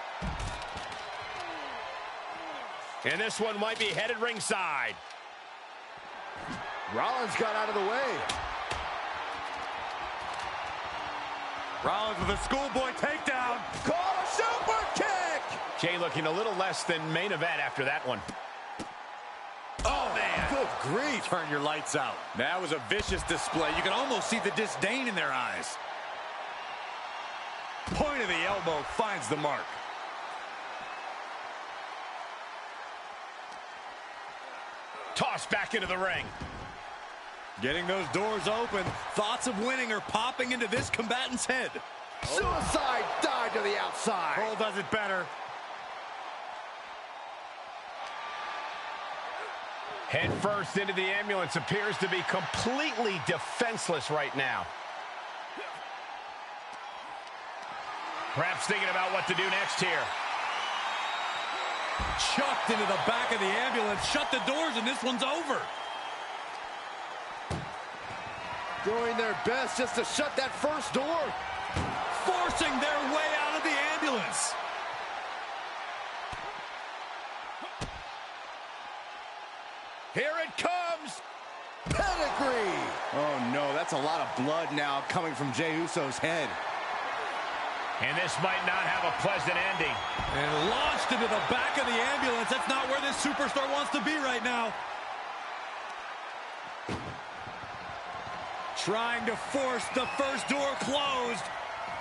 And this one might be headed ringside. Rollins got out of the way. Rollins with a schoolboy takedown. Call a super kick. Jay looking a little less than main event after that one. Oh, man. Good grief. Turn your lights out. That was a vicious display. You can almost see the disdain in their eyes. Point of the elbow finds the mark. Tossed back into the ring. Getting those doors open. Thoughts of winning are popping into this combatant's head. Suicide dive to the outside. Cole does it better. Head first into the ambulance, appears to be completely defenseless right now. Perhaps thinking about what to do next here. Chucked into the back of the ambulance. Shut the doors and this one's over. Doing their best just to shut that first door. Forcing their way out of the ambulance. Here it comes. Pedigree. Oh, no, that's a lot of blood now coming from Jey Uso's head. And this might not have a pleasant ending. And launched into the back of the ambulance. That's not where this superstar wants to be right now. Trying to force the first door closed.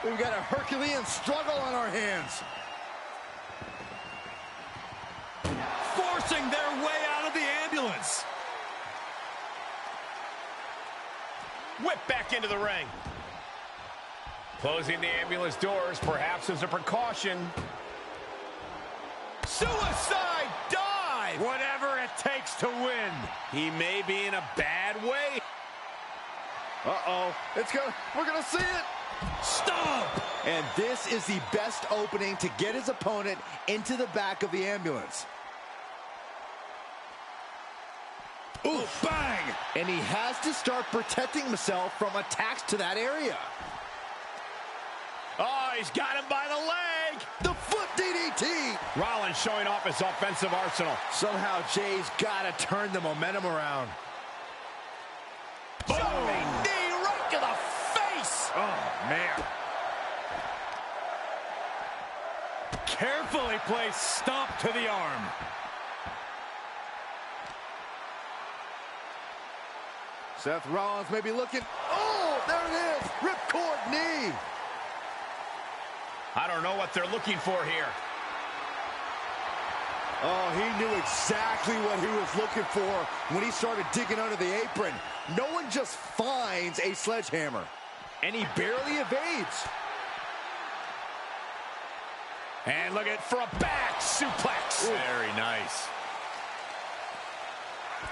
We've got a Herculean struggle on our hands. Forcing their way out of the ambulance. Whip back into the ring. Closing the ambulance doors, perhaps as a precaution. Suicide dive! Whatever it takes to win. He may be in a bad way. Uh-oh. We're gonna see it. Stomp! And this is the best opening to get his opponent into the back of the ambulance. Ooh, bang! And he has to start protecting himself from attacks to that area. Oh, he's got him by the leg. The foot DDT. Rollins showing off his offensive arsenal. Somehow Jay's got to turn the momentum around. Jumping knee right to the face. Oh, man. Carefully placed stomp to the arm. Seth Rollins may be looking. Oh, there it is. Ripcord knee. I don't know what they're looking for here. Oh, he knew exactly what he was looking for when he started digging under the apron. No one just finds a sledgehammer. And he barely evades. And look at for a back suplex. Ooh. Very nice.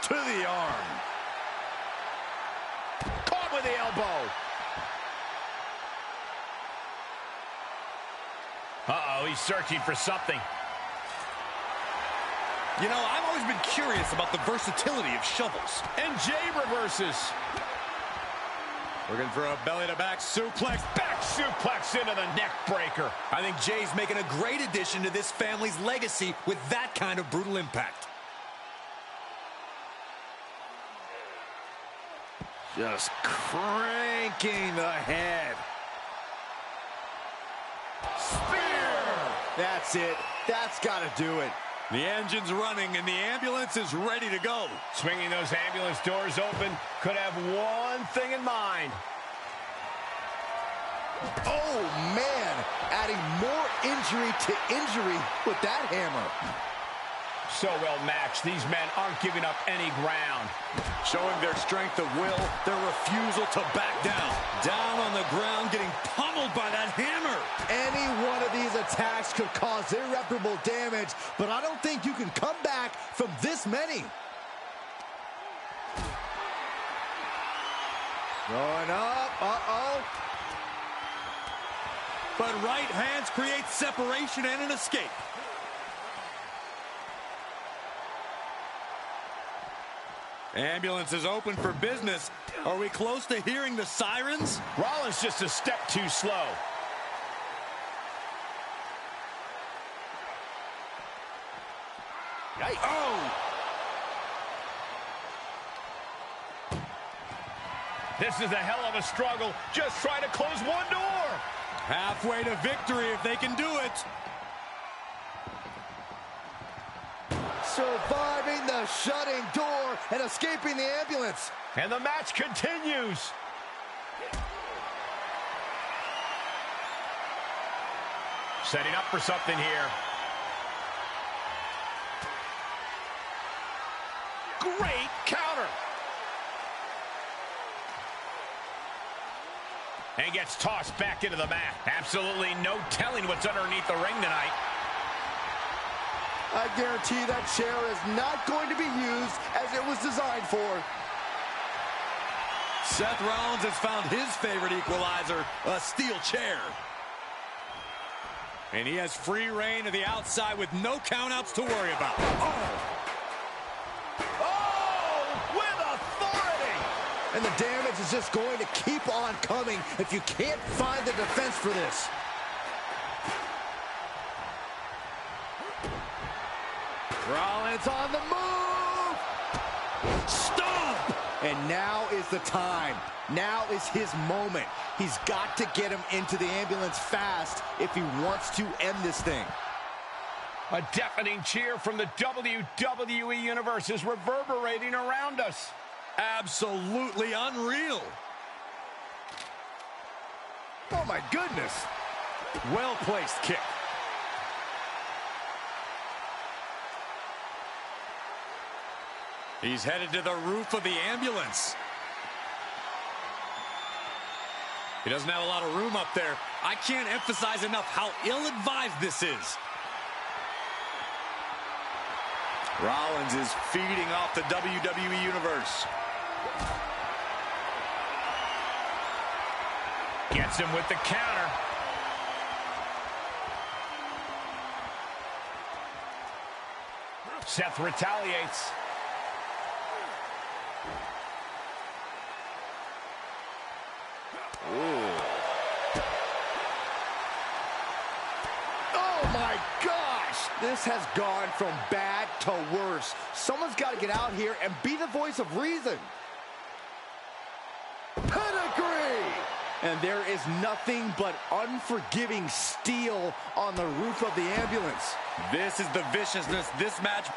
To the arm. Caught with the elbow. Uh-oh, he's searching for something. You know, I've always been curious about the versatility of shovels. And Jay reverses. Looking for a belly-to-back suplex. Back suplex into the neck breaker. I think Jay's making a great addition to this family's legacy with that kind of brutal impact. Just cranking the head. Spear! That's it. That's got to do it. The engine's running and the ambulance is ready to go. Swinging those ambulance doors open could have one thing in mind. Oh, man. Adding more injury to injury with that hammer. So well matched. These men aren't giving up any ground. Showing their strength of will, their refusal to back down. Down on the ground, getting pummeled by that hammer. Any one of these attacks could cause irreparable damage, but I don't think you can come back from this many. Going up. Uh-oh. But right hands create separation and an escape. Ambulance is open for business. Are we close to hearing the sirens? Rollins just a step too slow. Yikes. Oh! This is a hell of a struggle. Just trying to close one door. Halfway to victory if they can do it. Surviving the shutting door and escaping the ambulance. And the match continues. Setting up for something here. Great counter. And gets tossed back into the mat. Absolutely no telling what's underneath the ring tonight. I guarantee that chair is not going to be used as it was designed for. Seth Rollins has found his favorite equalizer, a steel chair. And he has free reign to the outside with no countouts to worry about. Oh, with authority. And the damage is just going to keep on coming if you can't find the defense for this. Rollins on the move. Stomp! And now is the time. Now is his moment. He's got to get him into the ambulance fast if he wants to end this thing. A deafening cheer from the WWE Universe is reverberating around us. Absolutely unreal. Oh, my goodness. Well-placed kick. He's headed to the roof of the ambulance. He doesn't have a lot of room up there. I can't emphasize enough how ill-advised this is. Rollins is feeding off the WWE Universe. Gets him with the counter. Seth retaliates. Oh my gosh! This has gone from bad to worse. Someone's got to get out here and be the voice of reason. Pedigree! And there is nothing but unforgiving steel on the roof of the ambulance. This is the viciousness this match.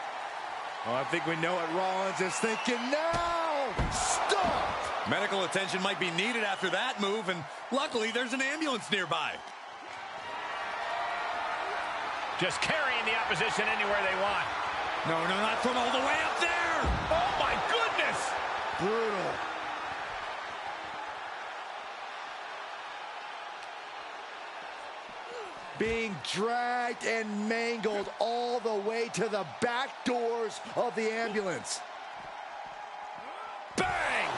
Oh, I think we know what Rollins is thinking now. Stop! Medical attention might be needed after that move, and luckily there's an ambulance nearby. Just carrying the opposition anywhere they want. No, not from all the way up there. Oh, my goodness! Brutal. Being dragged and mangled all the way to the back doors of the ambulance. Bang!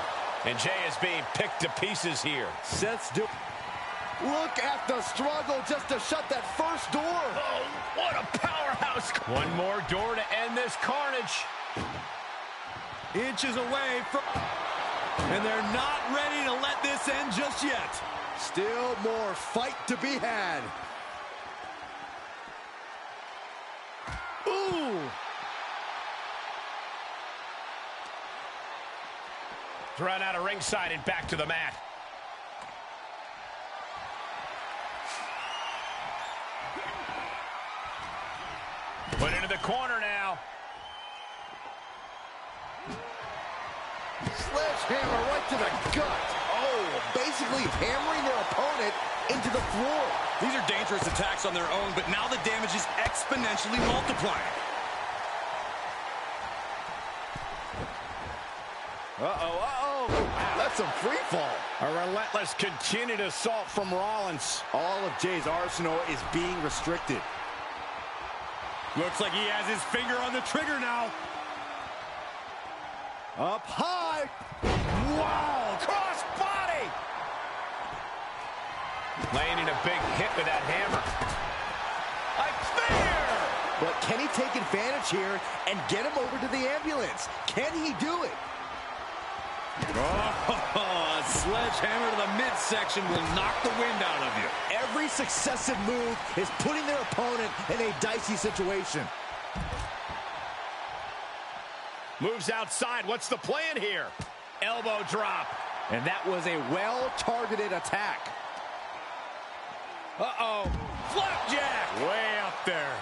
And Jay is being picked to pieces here. Seth's doing. Look at the struggle just to shut that first door. Oh, what a powerhouse. One more door to end this carnage. Inches away from... And they're not ready to let this end just yet. Still more fight to be had. Ooh! Thrown out of ringside and back to the mat. Put into the corner now. Sledgehammer right to the gut. Oh, basically hammering their opponent into the floor. These are dangerous attacks on their own, but now the damage is exponentially multiplying. That's some free fall. A relentless continued assault from Rollins. All of Jay's arsenal is being restricted. Looks like he has his finger on the trigger now. Up high. Wow, cross body. Landing a big hit with that hammer. A spear! But can he take advantage here and get him over to the ambulance? Can he do it? Oh, a sledgehammer to the midsection will knock the wind out of you. Every successive move is putting their opponent in a dicey situation. Moves outside. What's the plan here? Elbow drop. And that was a well-targeted attack. Uh-oh. Flapjack. Way up there.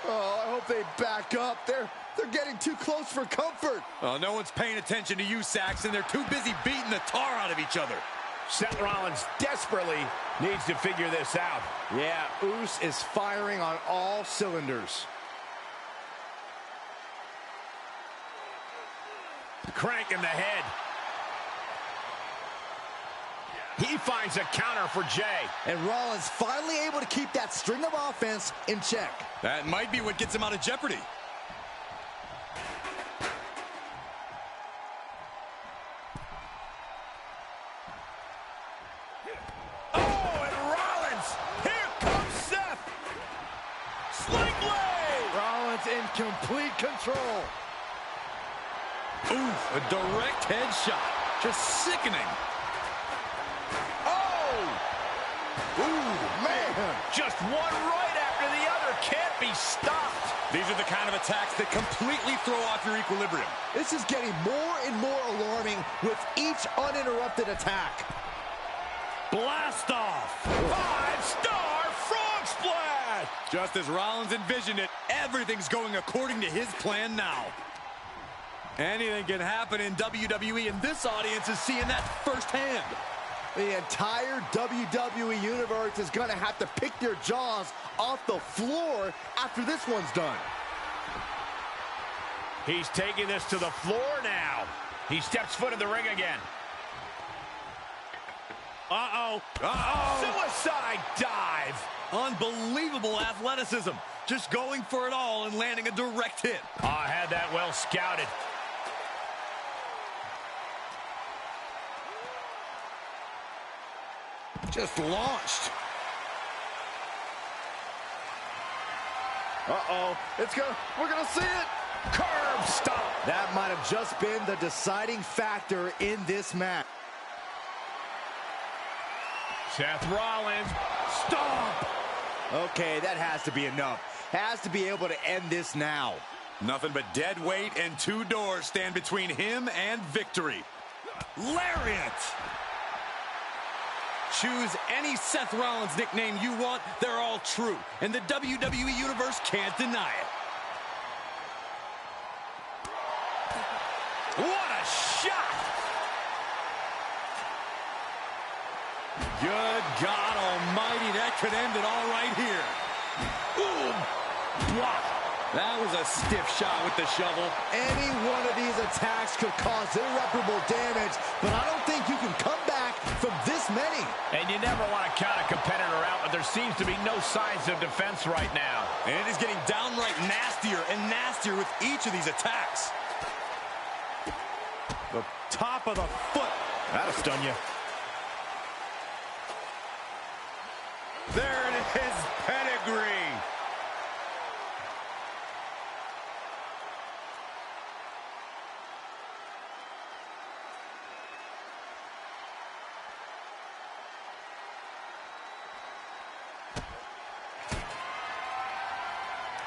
Oh, I hope they back up. They're getting too close for comfort. Oh, no one's paying attention to you, Saxton. They're too busy beating the tar out of each other. Seth Rollins desperately needs to figure this out. Yeah, Uce is firing on all cylinders. Crank in the head. He finds a counter for Jay. And Rollins finally able to keep that string of offense in check. That might be what gets him out of jeopardy. Oh, and Rollins! Here comes Seth! Sling blade! Rollins in complete control. Oof, a direct headshot. Just sickening. Ooh, man. Just one right after the other. Can't be stopped. These are the kind of attacks that completely throw off your equilibrium. This is getting more and more alarming with each uninterrupted attack. Blast off. 5-star frog splash. Just as Rollins envisioned it, everything's going according to his plan now. Anything can happen in WWE, and this audience is seeing that firsthand. The entire WWE Universe is going to have to pick their jaws off the floor after this one's done. He's taking this to the floor now. He steps foot in the ring again. Uh-oh. Uh-oh. Suicide dive. Unbelievable athleticism. Just going for it all and landing a direct hit. I had that well scouted. Just launched. Uh-oh. We're gonna see it. Curb stomp. That might have just been the deciding factor in this match. Seth Rollins. Stomp! Okay, that has to be enough. Has to be able to end this now. Nothing but dead weight and two doors stand between him and victory. Lariat! Choose any Seth Rollins nickname you want, they're all true, and the WWE Universe can't deny it. What a shot! Good God Almighty, that could end it all right here. Ooh, block. That was a stiff shot with the shovel. Any one of these attacks could cause irreparable damage, but I don't think you can come back from this many. And you never want to count a competitor out, but there seems to be no signs of defense right now. And it is getting downright nastier and nastier with each of these attacks. The top of the foot. That'll stun you. There it is, pedigree.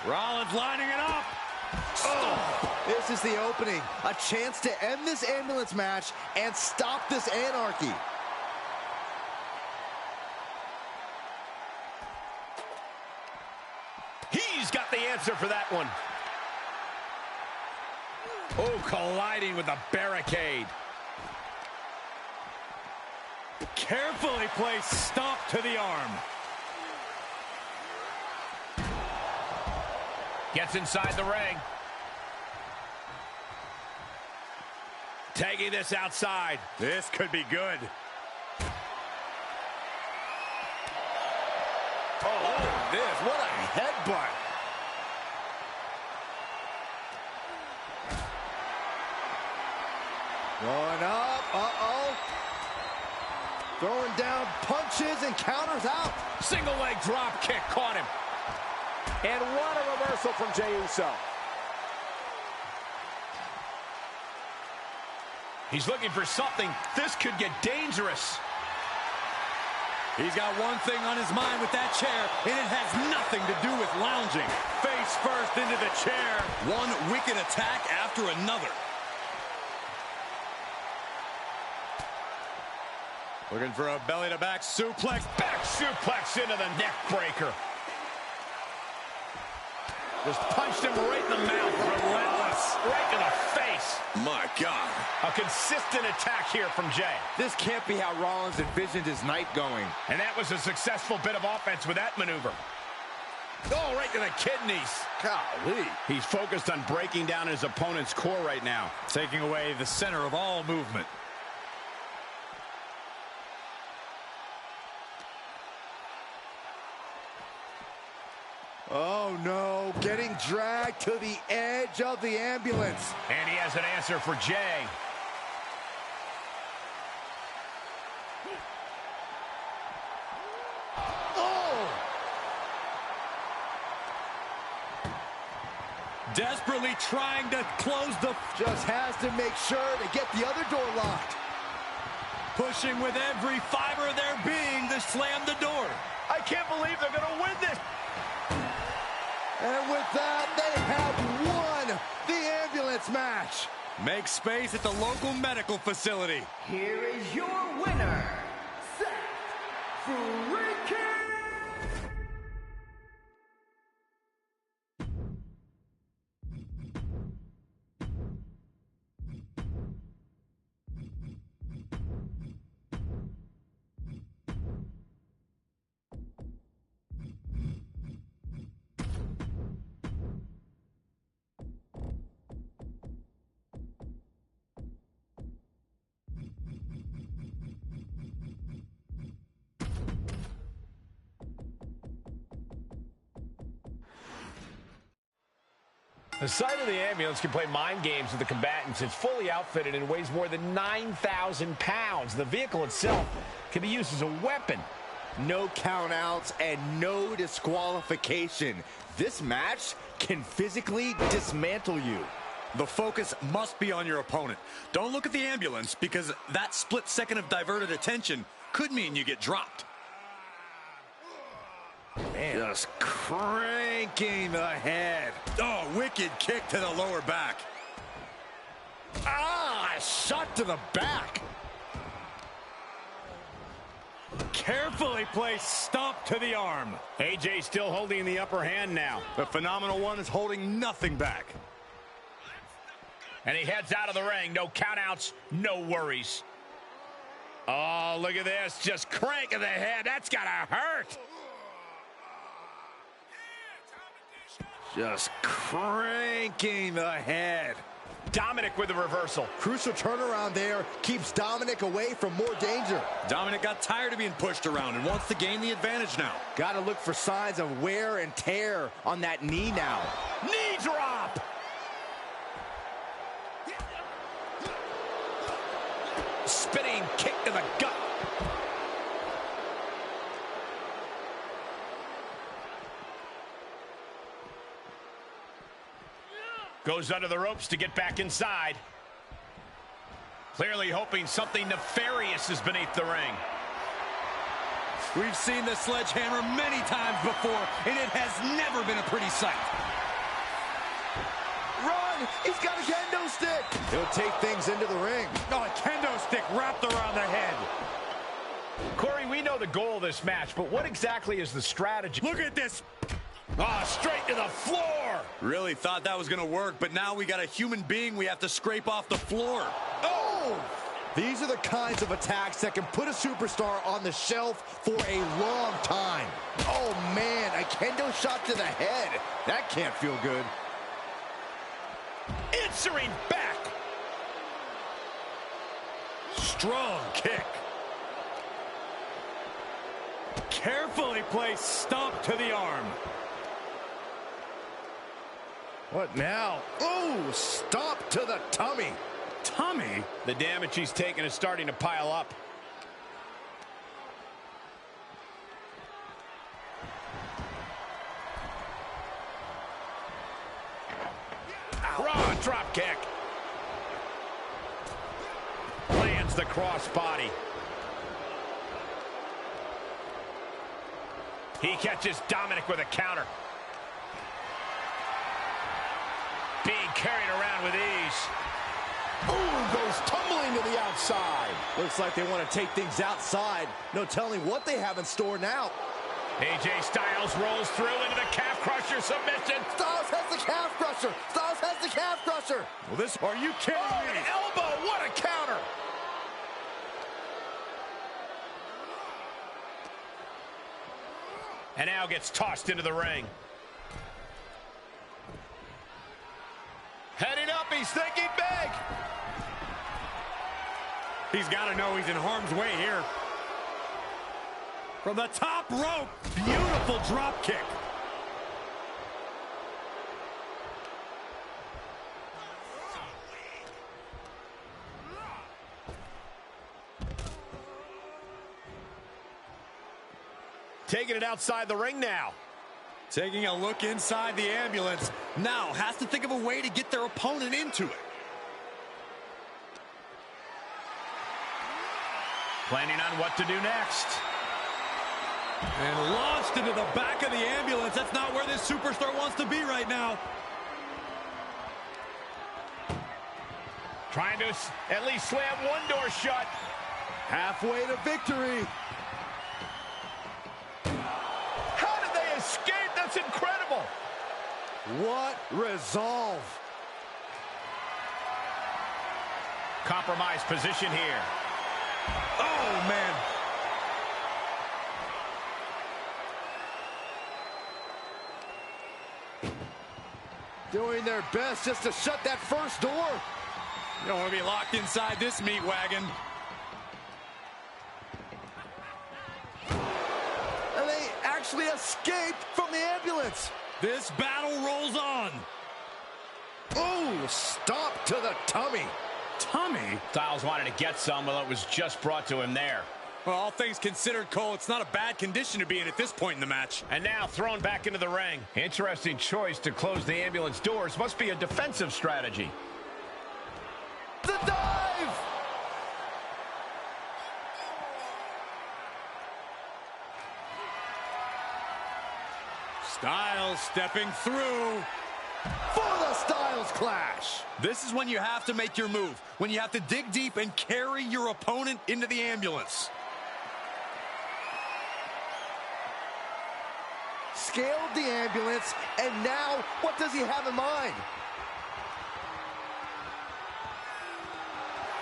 Rollins lining it up. Oh, this is the opening. A chance to end this ambulance match and stop this anarchy. He's got the answer for that one. Oh, colliding with a barricade. Carefully placed stomp to the arm. Gets inside the ring. Taking this outside. This could be good. Oh, this, what a headbutt. Going up, uh-oh. Throwing down punches and counters out. Single leg drop kick caught him. And what a reversal from Jey Uso. He's looking for something. This could get dangerous. He's got one thing on his mind with that chair, and it has nothing to do with lounging. Face first into the chair. One wicked attack after another. Looking for a belly-to-back suplex. Back suplex into the neck breaker. Just punched him right in the mouth. Relentless. Right in the face. My God. A consistent attack here from Jey. This can't be how Rollins envisioned his night going. And that was a successful bit of offense with that maneuver. Oh, right to the kidneys. Golly. He's focused on breaking down his opponent's core right now. Taking away the center of all movement. Oh, no. Getting dragged to the edge of the ambulance. And he has an answer for Jey. Oh! Desperately trying to close the... Just has to make sure to get the other door locked. Pushing with every fiber of their being to slam the door. I can't believe they're going to win this. And with that, they have won the ambulance match. Make space at the local medical facility. Here is your winner, Seth Freakin'. The sight of the ambulance can play mind games with the combatants. It's fully outfitted and weighs more than 9,000 pounds. The vehicle itself can be used as a weapon. No countouts and no disqualification. This match can physically dismantle you. The focus must be on your opponent. Don't look at the ambulance, because that split second of diverted attention could mean you get dropped. Man. Just cranking the head. Oh, wicked kick to the lower back. Ah, shot to the back. Carefully placed stomp to the arm. AJ still holding the upper hand now. The Phenomenal One is holding nothing back. And he heads out of the ring. No countouts, no worries. Oh, look at this. Just cranking the head. That's gotta hurt. Just cranking the head. Dominic with the reversal. Crucial turnaround there. Keeps Dominic away from more danger. Dominic got tired of being pushed around and wants to gain the advantage now. Got to look for signs of wear and tear on that knee now. Knee drop. Spinning kick to the gut. Goes under the ropes to get back inside. Clearly hoping something nefarious is beneath the ring. We've seen the sledgehammer many times before, and it has never been a pretty sight. Run! He's got a kendo stick! He'll take things into the ring. Oh, a kendo stick wrapped around the head. Corey, we know the goal of this match, but what exactly is the strategy? Look at this. Oh, straight to the floor. Really thought that was going to work, but now we got a human being we have to scrape off the floor. Oh! These are the kinds of attacks that can put a superstar on the shelf for a long time. Oh, man, a kendo shot to the head. That can't feel good. Answering back. Strong kick. Carefully placed stomp to the arm. What now? Oh, stomp to the tummy. Tummy? The damage he's taken is starting to pile up. Raw drop kick. Lands the crossbody. He catches Dominic with a counter. Being carried around with ease. Ooh, goes tumbling to the outside. Looks like they want to take things outside. No telling what they have in store now. AJ Styles rolls through into the calf crusher submission. Styles has the calf crusher. Styles has the calf crusher. Well, this, are you kidding Oh, me? an elbow. What a counter. And now gets tossed into the ring. Heading up, he's thinking big. He's got to know he's in harm's way here. From the top rope, beautiful drop kick. Taking it outside the ring now. Taking a look inside the ambulance. Now has to think of a way to get their opponent into it. Planning on what to do next. And launched into the back of the ambulance. That's not where this superstar wants to be right now. Trying to at least slam one door shut. Halfway to victory. How did they escape? That's incredible. What resolve. Compromised position here. Oh, man. Doing their best just to shut that first door. You don't want to be locked inside this meat wagon. And they actually escaped from the ambulance. This battle rolls on. Oh, stop to the tummy. Tummy? Styles wanted to get some, well, it was just brought to him there. Well, all things considered, Cole, it's not a bad condition to be in at this point in the match. And now thrown back into the ring. Interesting choice to close the ambulance doors. Must be a defensive strategy. The dive! Styles stepping through. For the Styles Clash. This is when you have to make your move. When you have to dig deep and carry your opponent into the ambulance. Scaled the ambulance, and now what does he have in mind?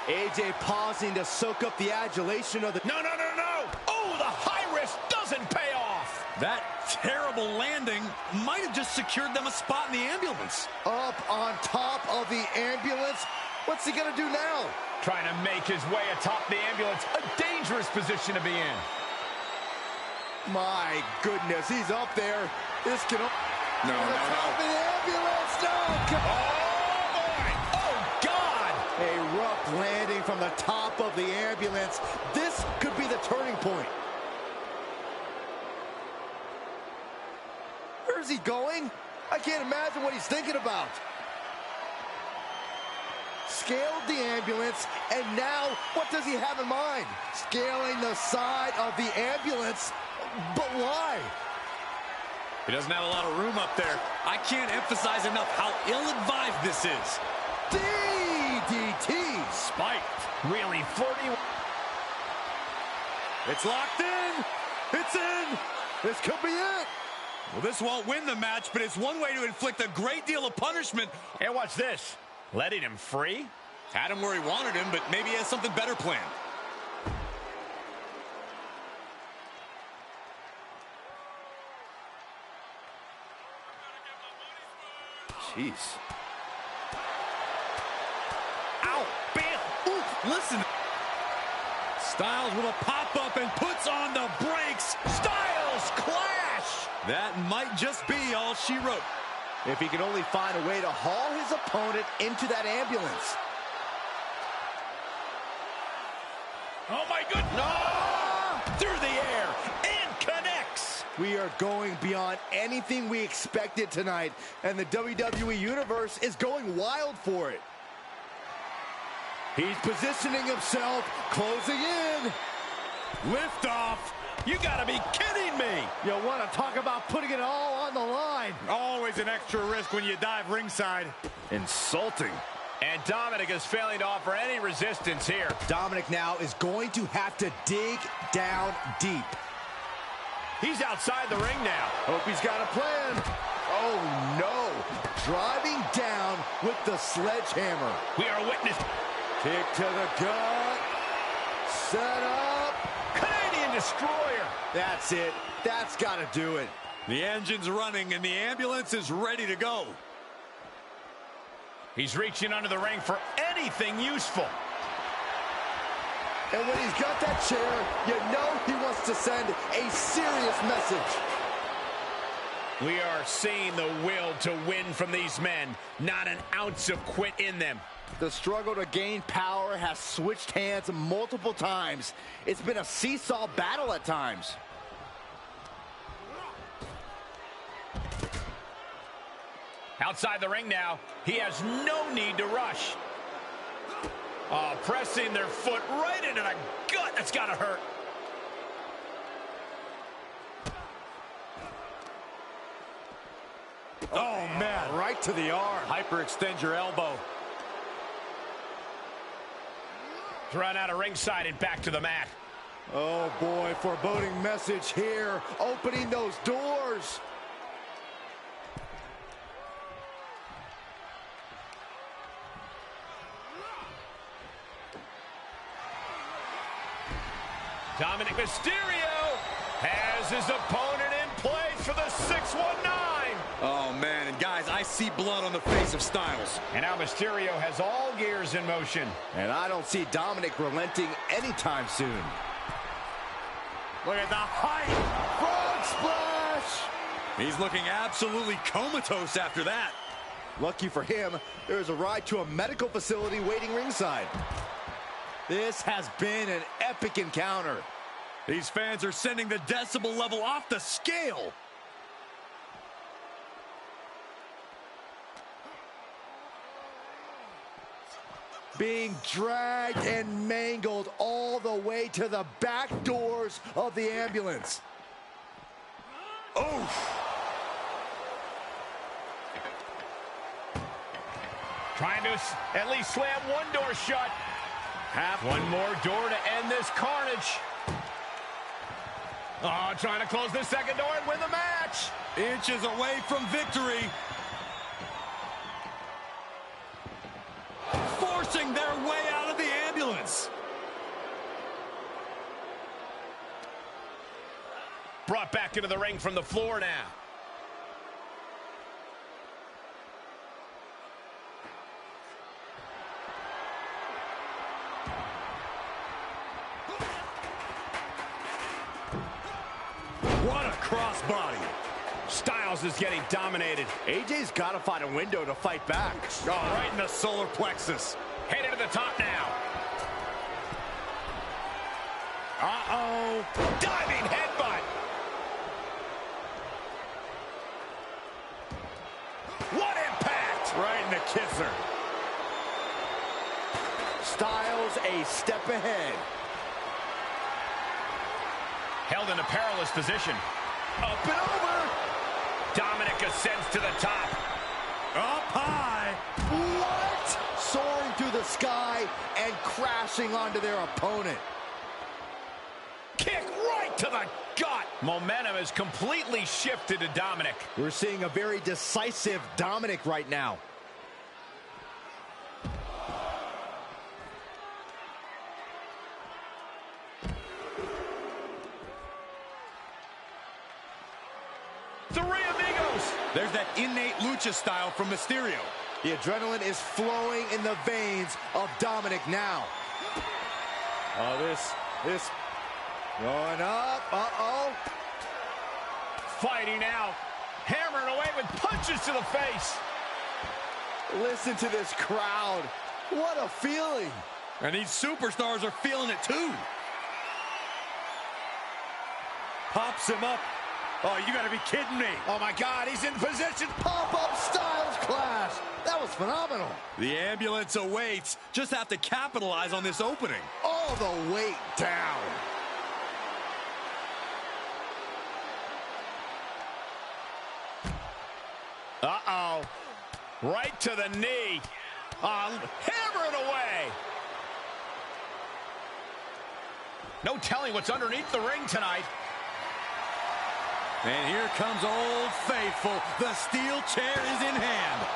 AJ pausing to soak up the adulation of the... No, no, no, no! Oh, the high risk doesn't pay off! That terrible landing might have just secured them a spot in the ambulance. Up on top of the ambulance. What's he gonna do now? Trying to make his way atop the ambulance. A dangerous position to be in. My goodness, he's up there. This can... No, on the top of the ambulance. No! Oh, boy! Oh, God! A rough landing from the top of the ambulance. This could be the turning point. Where's he going? I can't imagine what he's thinking about. Scaled the ambulance, and now what does he have in mind? Scaling the side of the ambulance, but why? He doesn't have a lot of room up there. I can't emphasize enough how ill-advised this is. DDT! Spiked. Really flirty. It's locked in. It's in. This could be it. Well, this won't win the match, but it's one way to inflict a great deal of punishment. And watch this. Letting him free? Had him where he wanted him, but maybe he has something better planned. Jeez. Ow! Bam! Ooh, listen. Styles with a pop-up and puts on the brakes. Styles Clash! That might just be all she wrote. If he can only find a way to haul his opponent into that ambulance. Oh, my goodness! No! Through the air and connects! We are going beyond anything we expected tonight, and the WWE Universe is going wild for it. He's positioning himself, closing in. Liftoff. You gotta be kidding me! You want to talk about putting it all on the line. Always an extra risk when you dive ringside. Insulting. And Dominic is failing to offer any resistance here. Dominic now is going to have to dig down deep. He's outside the ring now. Hope he's got a plan. Oh, no. Driving down with the sledgehammer. We are witness. Kick to the gut. Set up. Canadian Destroyer. That's it. That's got to do it. The engine's running and the ambulance is ready to go. He's reaching under the ring for anything useful. And when he's got that chair, you know he wants to send a serious message. We are seeing the will to win from these men. Not an ounce of quit in them. The struggle to gain power has switched hands multiple times. It's been a seesaw battle at times. Outside the ring now. He has no need to rush. Oh, pressing their foot right into the gut. That's got to hurt. Oh, man. Right to the arm. Hyperextend your elbow. Run out of ringside and back to the mat. Oh, boy, foreboding message here. Opening those doors. Dominic Mysterio has his opponent in place for the 619. Oh, man. And, guys, I see blood on the face of Styles. And now Mysterio has all gears in motion. And I don't see Dominic relenting anytime soon. Look at the height. Frog splash. He's looking absolutely comatose after that. Lucky for him, there's a ride to a medical facility waiting ringside. This has been an epic encounter. These fans are sending the decibel level off the scale. Being dragged and mangled all the way to the back doors of the ambulance. Oh! Trying to at least slam one door shut. One more door to end this carnage. Oh, trying to close this second door and win the match. Inches away from victory. Forcing their way out of the ambulance. Brought back into the ring from the floor now. What a crossbody. Styles is getting dominated. AJ's got to find a window to fight back. Oh, right in the solar plexus. Headed to the top now. Uh-oh. Diving headbutt. What impact! Right in the kisser. Styles a step ahead. Held in a perilous position. Up and over. Dominic ascends to the top. Up high. What? Soaring through the sky and crashing onto their opponent. Kick right to the gut. Momentum has completely shifted to Dominic. We're seeing a very decisive Dominic right now. Three amigos. There's that innate lucha style from Mysterio. The adrenaline is flowing in the veins of Dominic now. Oh, this going up. Uh-oh. Fighting out. Hammering away with punches to the face. Listen to this crowd. What a feeling. And these superstars are feeling it too. Pops him up. Oh, you gotta be kidding me. Oh my God, he's in position. Pop-up Styles Clash. That was phenomenal. The ambulance awaits. Just have to capitalize on this opening. All the weight down. Uh-oh. Right to the knee. Hammering away. No telling what's underneath the ring tonight. And here comes Old Faithful. The steel chair is in hand.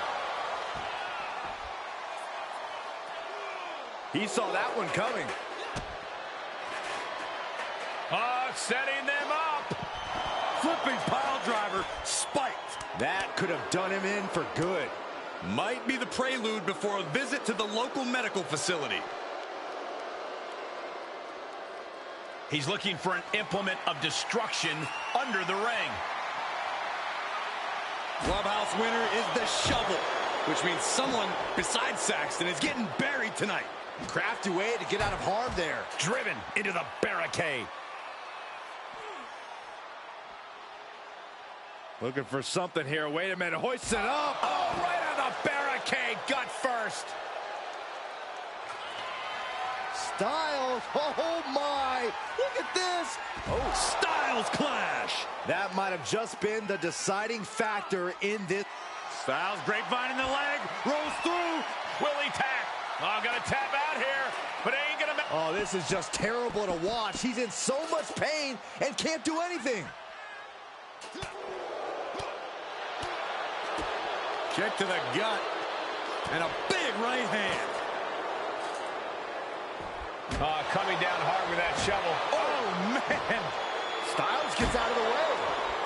He saw that one coming. Setting them up. Flipping pile driver, spiked. That could have done him in for good. Might be the prelude before a visit to the local medical facility. He's looking for an implement of destruction under the ring. Clubhouse winner is the shovel, which means someone besides Saxton is getting buried tonight. Crafty way to get out of harm there. Driven into the barricade. Looking for something here. Wait a minute. Hoist it up. Oh, right on the barricade. Gut first. Styles. Oh, my. Look at this. Oh, Styles Clash. That might have just been the deciding factor in this. Styles, grapevine in the leg, rolls through. Will he tap? Oh, gonna tap out here, but ain't gonna. Oh, this is just terrible to watch. He's in so much pain and can't do anything. Kick to the gut. And a big right hand. Coming down hard with that shovel. Oh, man. Styles gets out of the way.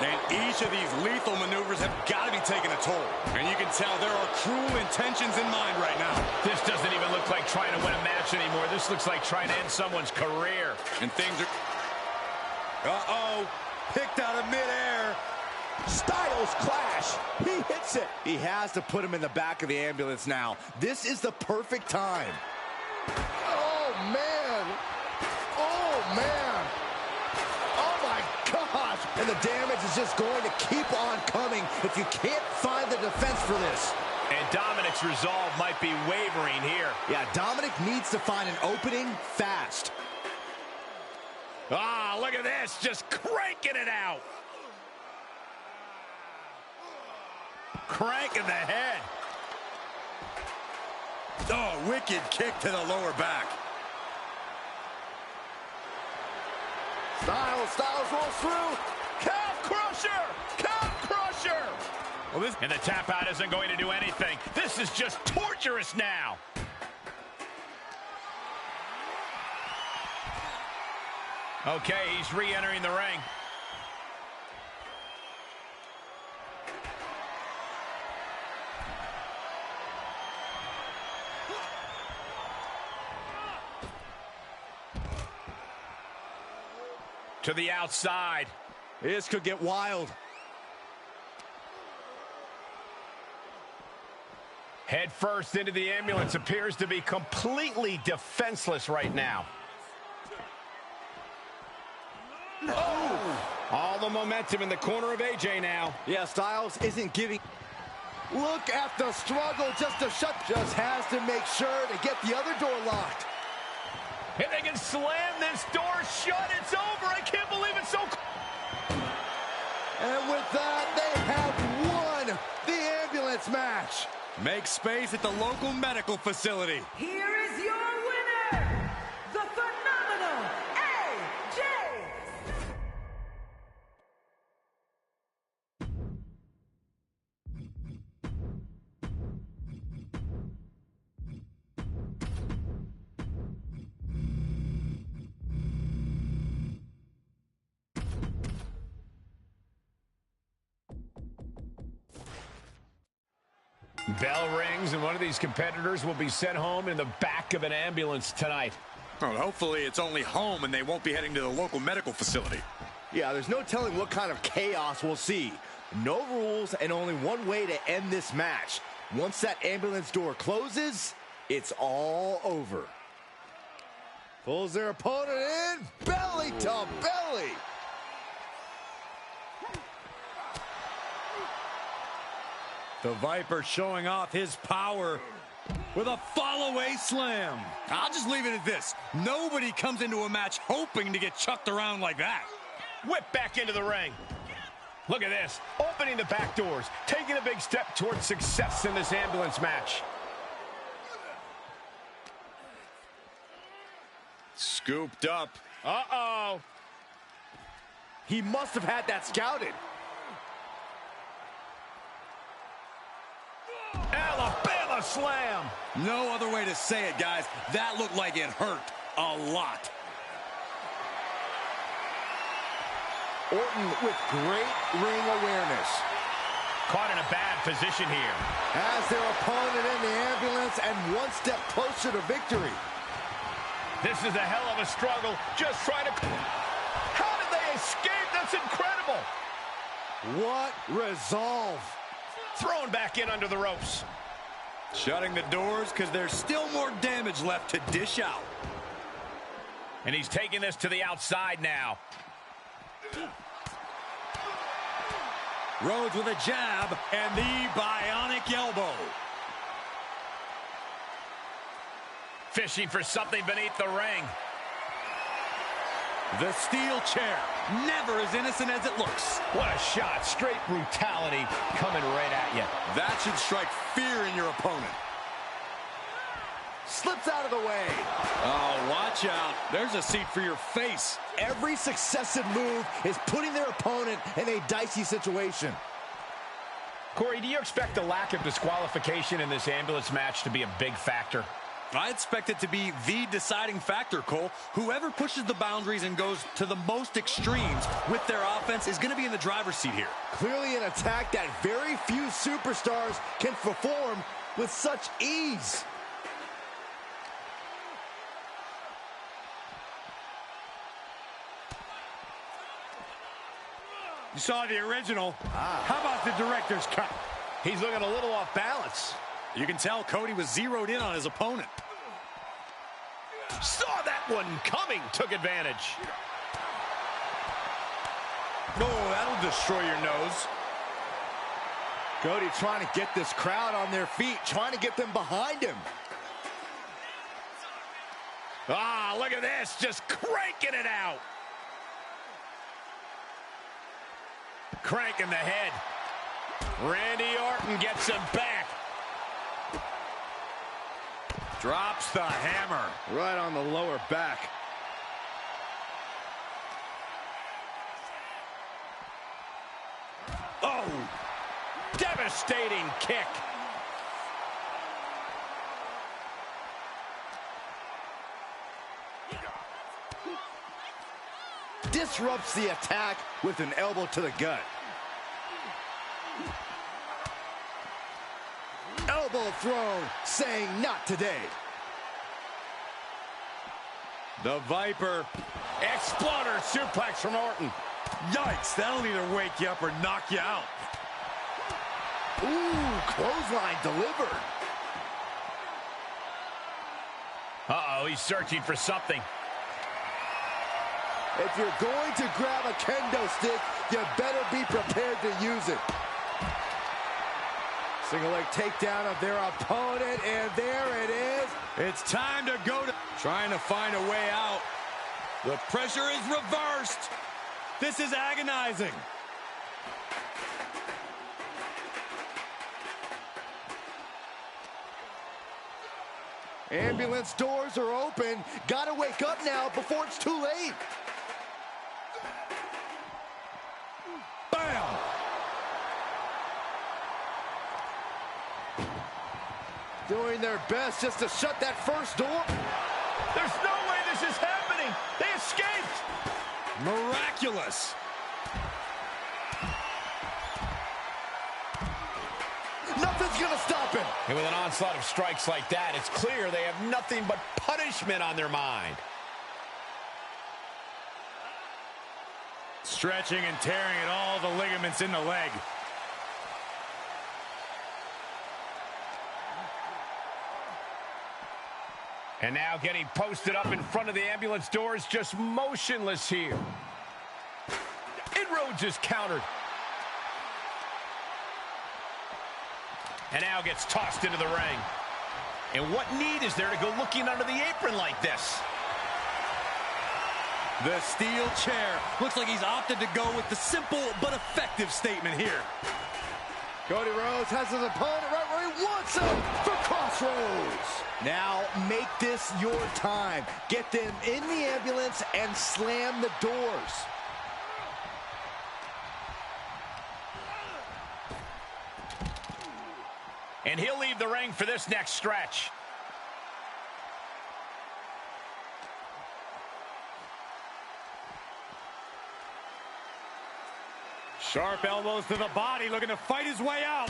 And each of these lethal maneuvers have got to be taking a toll. And you can tell there are cruel intentions in mind right now. This doesn't even look like trying to win a match anymore. This looks like trying to end someone's career. And things are... Uh-oh. Picked out of midair. Styles clash. He hits it. He has to put him in the back of the ambulance now. This is the perfect time. Oh, man. Oh, man. Oh, my gosh. And the damage is just going to keep on coming if you can't find the defense for this. And Dominic's resolve might be wavering here. Yeah, Dominic needs to find an opening fast. Ah, look at this. Just cranking it out. Crank in the head. Oh, wicked kick to the lower back. Styles rolls through. Calf crusher! Calf crusher! Well, And the tap out isn't going to do anything. This is just torturous now. Okay, he's re-entering the ring. To the outside. This could get wild. Head first into the ambulance. Appears to be completely defenseless right now. Oh! All the momentum in the corner of AJ now. Yeah, Styles isn't giving. Look at the struggle just to shut. Just has to make sure to get the other door locked. If they can slam this door shut, it's over. I can't believe it's so... And with that, they have won the ambulance match. Make space at the local medical facility. Here is your winner, the phenomenal AJ. Bell rings, and one of these competitors will be sent home in the back of an ambulance tonight. Well, hopefully it's only home and they won't be heading to the local medical facility. Yeah, there's no telling what kind of chaos we'll see. No rules and only one way to end this match. Once that ambulance door closes, it's all over. Pulls their opponent in, belly to belly. The Viper showing off his power with a fall-away slam. I'll just leave it at this. Nobody comes into a match hoping to get chucked around like that. Whip back into the ring. Look at this. Opening the back doors. Taking a big step towards success in this ambulance match. Scooped up. Uh-oh. He must have had that scouted. Alabama slam. No other way to say it, guys. That looked like it hurt a lot. Orton with great ring awareness. Caught in a bad position here. Has their opponent in the ambulance and one step closer to victory. This is a hell of a struggle. Just trying to... How did they escape? That's incredible. What resolve. Thrown back in under the ropes. Shutting the doors because there's still more damage left to dish out. And he's taking this to the outside now. Rhodes with a jab and the bionic elbow. Fishing for something beneath the ring. The steel chair, never as innocent as it looks. What a shot. Straight brutality coming right at you. That should strike fear in your opponent. Slips out of the way. Oh, watch out. There's a seat for your face. Every successive move is putting their opponent in a dicey situation. Corey, do you expect the lack of disqualification in this ambulance match to be a big factor? I expect it to be the deciding factor, Cole. Whoever pushes the boundaries and goes to the most extremes with their offense is going to be in the driver's seat here. Clearly an attack that very few superstars can perform with such ease. You saw the original. How about the director's cut? He's looking a little off balance. You can tell Cody was zeroed in on his opponent. Saw that one coming, took advantage. Oh, that'll destroy your nose. Cody trying to get this crowd on their feet, trying to get them behind him. Ah, look at this, just cranking it out. Cranking the head. Randy Orton gets him back. Drops the hammer. Right on the lower back. Oh, devastating kick. Disrupts the attack with an elbow to the gut. Elbow thrown, saying not today. The Viper. Exploder suplex from Orton. Yikes, that'll either wake you up or knock you out. Ooh, clothesline delivered. Uh-oh, he's searching for something. If you're going to grab a kendo stick, you better be prepared to use it. Single leg takedown of their opponent, and there it is. It's time to go to... Trying to find a way out. The pressure is reversed. This is agonizing. Ambulance doors are open. Gotta wake up now before it's too late. Bam! Doing their best just to shut that first door. There's no way this is happening. They escaped. Miraculous. Nothing's gonna stop him. And with an onslaught of strikes like that, it's clear they have nothing but punishment on their mind. Stretching and tearing at all the ligaments in the leg. And now getting posted up in front of the ambulance doors, just motionless here. Inroads is countered. And now gets tossed into the ring. And what need is there to go looking under the apron like this? The steel chair. Looks like he's opted to go with the simple but effective statement here. Cody Rhodes has his opponent right where he wants him for Crossroads. Now make this your time. Get them in the ambulance and slam the doors. And he'll leave the ring for this next stretch. Sharp elbows to the body, looking to fight his way out.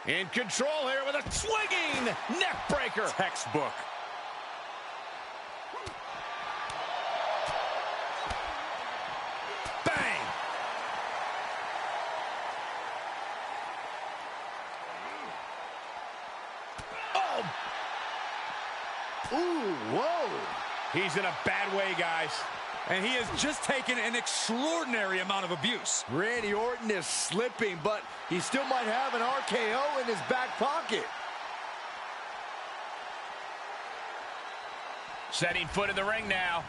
In control here with a swinging neck breaker. Textbook. Bang! Oh! Ooh, whoa. He's in a bad way, guys. And he has just taken an extraordinary amount of abuse. Randy Orton is slipping, but he still might have an RKO in his back pocket. Setting foot in the ring now.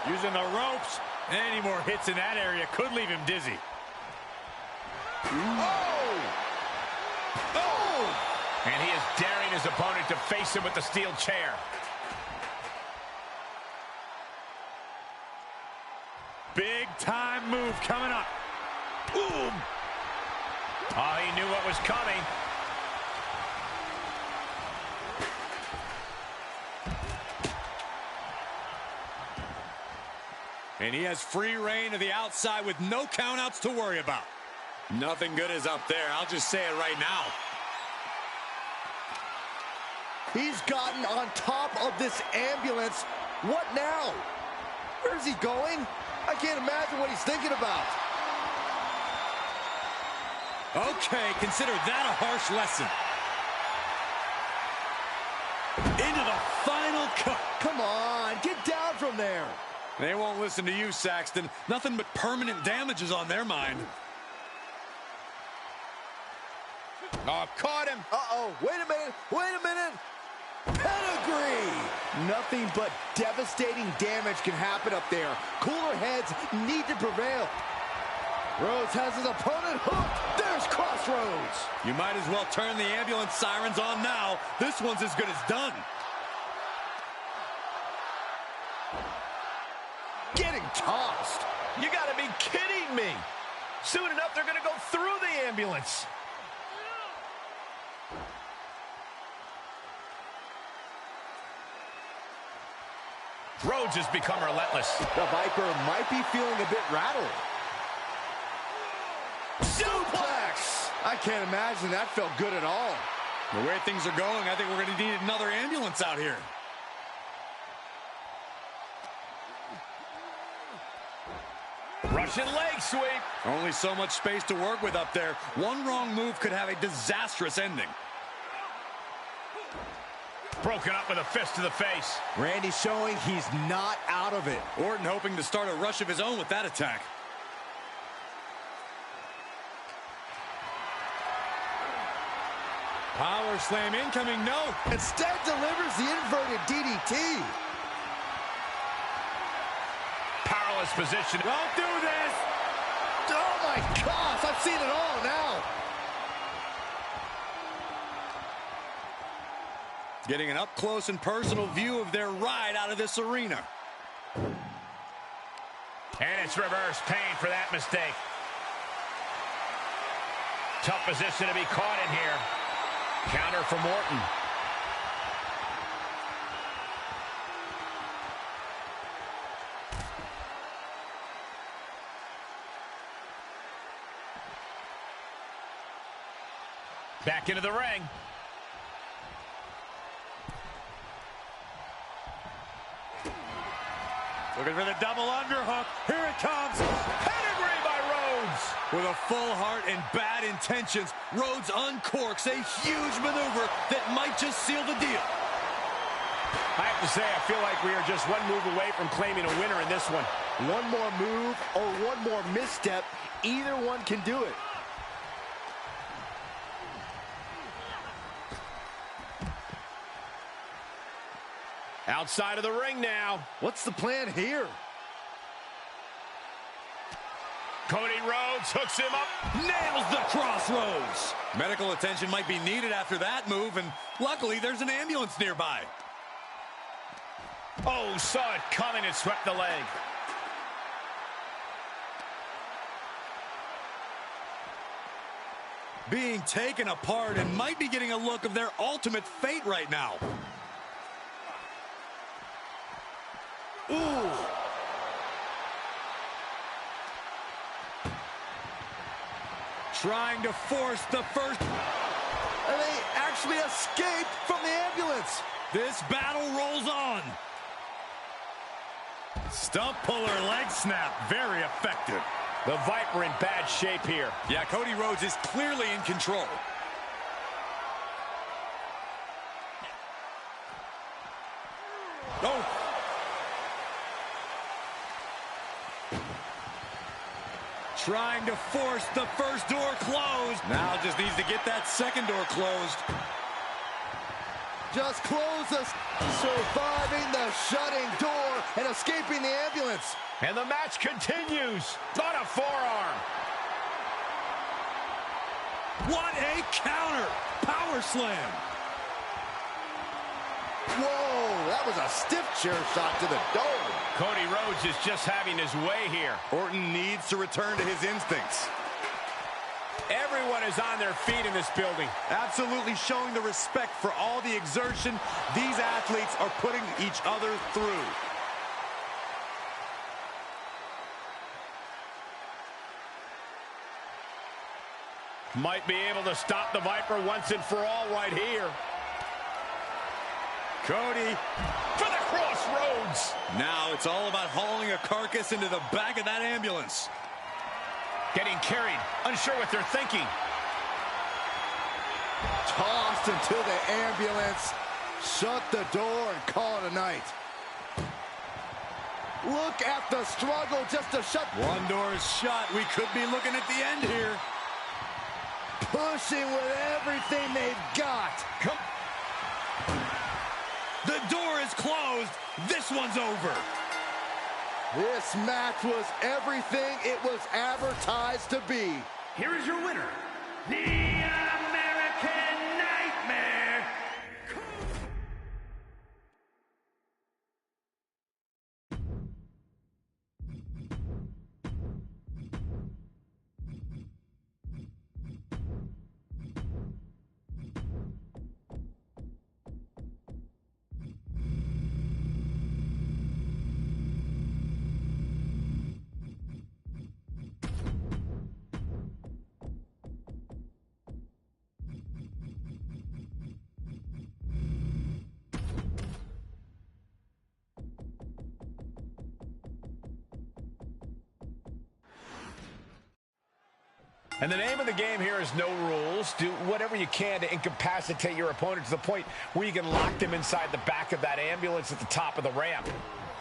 Using the ropes. Any more hits in that area could leave him dizzy. Oh! Oh! And he is daring his opponent to face him with the steel chair. Big time move coming up. Boom! Oh, he knew what was coming. And he has free reign to the outside with no countouts to worry about. Nothing good is up there. I'll just say it right now. He's gotten on top of this ambulance. What now? Where's he going? I can't imagine what he's thinking about. Okay, consider that a harsh lesson. Into the final cut. Come on, get down from there. They won't listen to you, Saxton. Nothing but permanent damage is on their mind. Oh, caught him. Uh-oh, wait a minute, wait a minute. Pedigree! Nothing but devastating damage can happen up there. Cooler heads need to prevail. Rhodes has his opponent hooked. There's Crossroads. You might as well turn the ambulance sirens on now. This one's as good as done. Getting tossed. You gotta be kidding me. Soon enough, they're gonna go through the ambulance. Rhodes has become relentless. The Viper might be feeling a bit rattled. Suplex! I can't imagine that felt good at all. The way things are going, I think we're going to need another ambulance out here. Russian leg sweep. Only so much space to work with up there. One wrong move could have a disastrous ending. Broken up with a fist to the face. Randy showing he's not out of it. Orton hoping to start a rush of his own with that attack. Power slam incoming, no. Instead delivers the inverted DDT. Powerless position. Don't do this. Oh my gosh, I've seen it all now. Getting an up-close and personal view of their ride out of this arena. And it's reverse pain for that mistake. Tough position to be caught in here. Counter from Orton. Back into the ring. Looking for the double underhook. Here it comes. Pedigree by Rhodes. With a full heart and bad intentions, Rhodes uncorks a huge maneuver that might just seal the deal. I have to say, I feel like we are just one move away from claiming a winner in this one. One more move or one more misstep, either one can do it. Outside of the ring now. What's the plan here? Cody Rhodes hooks him up. Nails the Crossroads. Medical attention might be needed after that move, and luckily there's an ambulance nearby. Oh, saw it coming and swept the leg. Being taken apart and might be getting a look of their ultimate fate right now. Ooh. Trying to force the first. And they actually escaped from the ambulance. This battle rolls on. Stump puller leg snap. Very effective. The Viper in bad shape here. Yeah, Cody Rhodes is clearly in control. Oh. Trying to force the first door closed. Now just needs to get that second door closed. just close us, surviving the shutting door and escaping the ambulance. And the match continues. On a forearm. What a counter! Power slam! Whoa, that was a stiff chair shot to the dome. Cody Rhodes is just having his way here. Orton needs to return to his instincts. Everyone is on their feet in this building. Absolutely showing the respect for all the exertion these athletes are putting each other through. Might be able to stop the Viper once and for all right here. Cody for the crossroads. Now it's all about hauling a carcass into the back of that ambulance. Getting carried, unsure what they're thinking. Tossed into the ambulance. Shut the door and call it a night. Look at the struggle just to shut. One door is shut. We could be looking at the end here. Pushing with everything they've got. Come. The door is closed. This one's over. This match was everything it was advertised to be. Here is your winner, the American Nightmare. And the name of the game here is no rules. Do whatever you can to incapacitate your opponent to the point where you can lock them inside the back of that ambulance at the top of the ramp.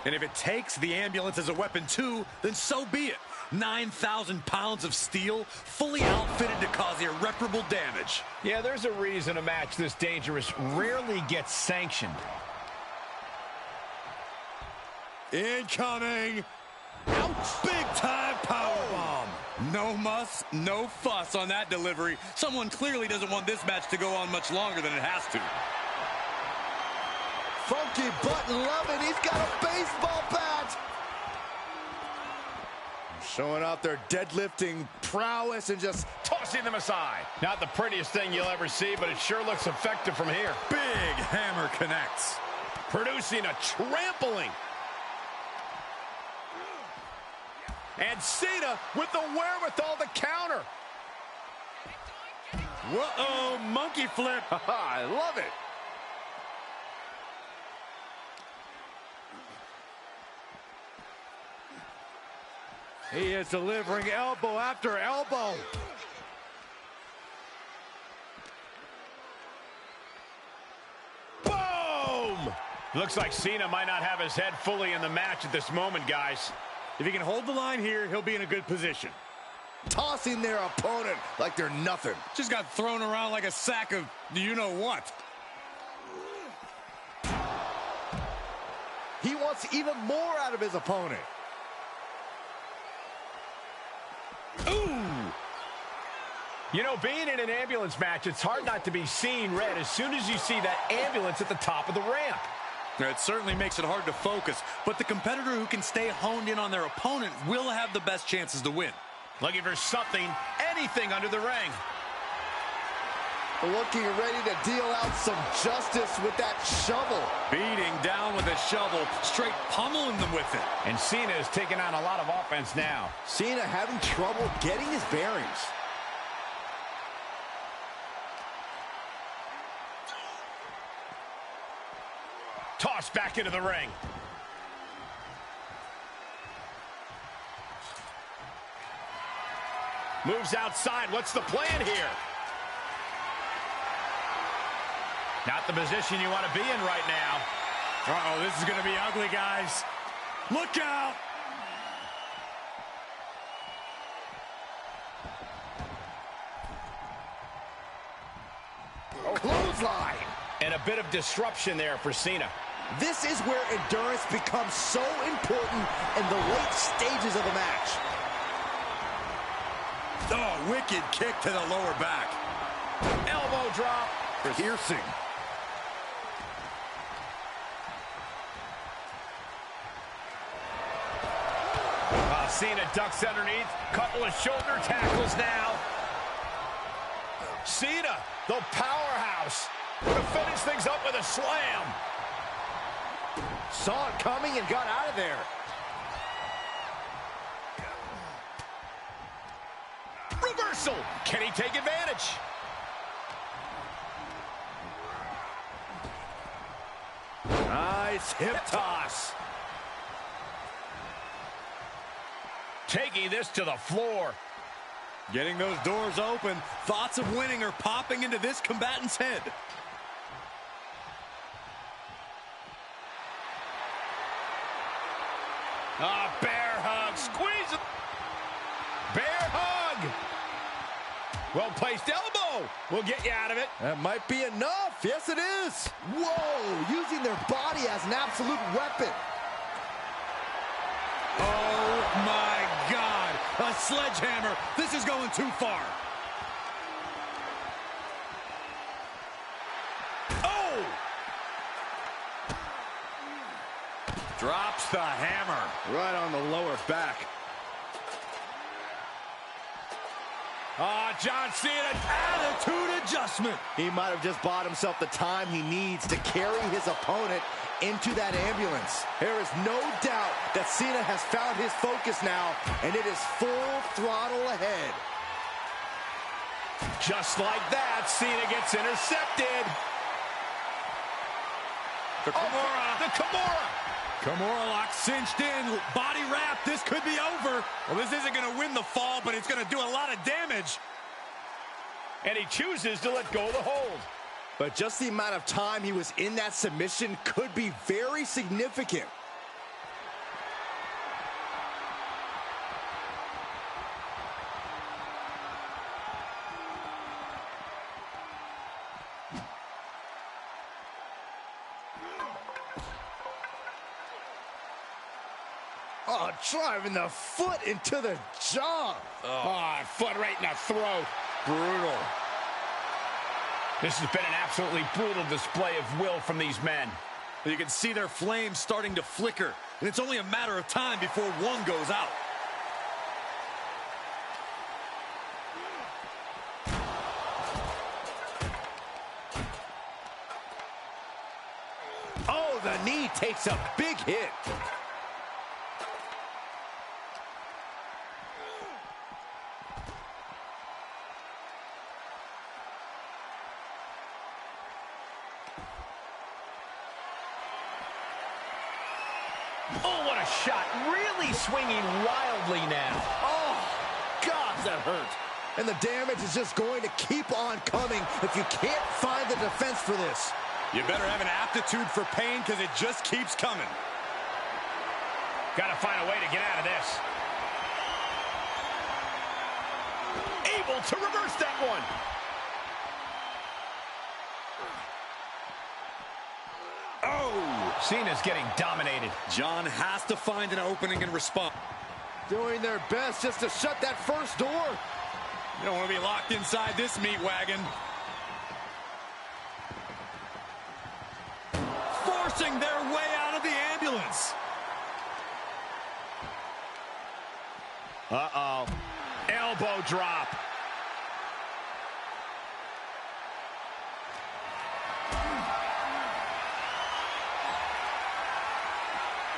And if it takes the ambulance as a weapon too, then so be it. 9,000 pounds of steel, fully outfitted to cause irreparable damage. Yeah, there's a reason a match this dangerous rarely gets sanctioned. Incoming! Ouch! Big time powerbomb! No muss, no fuss on that delivery. Someone clearly doesn't want this match to go on much longer than it has to. Funky button loving. He's got a baseball bat. Showing out their deadlifting prowess and just tossing them aside. Not the prettiest thing you'll ever see, but it sure looks effective from here. Big hammer connects. Producing a trampling. And Cena with the wherewithal to counter. Whoa, monkey flip. I love it. He is delivering elbow after elbow. Boom! Looks like Cena might not have his head fully in the match at this moment, guys. If he can hold the line here, he'll be in a good position. Tossing their opponent like they're nothing. Just got thrown around like a sack of you-know-what. He wants even more out of his opponent. Ooh! You know, being in an ambulance match, it's hard not to be seeing red as soon as you see that ambulance at the top of the ramp. It certainly makes it hard to focus, but the competitor who can stay honed in on their opponent will have the best chances to win. Looking for something, anything under the ring. Looking ready to deal out some justice with that shovel. Beating down with a shovel, straight pummeling them with it. And Cena is taking on a lot of offense now. Cena having trouble getting his bearings. Tossed back into the ring. Moves outside. What's the plan here? Not the position you want to be in right now. Uh-oh, this is going to be ugly, guys. Look out! Clothesline. And a bit of disruption there for Cena. This is where endurance becomes so important in the late stages of the match. Oh, wicked kick to the lower back. Elbow drop. Piercing. Cena ducks underneath. Couple of shoulder tackles now. Cena, the powerhouse, to finish things up with a slam. Saw it coming and got out of there. Reversal. Can he take advantage? Nice hip toss. Taking this to the floor. Getting those doors open. Thoughts of winning are popping into this combatant's head. Bear hug. Squeeze it. Bear hug. Well-placed elbow. We'll get you out of it. That might be enough. Yes, it is. Whoa, using their body as an absolute weapon. Oh, my God. A sledgehammer. This is going too far. Oh! Drops the hammer. Right on the lower back. John Cena. Attitude adjustment. He might have just bought himself the time he needs to carry his opponent into that ambulance. There is no doubt that Cena has found his focus now, and it is full throttle ahead. Just like that, Cena gets intercepted. The Kimura. The Kimura. Kimura lock cinched in. Body wrap. This could be over. Well, this isn't going to win the fall, but it's going to do a lot of damage. And he chooses to let go of the hold. But just the amount of time he was in that submission could be very significant. Oh, driving the foot into the jaw. Oh, foot right in the throat. Brutal. This has been an absolutely brutal display of will from these men. You can see their flames starting to flicker, and it's only a matter of time before one goes out. Oh, the knee takes a big hit. Oh, what a shot. Really swinging wildly now. Oh, God, that hurt. And the damage is just going to keep on coming if you can't find the defense for this. You better have an aptitude for pain because it just keeps coming. Got to find a way to get out of this. Able to reverse that one. Oh! Cena's getting dominated. John has to find an opening and respond. Doing their best just to shut that first door. You don't want to be locked inside this meat wagon. Forcing their way out of the ambulance. Uh-oh. Elbow drop.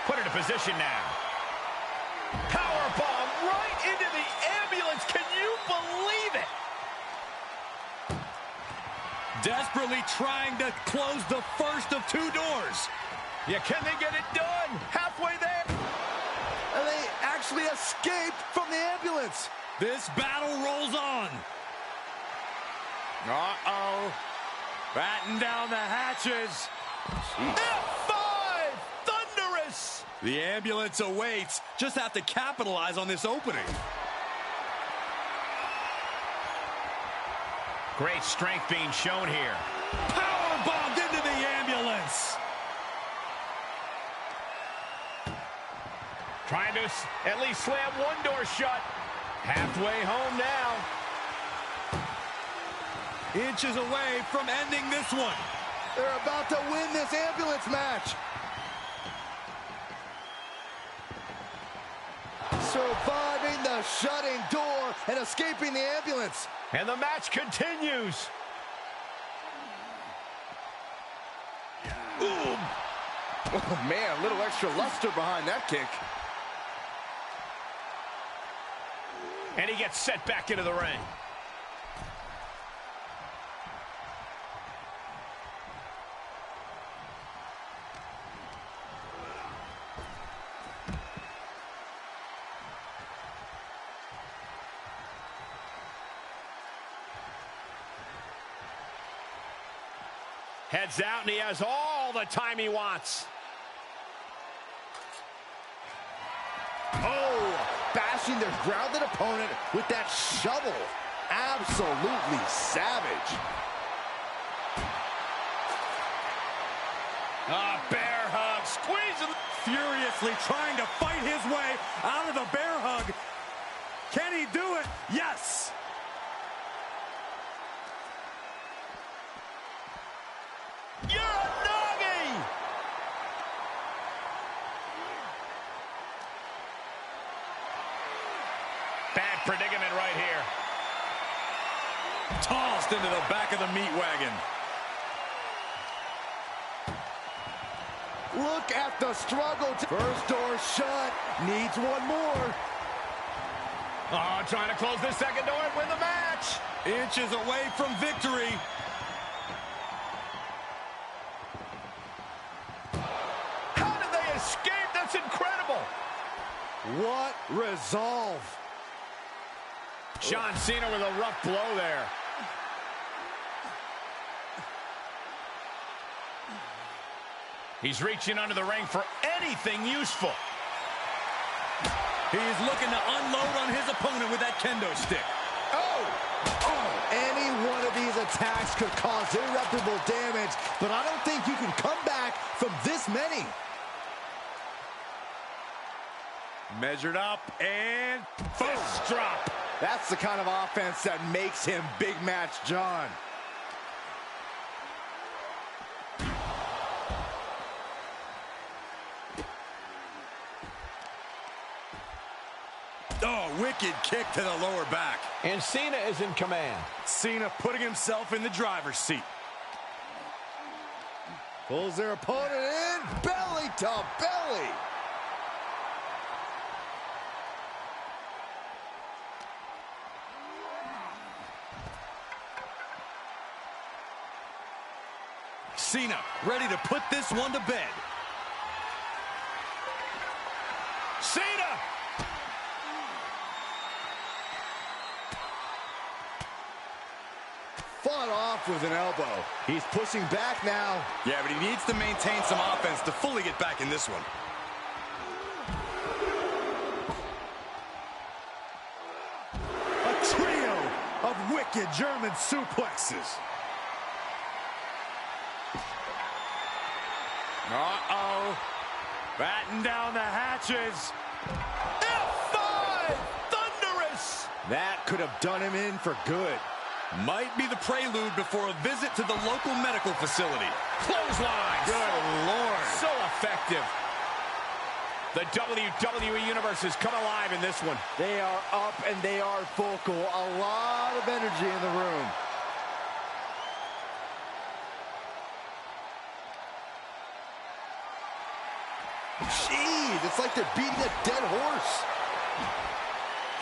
Put it in position now. Powerbomb right into the ambulance. Can you believe it? Desperately trying to close the first of two doors. Yeah, can they get it done? Halfway there. And they actually escaped from the ambulance. This battle rolls on. Uh-oh. Batten down the hatches. F5! Thunderous! The ambulance awaits. Just have to capitalize on this opening. Great strength being shown here. Power bombed into Trying to at least slam one door shut. Halfway home now. Inches away from ending this one. They're about to win this ambulance match. Surviving the shutting door and escaping the ambulance. And the match continues. Ooh. Oh, man, a little extra luster behind that kick. And he gets set back into the ring. Heads out, and he has all the time he wants. Oh, bashing their grounded opponent with that shovel. Absolutely savage. Bear hug, squeezing. Furiously trying to fight his way out of the bear hug. Can he do it? Yes. You're a doggy! Bad predicament right here. Tossed into the back of the meat wagon. Look at the struggle. First door shut. Needs one more. Oh, trying to close the second door and win the match. Inches away from victory. How did they escape? That's incredible. What resolve. John Cena with a rough blow there. He's reaching under the ring for anything useful. He's looking to unload on his opponent with that kendo stick. Oh! Any one of these attacks could cause irreparable damage, but I don't think you can come back from this many. Measured up and Fist drop. That's the kind of offense that makes him Big Match John. Oh, wicked kick to the lower back. And Cena is in command. Cena putting himself in the driver's seat. Pulls their opponent in, belly to belly. Cena ready to put this one to bed. Cena! Fought off with an elbow. He's pushing back now. Yeah, but he needs to maintain some offense to fully get back in this one. A trio of wicked German suplexes. Uh-oh. Batten down the hatches. F5! Thunderous! That could have done him in for good. Might be the prelude before a visit to the local medical facility. Clothesline! Good Lord. So effective. The WWE Universe has come alive in this one. They are up and they are vocal. A lot of energy in the room. Jeez, it's like they're beating a dead horse.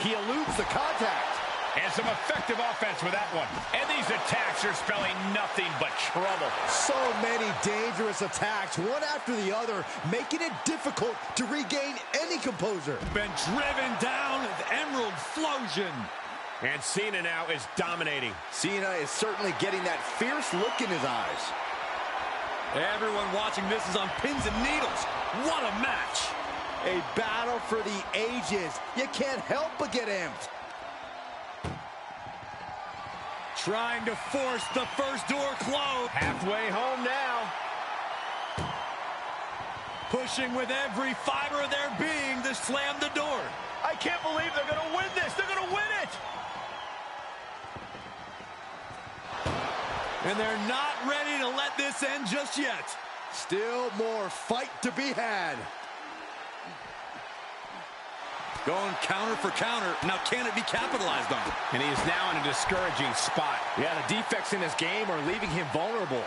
He eludes the contact. And some effective offense with that one. And these attacks are spelling nothing but trouble. So many dangerous attacks, one after the other, making it difficult to regain any composure. Been driven down with Emerald Flosion. And Cena now is dominating. Cena is certainly getting that fierce look in his eyes. Everyone watching this is on pins and needles. What a match. A battle for the ages. You can't help but get amped. Trying to force the first door closed. Halfway home now. pushing with every fiber of their being to slam the door. I can't believe they're going to win this. They're going to win it. And they're not ready to let this end just yet. Still more fight to be had. Going counter for counter. Now, can it be capitalized on? And he is now in a discouraging spot. Yeah, the defects in his game are leaving him vulnerable.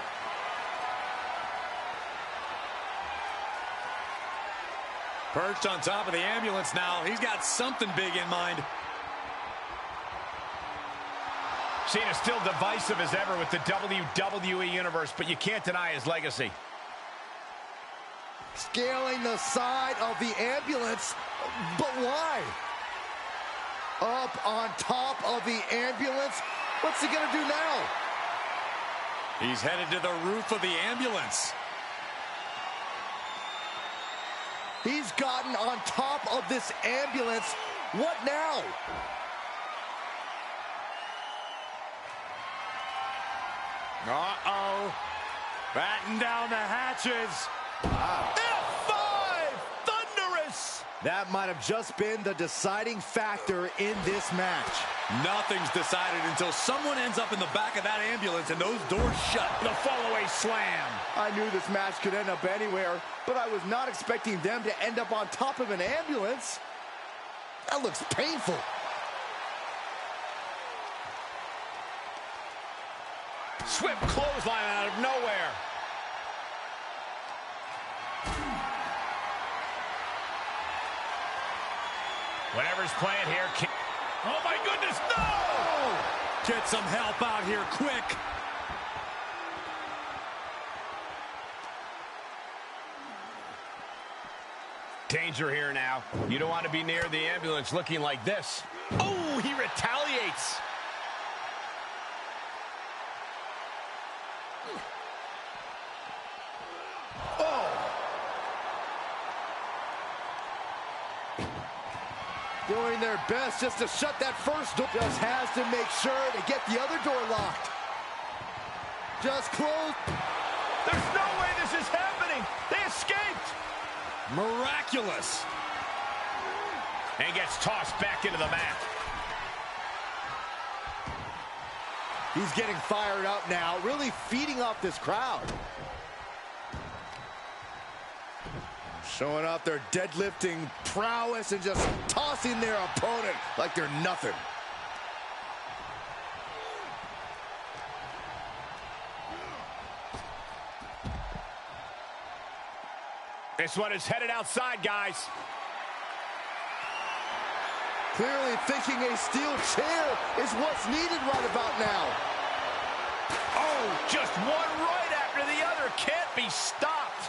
Perched on top of the ambulance now. He's got something big in mind. Cena's still divisive as ever with the WWE Universe, but you can't deny his legacy. Scaling the side of the ambulance, but why? Up on top of the ambulance, what's he gonna do now? He's headed to the roof of the ambulance. He's gotten on top of this ambulance. What now? Uh-oh. Batten down the hatches. F5! Thunderous! That might have just been the deciding factor in this match. Nothing's decided until someone ends up in the back of that ambulance and those doors shut. The fallaway slam. I knew this match could end up anywhere, but I was not expecting them to end up on top of an ambulance. That looks painful. Swift clothesline out of nowhere. Whatever's playing here. Oh my goodness, no! Get some help out here quick. Danger here now. You don't want to be near the ambulance looking like this. Oh, he retaliates. Doing their best just to shut that first door. Just has to make sure to get the other door locked. Just close. There's no way this is happening. They escaped. Miraculous. And gets tossed back into the mat. He's getting fired up now, really feeding off this crowd. Showing off their deadlifting prowess and just tossing their opponent like they're nothing. This one is headed outside, guys. Clearly thinking a steel chair is what's needed right about now. Oh, just one right after the other. Can't be stopped.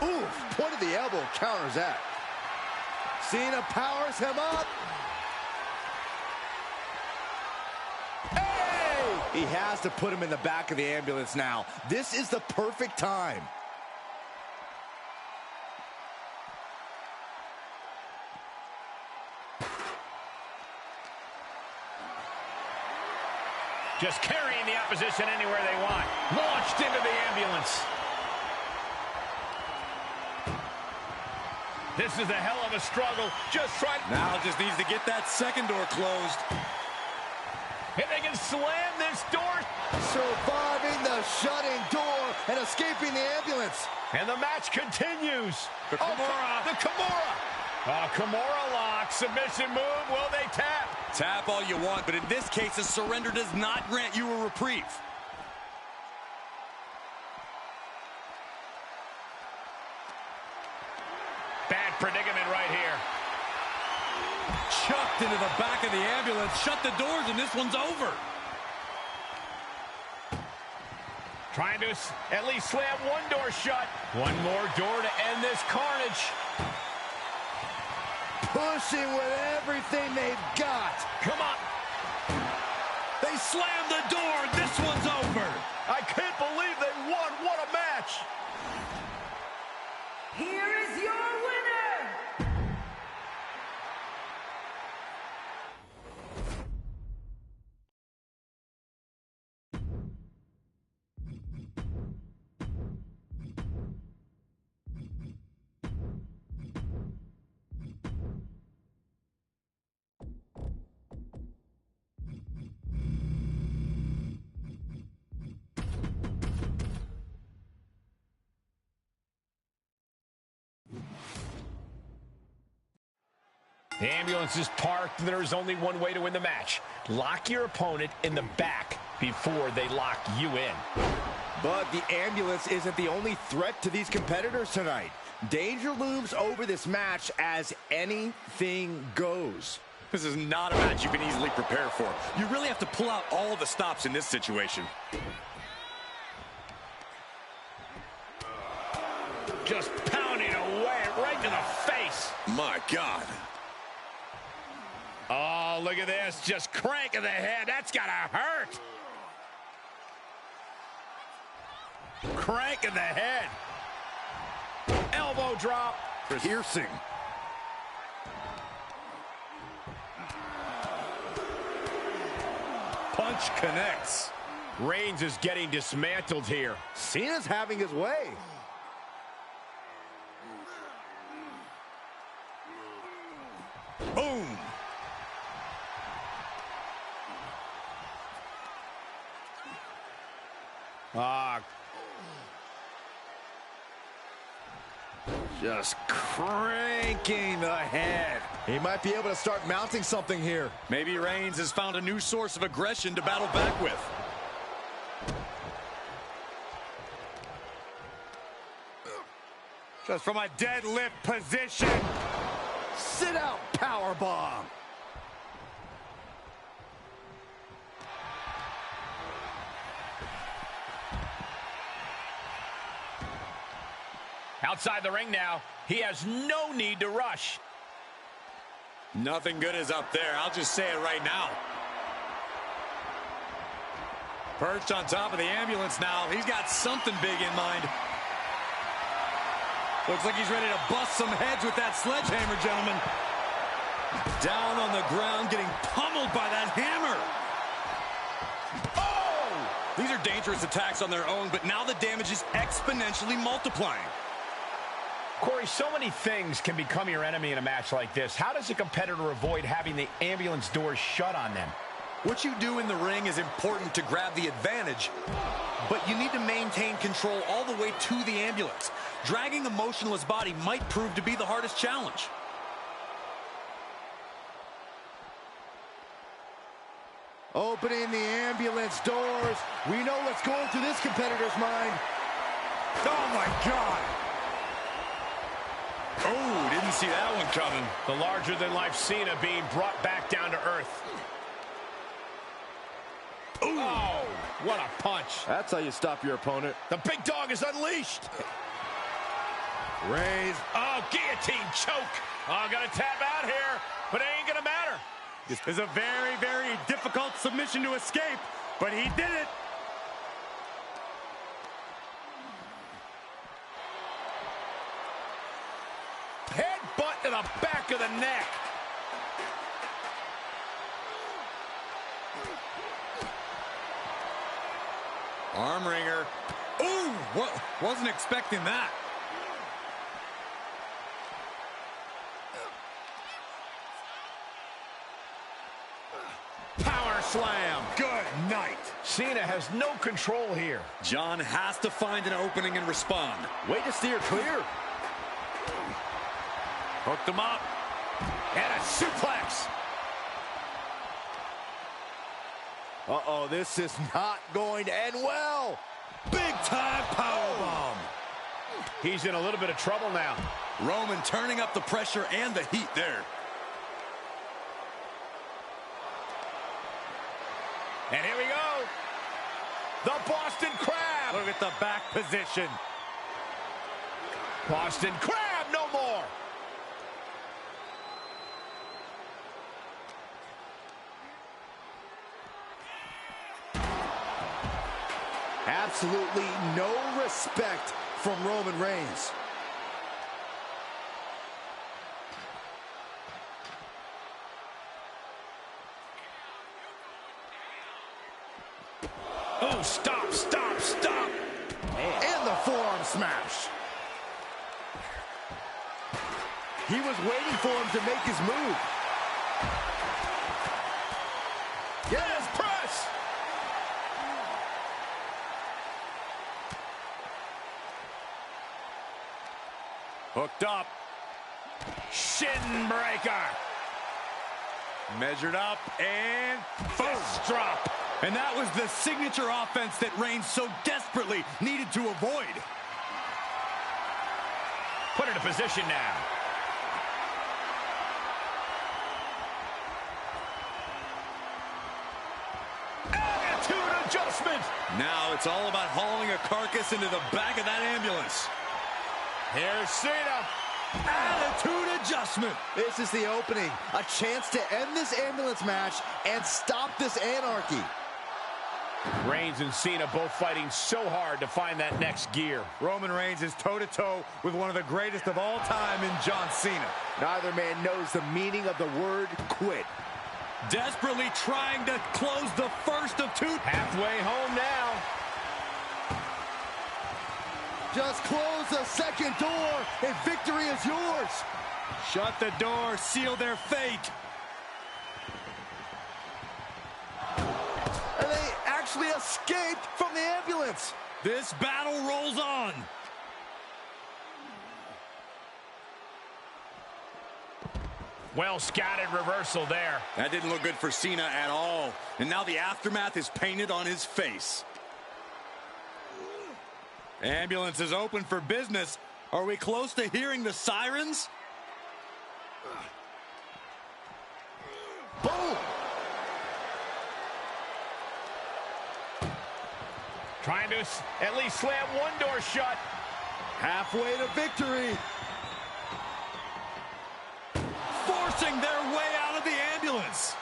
Oof, point of the elbow counters that. Cena powers him up. Hey! He has to put him in the back of the ambulance now. This is the perfect time. Just carrying the opposition anywhere they want. Launched into the ambulance. This is a hell of a struggle. Now just needs to get that second door closed. If they can slam this door. Surviving the shutting door and escaping the ambulance. And the match continues. The Kimura. The Kimura. Kimura lock. Submission move. Will they tap? Tap all you want, but in this case, a surrender does not grant you a reprieve. Bad predicament right here. Chucked into the back of the ambulance. Shut the doors, and this one's over. Trying to at least slam one door shut. One more door to end this carnage. Pushing with everything they've got. Come on. They slammed the door. This one's over. I can't believe they won. What a match. Here is your winner, The ambulance is parked, and there is only one way to win the match. Lock your opponent in the back before they lock you in. But the ambulance isn't the only threat to these competitors tonight. Danger looms over this match as anything goes. This is not a match you can easily prepare for. You really have to pull out all the stops in this situation. Just pounding away right to the face. My God. Oh, look at this. Just cranking the head. That's got to hurt. Cranking the head. Elbow drop. Piercing. Punch connects. Reigns is getting dismantled here. Cena's having his way. Boom. Just cranking the head. He might be able to start mounting something here. Maybe Reigns has found a new source of aggression to battle back with. Just from a deadlift position. Sit out powerbomb. Outside the ring now. He has no need to rush. Nothing good is up there. I'll just say it right now. Perched on top of the ambulance now. He's got something big in mind. Looks like he's ready to bust some heads with that sledgehammer, gentlemen. Down on the ground, getting pummeled by that hammer. Oh! These are dangerous attacks on their own, but now the damage is exponentially multiplying. Corey, so many things can become your enemy in a match like this. How does a competitor avoid having the ambulance doors shut on them? What you do in the ring is important to grab the advantage, but you need to maintain control all the way to the ambulance. Dragging a motionless body might prove to be the hardest challenge. Opening the ambulance doors. We know what's going through this competitor's mind. Oh, my God. Oh, didn't see that one coming. The larger-than-life Cena being brought back down to earth. Ooh. Oh, what a punch. That's how you stop your opponent. The big dog is unleashed. Reigns. Oh, guillotine choke. Oh, gonna tap out here, but it ain't gonna matter. This is a very, very difficult submission to escape, but he did it. Headbutt to the back of the neck. Arm wringer. Ooh, wasn't expecting that. Power slam. Good night. Cena has no control here. John has to find an opening and respond. Way to steer clear. Hooked him up. And a suplex. Uh-oh, this is not going to end well. Big time powerbomb. He's in a little bit of trouble now. Roman turning up the pressure and the heat there. And here we go. The Boston Crab. Look at the back position. Boston Crab, no more. Absolutely no respect from Roman Reigns. Oh, stop, stop, stop. And the forearm smash. He was waiting for him to make his move. Yes, press. Hooked up. Shin breaker. Measured up and fist drop. And that was the signature offense that Reigns so desperately needed to avoid. Put into position now. Attitude adjustment. Now it's all about hauling a carcass into the back of that ambulance. Here's Cena. Attitude adjustment. This is the opening. A chance to end this ambulance match and stop this anarchy. Reigns and Cena both fighting so hard to find that next gear. Roman Reigns is toe-to-toe with one of the greatest of all time in John Cena. Neither man knows the meaning of the word quit. Desperately trying to close the first of two. Halfway home now. Just close the second door and victory is yours. Shut the door, seal their fate. And they actually escaped from the ambulance. This battle rolls on. Well scouted reversal there. That didn't look good for Cena at all. And now the aftermath is painted on his face. Ambulance is open for business. Are we close to hearing the sirens? Boom! Trying to at least slam one door shut. Halfway to victory. Forcing their way out of the ambulance.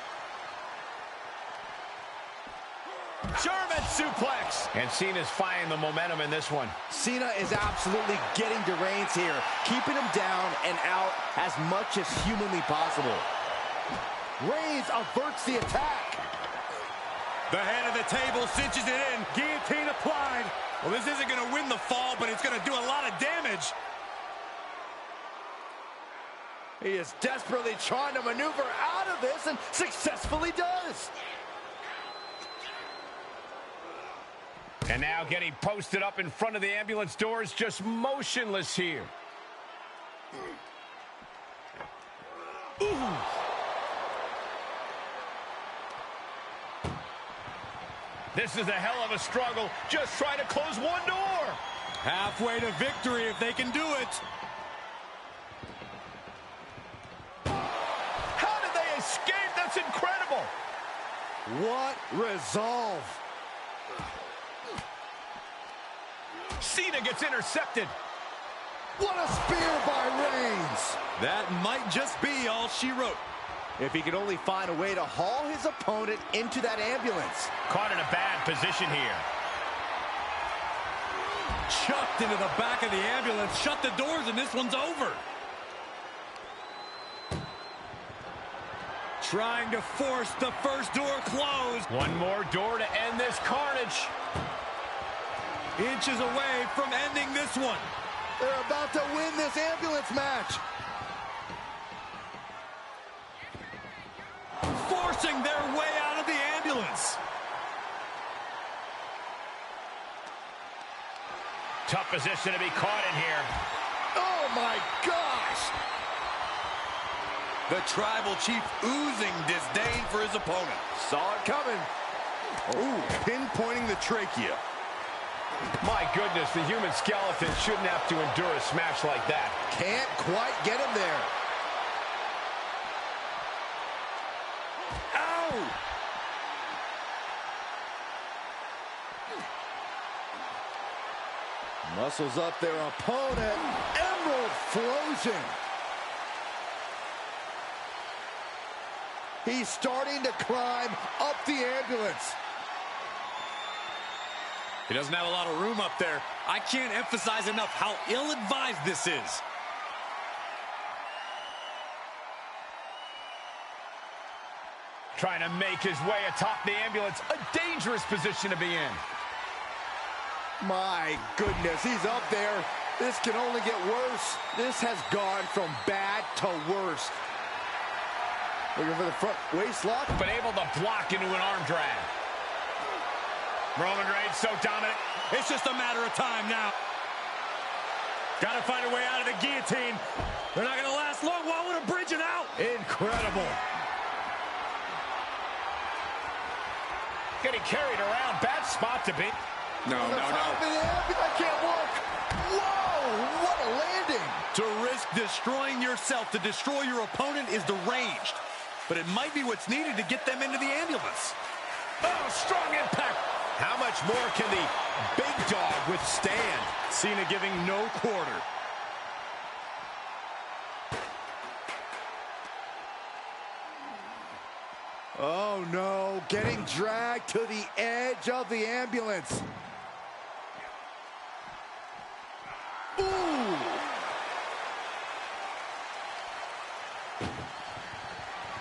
German suplex. And Cena's finding the momentum in this one. Cena is absolutely getting to Reigns here, keeping him down and out as much as humanly possible. Reigns averts the attack. The head of the table cinches it in. Guillotine applied. Well, this isn't going to win the fall, but it's going to do a lot of damage. He is desperately trying to maneuver out of this and successfully does. And now getting posted up in front of the ambulance doors, just motionless here. Ooh. This is a hell of a struggle, just trying to close one door. Halfway to victory if they can do it. How did they escape? That's incredible. What resolve. Cena gets intercepted. What a spear by Reigns. That might just be all she wrote. If he could only find a way to haul his opponent into that ambulance. Caught in a bad position here. Chucked into the back of the ambulance. Shut the doors and this one's over. Trying to force the first door closed. One more door to end this carnage. Inches away from ending this one. They're about to win this ambulance match. Forcing their way out of the ambulance. Tough position to be caught in here. Oh my gosh. The tribal chief oozing disdain for his opponent. Saw it coming. Ooh, pinpointing the trachea. My goodness, the human skeleton shouldn't have to endure a smash like that. Can't quite get him there. Ow! Muscles up their opponent. Emerald frozen. He's starting to climb up the ambulance. He doesn't have a lot of room up there. I can't emphasize enough how ill-advised this is. Trying to make his way atop the ambulance. A dangerous position to be in. My goodness, he's up there. This can only get worse. This has gone from bad to worse. Looking for the front waist lock. But able to block into an arm drag. Roman Reigns so dominant. It's just a matter of time now. Got to find a way out of the guillotine. They're not going to last long. Why would a bridge it out? Incredible. Getting carried around. Bad spot to be. No. I can't look. Whoa, what a landing. To risk destroying yourself to destroy your opponent is deranged. But it might be what's needed to get them into the ambulance. Oh, strong impact. How much more can the big dog withstand? Cena giving no quarter. Oh no, getting dragged to the edge of the ambulance. Ooh!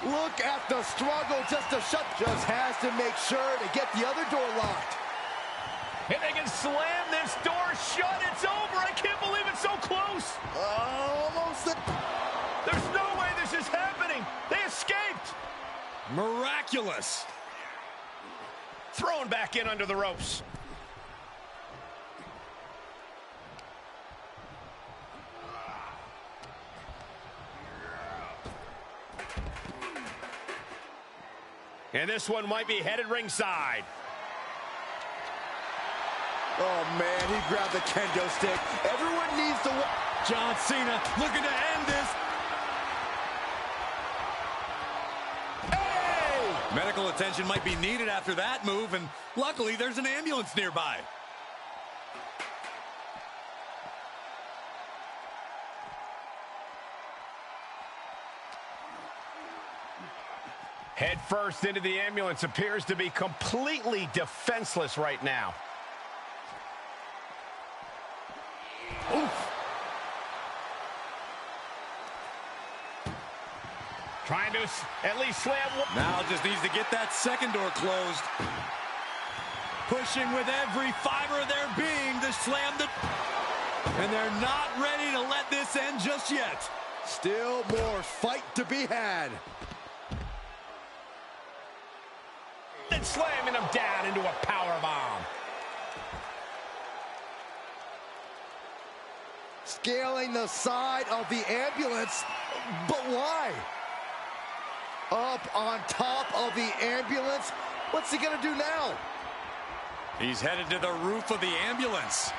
Look at the struggle just to shut. Just has to make sure to get the other door locked. And they can slam this door shut. It's over. I can't believe it's so close. Almost. There's no way this is happening. They escaped. Miraculous. Thrown back in under the ropes. And this one might be headed ringside. Oh man, he grabbed the kendo stick. Everyone needs to. John Cena looking to end this. Hey! Medical attention might be needed after that move, and luckily there's an ambulance nearby. Head first into the ambulance, appears to be completely defenseless right now. Oof. Trying to at least slam one. Now just needs to get that second door closed. Pushing with every fiber of their being to slam the... And they're not ready to let this end just yet. Still more fight to be had. And slamming him down into a power bomb. Scaling the side of the ambulance, but why? Up on top of the ambulance. What's he gonna do now? He's headed to the roof of the ambulance.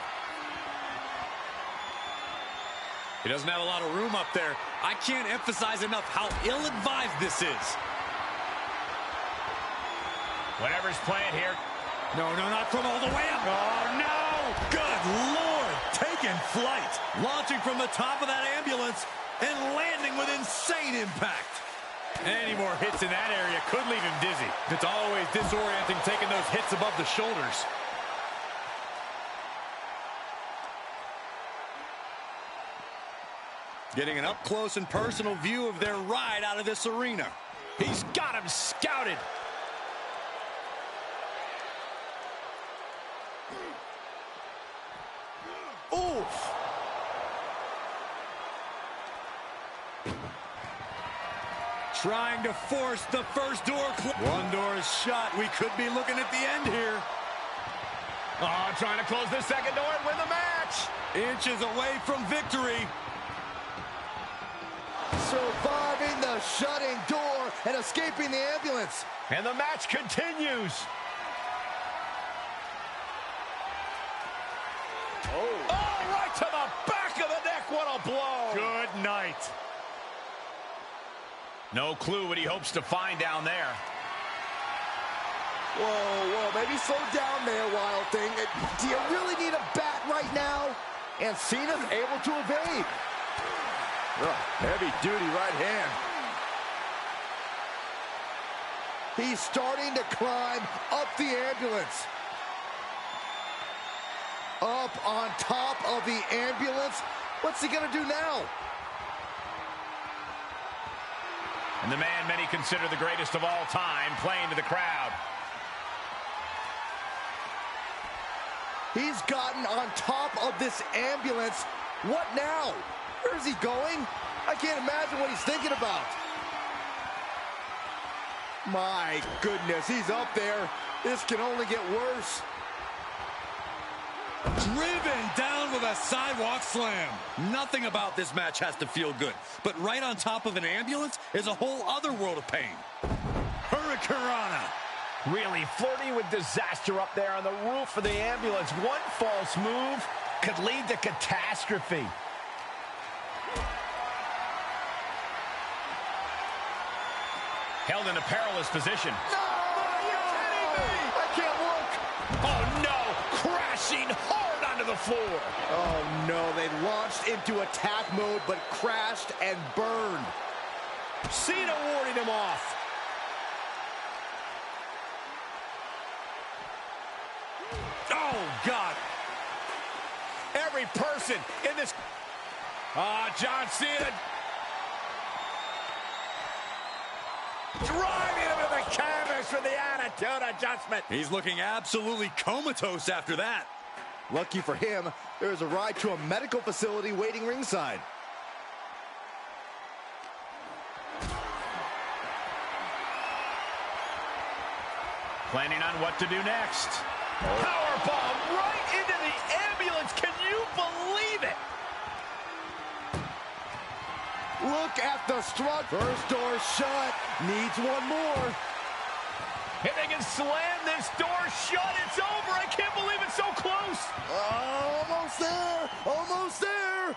He doesn't have a lot of room up there. I can't emphasize enough how ill-advised this is. Whatever's playing here. No, not from all the way up. Oh, no! Good Lord! Taking flight. Launching from the top of that ambulance and landing with insane impact. Any more hits in that area could leave him dizzy. It's always disorienting taking those hits above the shoulders. Getting an up-close and personal view of their ride out of this arena. He's got him scouted. Oof! Trying to force the first door. One door is shut. We could be looking at the end here. Oh, trying to close the second door and win the match. Inches away from victory. Surviving the shutting door and escaping the ambulance. And the match continues. Oh, right to the back of the neck. What a blow. Good night. No clue what he hopes to find down there. Whoa, maybe slow down there, Wild Thing. Do you really need a bat right now? And Cena's able to evade. Heavy duty right hand. He's starting to climb up the ambulance. Up on top of the ambulance. What's he gonna do now? And the man many consider the greatest of all time playing to the crowd. He's gotten on top of this ambulance. What now? Where is he going? I can't imagine what he's thinking about. My goodness, he's up there. This can only get worse. Driven down with a sidewalk slam. Nothing about this match has to feel good, but right on top of an ambulance is a whole other world of pain. Hurricanrana. Really flirting with disaster up there on the roof of the ambulance. One false move could lead to catastrophe. Held in a perilous position. No! Are you kidding me? I can't look. Oh, no. Crashing hard onto the floor. Oh, no. They launched into attack mode, but crashed and burned. Cena warding him off. Oh, God. Every person in this... John Cena. Driving him to the canvas for the attitude adjustment. He's looking absolutely comatose after that. Lucky for him, there's a ride to a medical facility waiting ringside. Planning on what to do next. Powerbomb right into the ambulance. Can you believe it? Look at the strut. First door shut. Needs one more. If they can slam this door shut, it's over. I can't believe it's so close. Almost there. Almost there.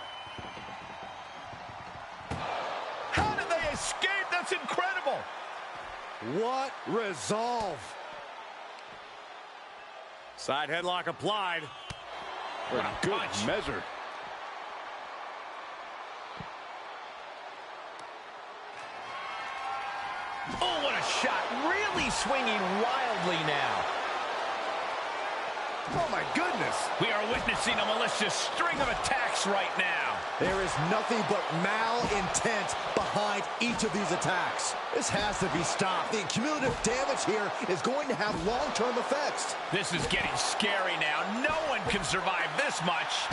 How did they escape? That's incredible. What resolve. Side headlock applied. What a Good punch. measure. Oh, what a shot. Really swinging wildly now. Oh, my goodness. We are witnessing a malicious string of attacks right now. There is nothing but malintent behind each of these attacks. This has to be stopped. The cumulative damage here is going to have long-term effects. This is getting scary now. No one can survive this much.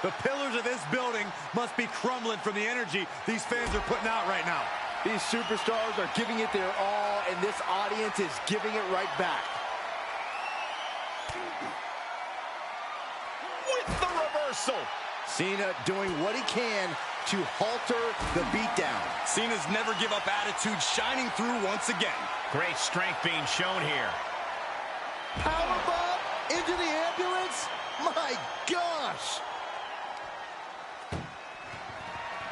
The pillars of this building must be crumbling from the energy these fans are putting out right now. These superstars are giving it their all, and this audience is giving it right back. With the reversal. Cena doing what he can to halter the beatdown. Cena's never give up attitude shining through once again. Great strength being shown here. Powerbomb into the ambulance? My gosh!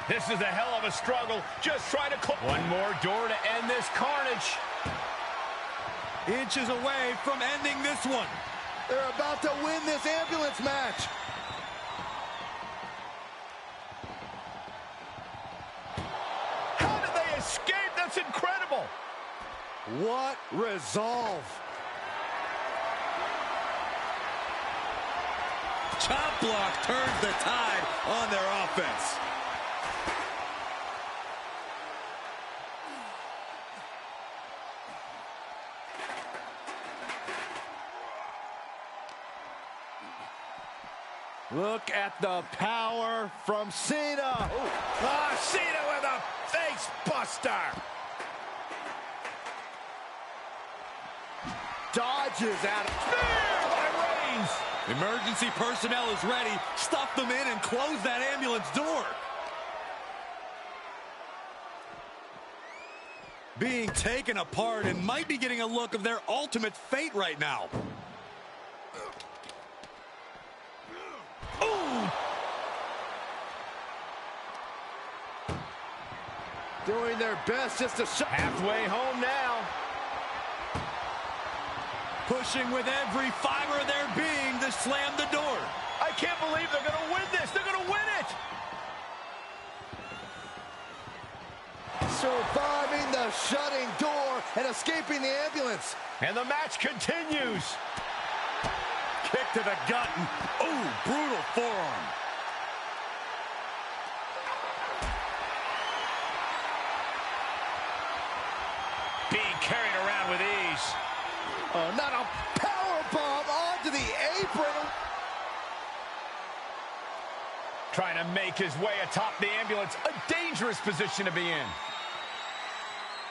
This is a hell of a struggle. Just trying to close. One more door to end this carnage. Inches away from ending this one. They're about to win this ambulance match. How did they escape? That's incredible. What resolve. Chop block turns the tide on their offense. Look at the power from Cena. Cena with a face buster. Dodges out of... Spear by Reigns. Emergency personnel is ready. Stuff them in and close that ambulance door. Being taken apart and might be getting a look of their ultimate fate right now. Doing their best just to shut... Halfway home now. Pushing with every fiber of their being to slam the door. I can't believe they're going to win this. They're going to win it. Surviving the shutting door and escaping the ambulance. And the match continues. Kick to the gut. Ooh, brutal forearm. Being carried around with ease. Oh, not a powerbomb onto the apron. Trying to make his way atop the ambulance. A dangerous position to be in.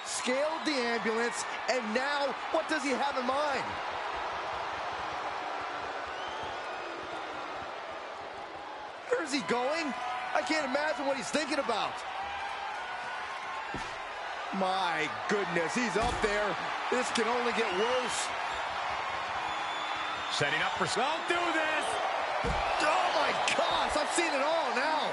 Scaled the ambulance, and now what does he have in mind? Where is he going? I can't imagine what he's thinking about. My goodness, he's up there. This can only get worse. Setting up for... Don't do this! Oh my gosh, I've seen it all now.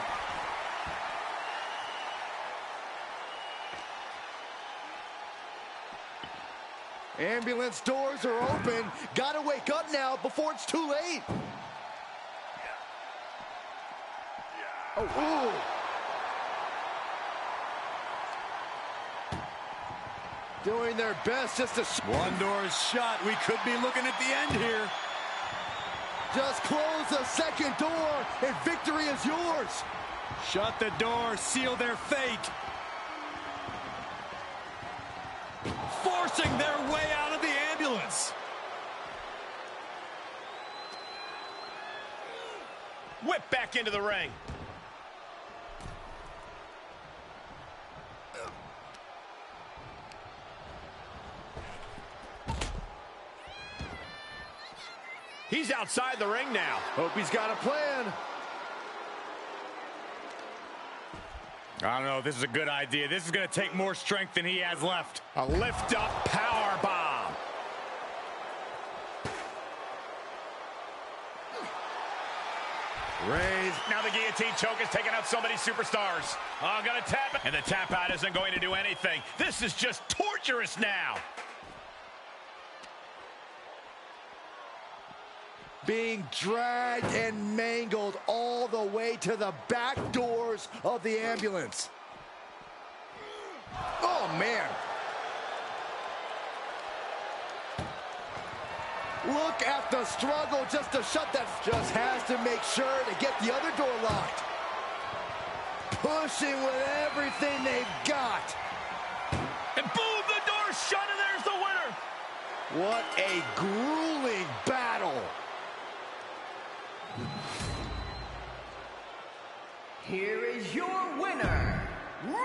Ambulance doors are open. Gotta wake up now before it's too late. Oh, ooh. Doing their best just to... One door is shut. We could be looking at the end here. Just close the second door and victory is yours. Shut the door, seal their fate. Forcing their way out of the ambulance. Whip back into the ring. He's outside the ring now. Hope he's got a plan. I don't know if this is a good idea. This is going to take more strength than he has left. A lift-up power bomb. Raise. Now the guillotine choke is taking out so many superstars. Oh, gonna tap it. And the tap out isn't going to do anything. This is just torturous now. Being dragged and mangled all the way to the back doors of the ambulance. Oh, man. Look at the struggle just to shut that. Just has to make sure to get the other door locked. Pushing with everything they've got. And boom, the door's shut, and there's the winner. What a grueling battle. Here is your winner, Roman!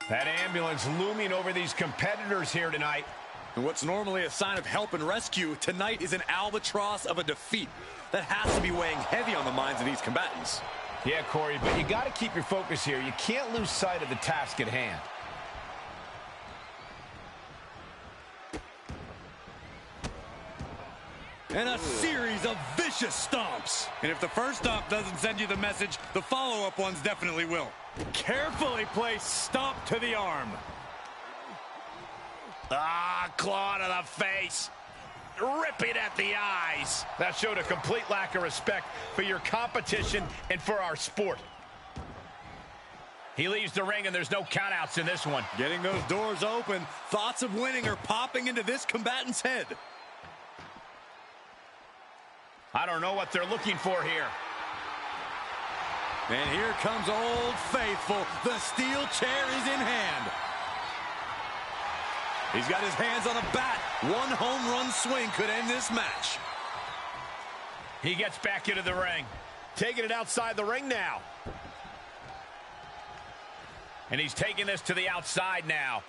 That ambulance looming over these competitors here tonight. And what's normally a sign of help and rescue, tonight is an albatross of a defeat. That has to be weighing heavy on the minds of these combatants. Yeah, Corey, but you got to keep your focus here. You can't lose sight of the task at hand. And a series of vicious stomps. And if the first stomp doesn't send you the message, the follow-up ones definitely will. Carefully placed stomp to the arm. Ah, claw to the face. Ripping at the eyes. That showed a complete lack of respect for your competition and for our sport. He leaves the ring, and there's no countouts in this one. Getting those doors open, thoughts of winning are popping into this combatant's head. I don't know what they're looking for here. And here comes Old Faithful. The steel chair is in hand. He's got his hands on a bat. One home run swing could end this match. He gets back into the ring. Taking it outside the ring now. And he's taking this to the outside now.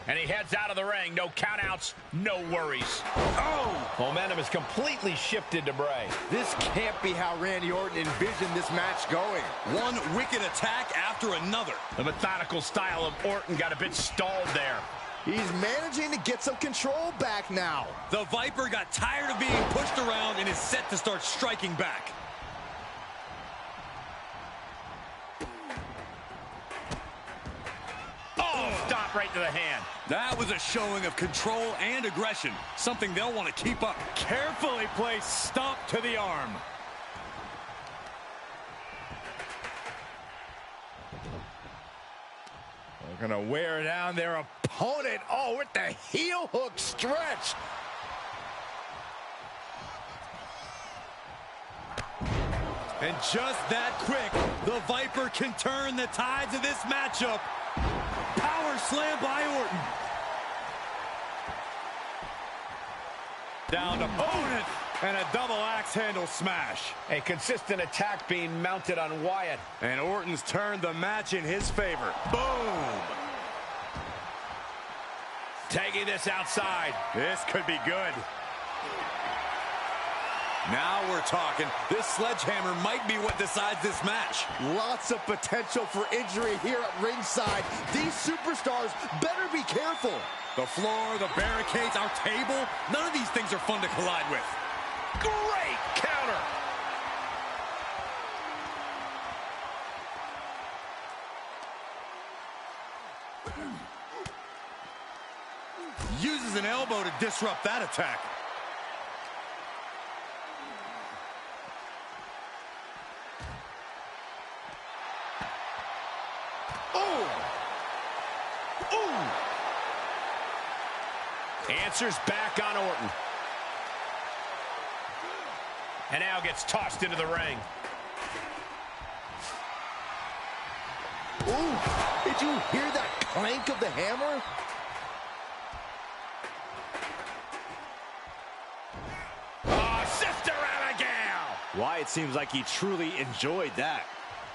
And he heads out of the ring. No countouts, no worries. Oh! Momentum is completely shifted to Bray. This can't be how Randy Orton envisioned this match going. One wicked attack after another. The methodical style of Orton got a bit stalled there. He's managing to get some control back now. The Viper got tired of being pushed around and is set to start striking back. Oh, stop right to the hand. That was a showing of control and aggression, something they'll want to keep up. Carefully placed stomp to the arm. They're going to wear down their opponent. Oh, with the heel hook stretch. And just that quick, the Viper can turn the tides of this matchup. Power slam by Orton. Down to opponent, and a double axe handle smash. A consistent attack being mounted on Wyatt. And Orton's turned the match in his favor. Boom! Taking this outside. This could be good. Now we're talking. This sledgehammer might be what decides this match. Lots of potential for injury here at ringside. These superstars better be careful. The floor, the barricades, our table, none of these things are fun to collide with. Great counter. Uses an elbow to disrupt that attack. Answers back on Orton. And now gets tossed into the ring. Ooh, did you hear that clank of the hammer? Oh, Sister Abigail! Wyatt seems like he truly enjoyed that.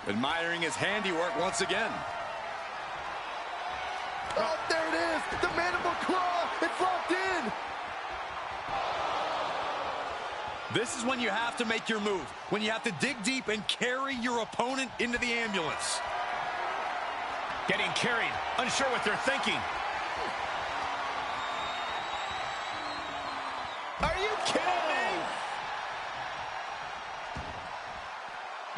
Admiring his handiwork once again. Oh, there it is! The mandible claw! It's locked in! This is when you have to make your move. When you have to dig deep and carry your opponent into the ambulance. Getting carried, unsure what they're thinking. Are you kidding me?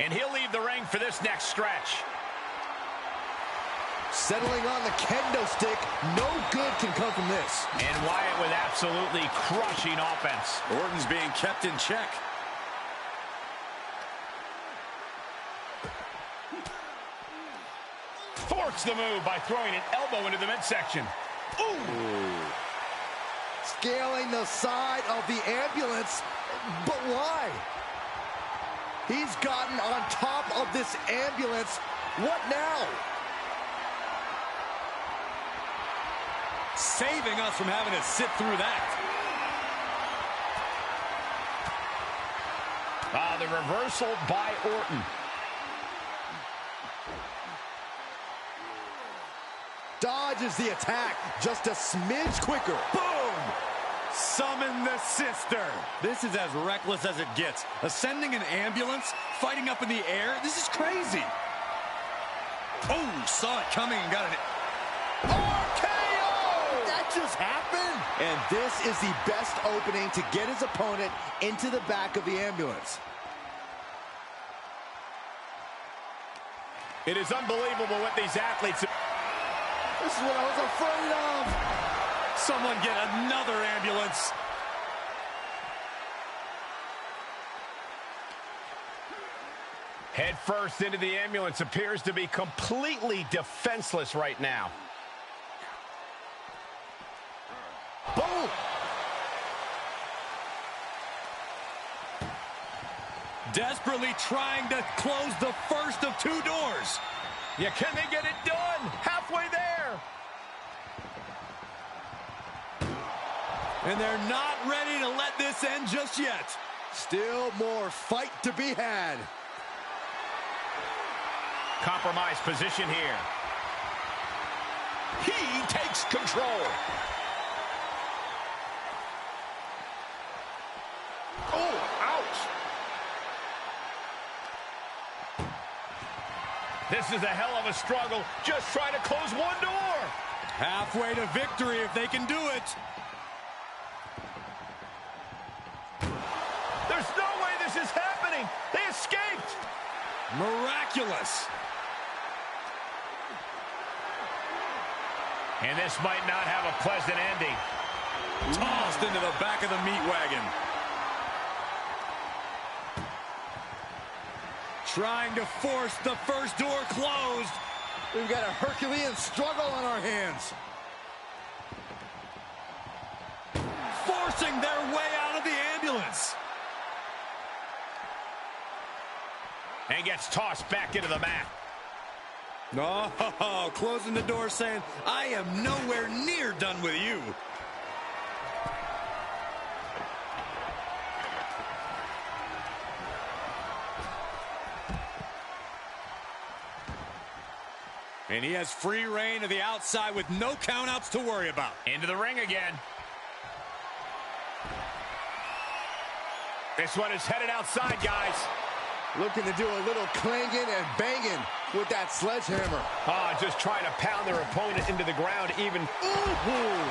And he'll leave the ring for this next stretch. Settling on the kendo stick, no good can come from this. And Wyatt with absolutely crushing offense. Orton's being kept in check. Thwarts the move by throwing an elbow into the midsection. Ooh! Scaling the side of the ambulance, but why? He's gotten on top of this ambulance. What now? Saving us from having to sit through that. The reversal by Orton. Dodges the attack just a smidge quicker. Boom! Summon the sister. This is as reckless as it gets. Ascending an ambulance, fighting up in the air. This is crazy. Oh, saw it coming and got it. RKO! That just happened. And this is the best opening to get his opponent into the back of the ambulance. It is unbelievable what these athletes... This is what I was afraid of. Someone get another ambulance. Head first into the ambulance, appears to be completely defenseless right now. Boom! Desperately trying to close the first of two doors. Yeah, can they get it done? Halfway there. And they're not ready to let this end just yet. Still more fight to be had. Compromised position here. He takes control. Oh, ouch. This is a hell of a struggle. Just trying to close one door. Halfway to victory if they can do it. There's no way this is happening. They escaped. Miraculous. And this might not have a pleasant ending. Tossed into the back of the meat wagon. Trying to force the first door closed. We've got a Herculean struggle on our hands. Forcing their way out of the ambulance. And gets tossed back into the mat. Oh, closing the door saying, I am nowhere near done with you. And he has free reign to the outside with no countouts to worry about. Into the ring again. This one is headed outside, guys. Looking to do a little clanging and banging with that sledgehammer. Oh, just trying to pound their opponent into the ground even. Boom!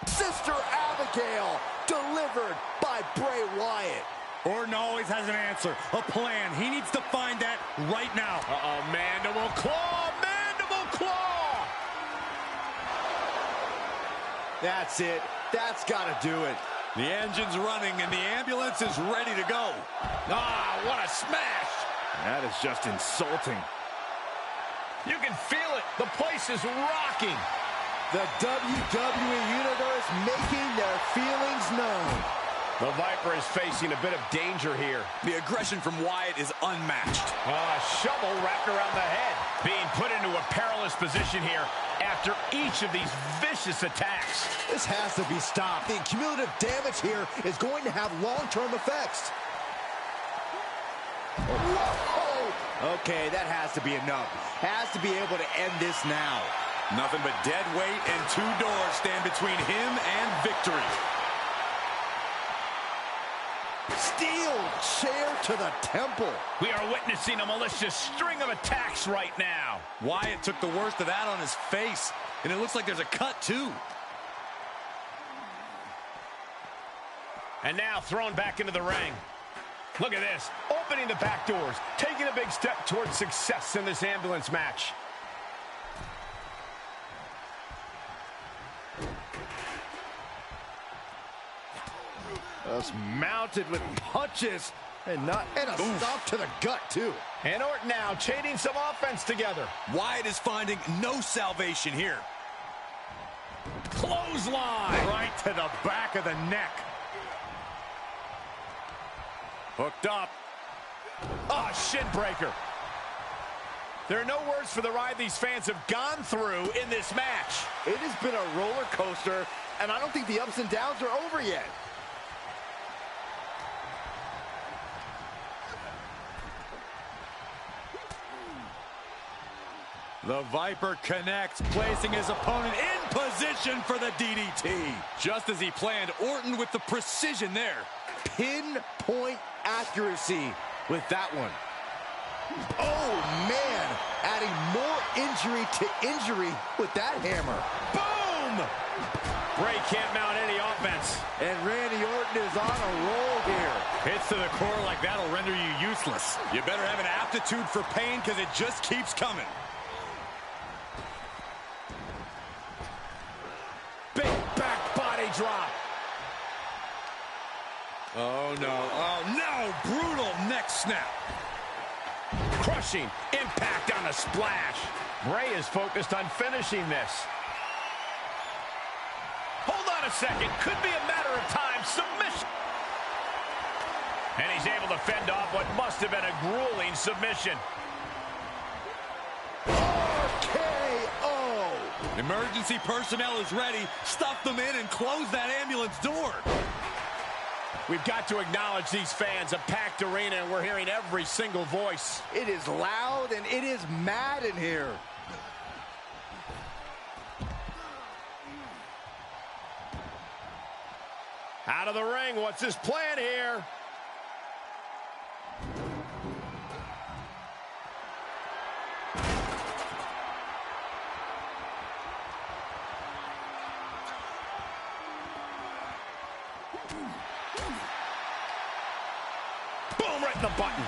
Sister Abigail, delivered by Bray Wyatt. Orton always has an answer, a plan. He needs to find that right now. Uh-oh, mandible claw, mandible claw! That's it. That's got to do it. The engine's running and the ambulance is ready to go. Ah, what a smash! That is just insulting. You can feel it. The place is rocking. The WWE Universe making their feelings known. The Viper is facing a bit of danger here. The aggression from Wyatt is unmatched. Shovel wrapped around the head. Being put into a perilous position here after each of these vicious attacks. This has to be stopped. The cumulative damage here is going to have long-term effects. Whoa! Okay, that has to be enough. Has to be able to end this now. Nothing but dead weight and two doors stand between him and victory. Steel chair to the temple. We are witnessing a malicious string of attacks right now. Wyatt took the worst of that on his face, and it looks like there's a cut too. And now thrown back into the ring. Look at this, opening the back doors, taking a big step towards success in this ambulance match. Just mounted with punches and a stop to the gut too. And Orton now chaining some offense together. Wyatt is finding no salvation here. Clothesline. Right to the back of the neck. Hooked up. Shin breaker. There are no words for the ride these fans have gone through in this match. It has been a roller coaster, and I don't think the ups and downs are over yet. The Viper connects, placing his opponent in position for the DDT. Just as he planned, Orton with the precision there. Pinpoint accuracy with that one. Oh, man. Adding more injury to injury with that hammer. Boom! Bray can't mount any offense. And Randy Orton is on a roll here. Hits to the core like that'll render you useless. You better have an aptitude for pain because it just keeps coming. Big back body drop. Oh, no. Oh, no. Brutal neck snap. Crushing impact on a splash. Bray is focused on finishing this. Hold on a second. Could be a matter of time. Submission. And he's able to fend off what must have been a grueling submission. RKO. Emergency personnel is ready. Stuff them in and close that ambulance door. We've got to acknowledge these fans, a packed arena, and we're hearing every single voice. It is loud and it is mad in here. Out of the ring, what's his plan here? Boom, right in the button.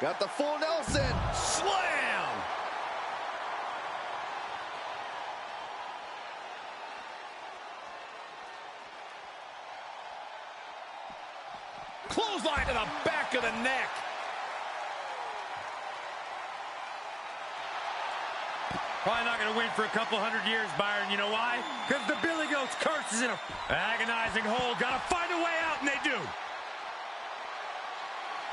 Got the full Nelson. Slam! Clothesline to the back of the neck. Probably not going to win for a couple hundred years, Byron. You know why? Because the Billy Goat's curse is in a agonizing hole. Got to find a way out, and they do.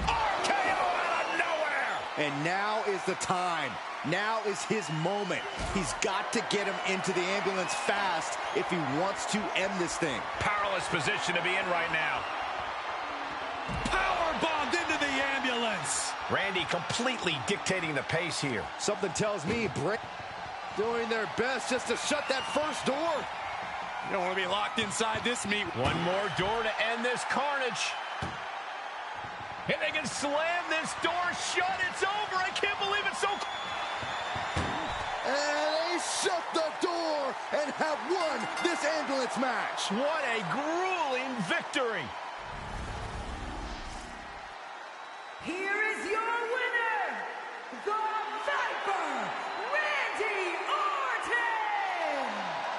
RKO out of nowhere! And now is the time. Now is his moment. He's got to get him into the ambulance fast if he wants to end this thing. Powerless position to be in right now. Power bombed into the ambulance. Randy completely dictating the pace here. Something tells me Bray doing their best just to shut that first door. You don't want to be locked inside this meet. One more door to end this carnage. If they can slam this door shut, it's over. I can't believe it's so... And they shut the door and have won this ambulance match. What a grueling victory. Here is your winner, the Viper, Randy Orton!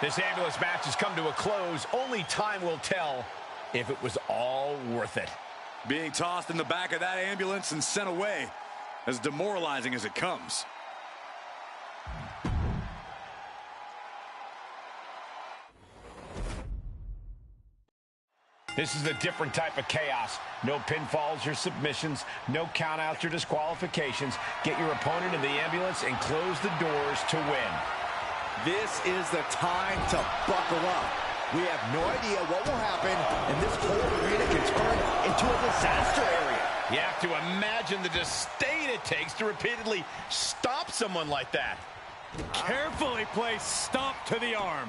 This ambulance match has come to a close. Only time will tell if it was all worth it. Being tossed in the back of that ambulance and sent away, as demoralizing as it comes. This is a different type of chaos. No pinfalls or submissions, no countouts or disqualifications. Get your opponent in the ambulance and close the doors to win. This is the time to buckle up. We have no idea what will happen, and this whole arena can turn into a disaster area. You have to imagine the disdain it takes to repeatedly stop someone like that. Carefully placed stomp to the arm.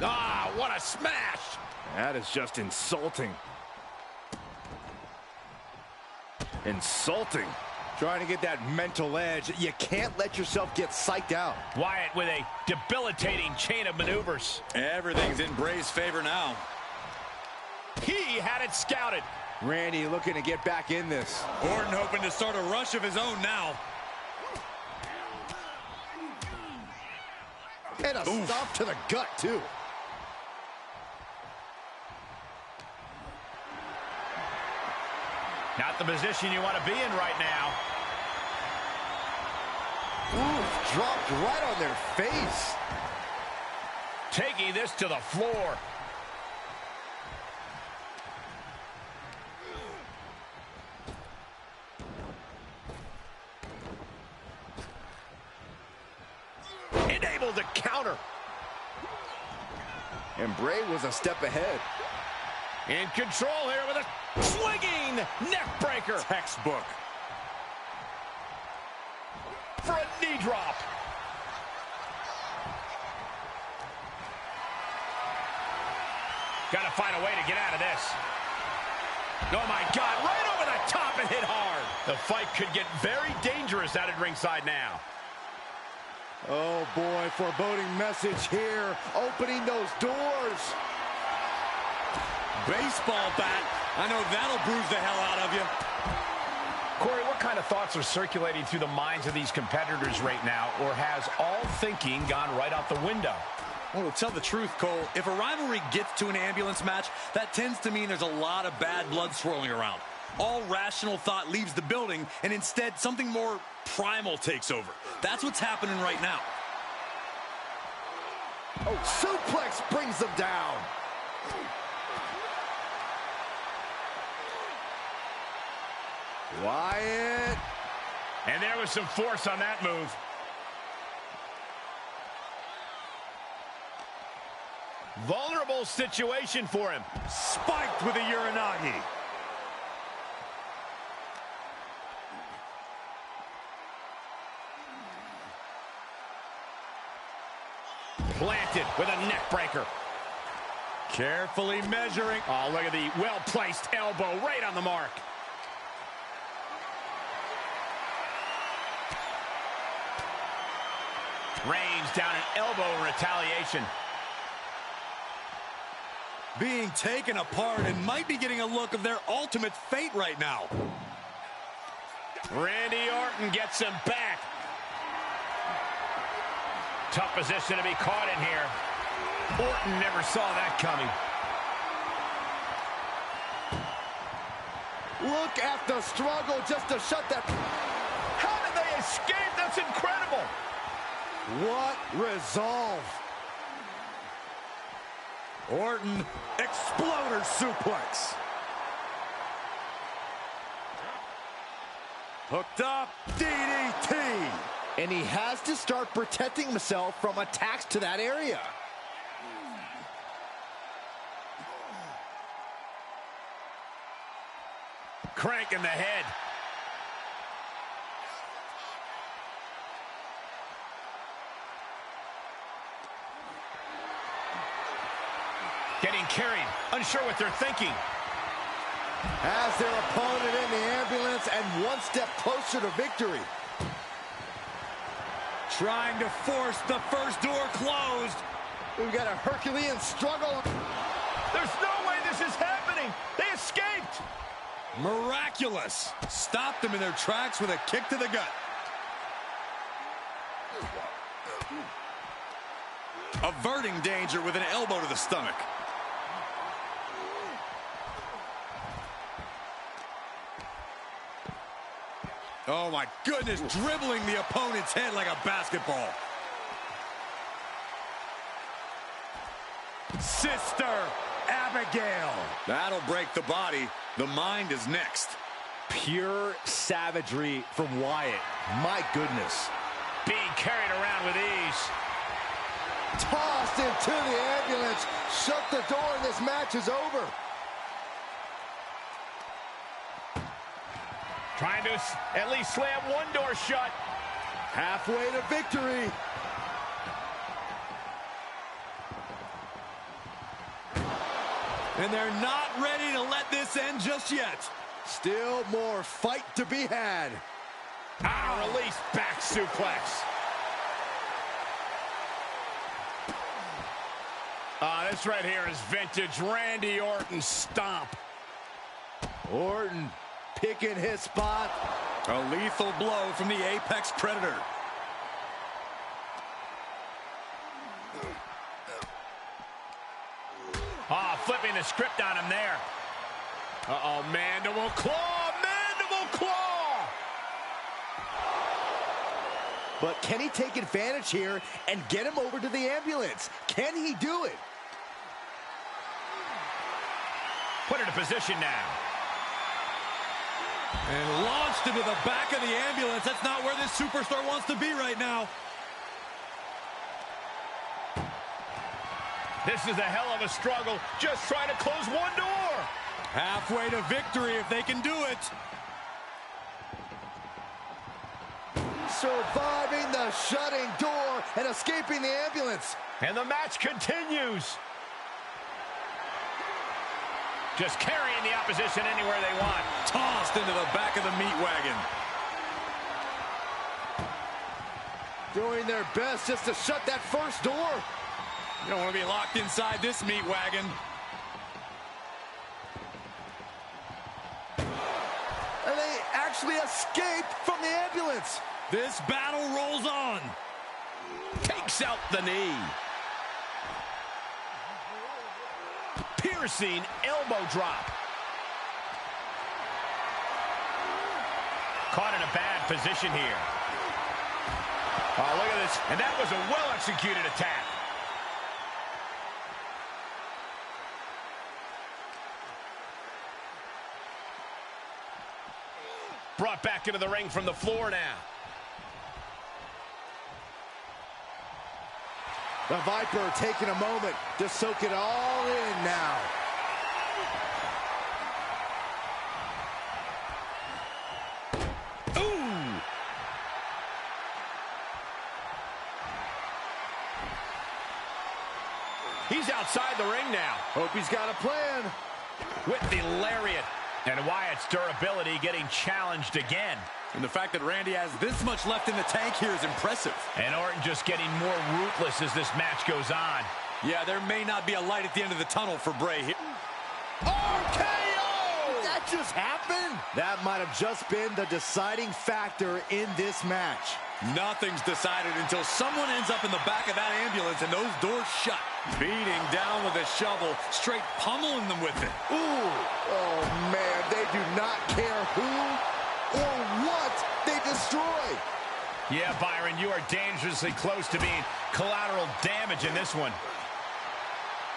Ah, what a smash! That is just insulting. Insulting. Trying to get that mental edge. You can't let yourself get psyched out. Wyatt with a debilitating chain of maneuvers. Everything's in Bray's favor now. He had it scouted. Randy looking to get back in this. Orton hoping to start a rush of his own now. And a stomp to the gut, too. Not the position you want to be in right now. Ooh, dropped right on their face. Taking this to the floor. Unable to counter. And Bray was a step ahead. In control here with a swinging neck breaker. Textbook. For a knee drop. Got to find a way to get out of this. Oh my God, right over the top and hit hard. The fight could get very dangerous out at ringside now. Oh boy, foreboding message here. Opening those doors. Baseball bat. I know that'll bruise the hell out of you. Corey, what kind of thoughts are circulating through the minds of these competitors right now, or has all thinking gone right out the window? Well, to tell the truth, Cole, if a rivalry gets to an ambulance match, that tends to mean there's a lot of bad blood swirling around. All rational thought leaves the building, and instead something more primal takes over. That's what's happening right now. Oh, suplex brings them down. Wyatt. And there was some force on that move. Vulnerable situation for him. Spiked with a Uranagi. Planted with a neck breaker. Carefully measuring. Oh, look at the well-placed elbow right on the mark. Range down an elbow in retaliation. Being taken apart and might be getting a look of their ultimate fate right now. Randy Orton gets him back. Tough position to be caught in here. Orton never saw that coming. Look at the struggle just to shut that. How did they escape. That's incredible. What resolve. Orton, exploder suplex. Hooked up, DDT. And he has to start protecting himself from attacks to that area. Crank in the head. Getting carried, unsure what they're thinking. Has their opponent in the ambulance and one step closer to victory. Trying to force the first door closed. We've got a Herculean struggle. There's no way this is happening. They escaped. Miraculous. Stopped them in their tracks with a kick to the gut. Averting danger with an elbow to the stomach. Oh my goodness, dribbling the opponent's head like a basketball. Sister Abigail. That'll break the body. The mind is next. Pure savagery from Wyatt. My goodness. Being carried around with ease. Tossed into the ambulance. Shut the door and this match is over. Trying to at least slam one door shut. Halfway to victory. And they're not ready to let this end just yet. Still more fight to be had. Release back suplex. This right here is vintage Randy Orton stomp. Orton picking his spot. A lethal blow from the Apex Predator. Flipping the script on him there. Uh-oh, mandible claw, mandible claw! But can he take advantage here and get him over to the ambulance? Can he do it? Put into position now. And launched into the back of the ambulance. That's not where this superstar wants to be right now. This is a hell of a struggle, just trying to close one door. Halfway to victory if they can do it. Surviving the shutting door and escaping the ambulance. And the match continues. Just carrying the opposition anywhere they want. Tossed into the back of the meat wagon. Doing their best just to shut that first door. You don't want to be locked inside this meat wagon. And they actually escaped from the ambulance. This battle rolls on. Takes out the knee. Piercing elbow drop. Caught in a bad position here. Oh, look at this. And that was a well-executed attack. Brought back into the ring from the floor now. The Viper taking a moment to soak it all in now. Ooh! He's outside the ring now. Hope he's got a plan. With the lariat. And Wyatt's durability getting challenged again. And the fact that Randy has this much left in the tank here is impressive. And Orton just getting more ruthless as this match goes on. Yeah, there may not be a light at the end of the tunnel for Bray here. RKO! That just happened? That might have just been the deciding factor in this match. Nothing's decided until someone ends up in the back of that ambulance and those doors shut. Beating down with a shovel, straight pummeling them with it. Ooh, oh man, they do not care who or what they destroy. Yeah, Byron, you are dangerously close to being collateral damage in this one.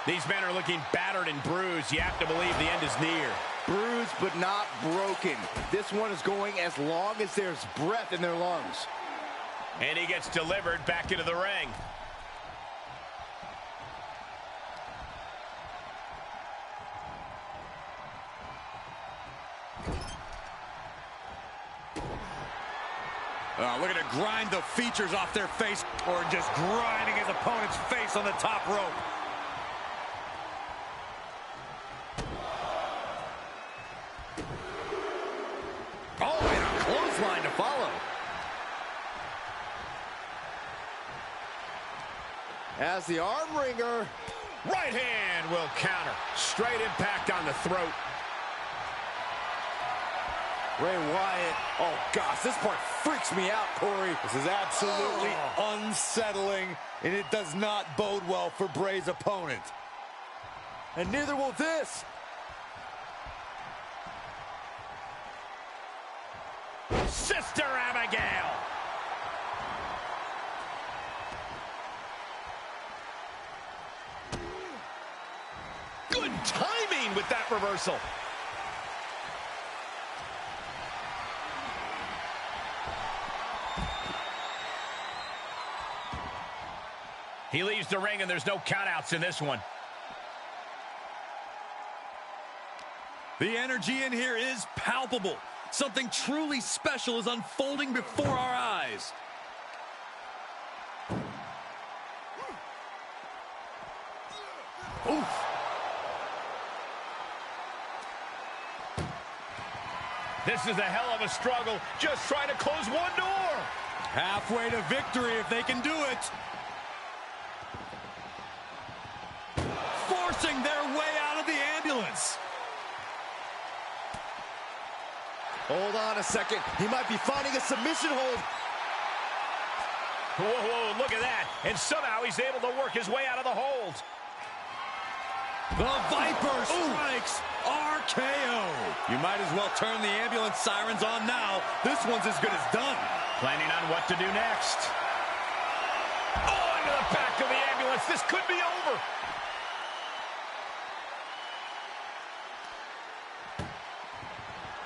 These men are looking battered and bruised. You have to believe the end is near. Bruised but not broken. This one is going as long as there's breath in their lungs. And he gets delivered back into the ring. Looking to grind the features off their face, or just grinding his opponent's face on the top rope. Oh, and a clothesline to follow. As the arm wringer. Right hand will counter. Straight impact on the throat. Bray Wyatt. Oh, gosh, this part freaks me out, Corey. This is absolutely unsettling, and it does not bode well for Bray's opponent. And neither will this. Sister Abigail. Good timing with that reversal. He leaves the ring, and there's no countouts in this one. The energy in here is palpable. Something truly special is unfolding before our eyes. Oof. This is a hell of a struggle, just trying to close one door. Halfway to victory if they can do it. Forcing their way out of the ambulance. Hold on a second. He might be finding a submission hold. Whoa, whoa, look at that. And somehow he's able to work his way out of the hold. The Viper strikes. RKO. You might as well turn the ambulance sirens on now. This one's as good as done. Planning on what to do next. Oh, into the back of the ambulance. This could be over.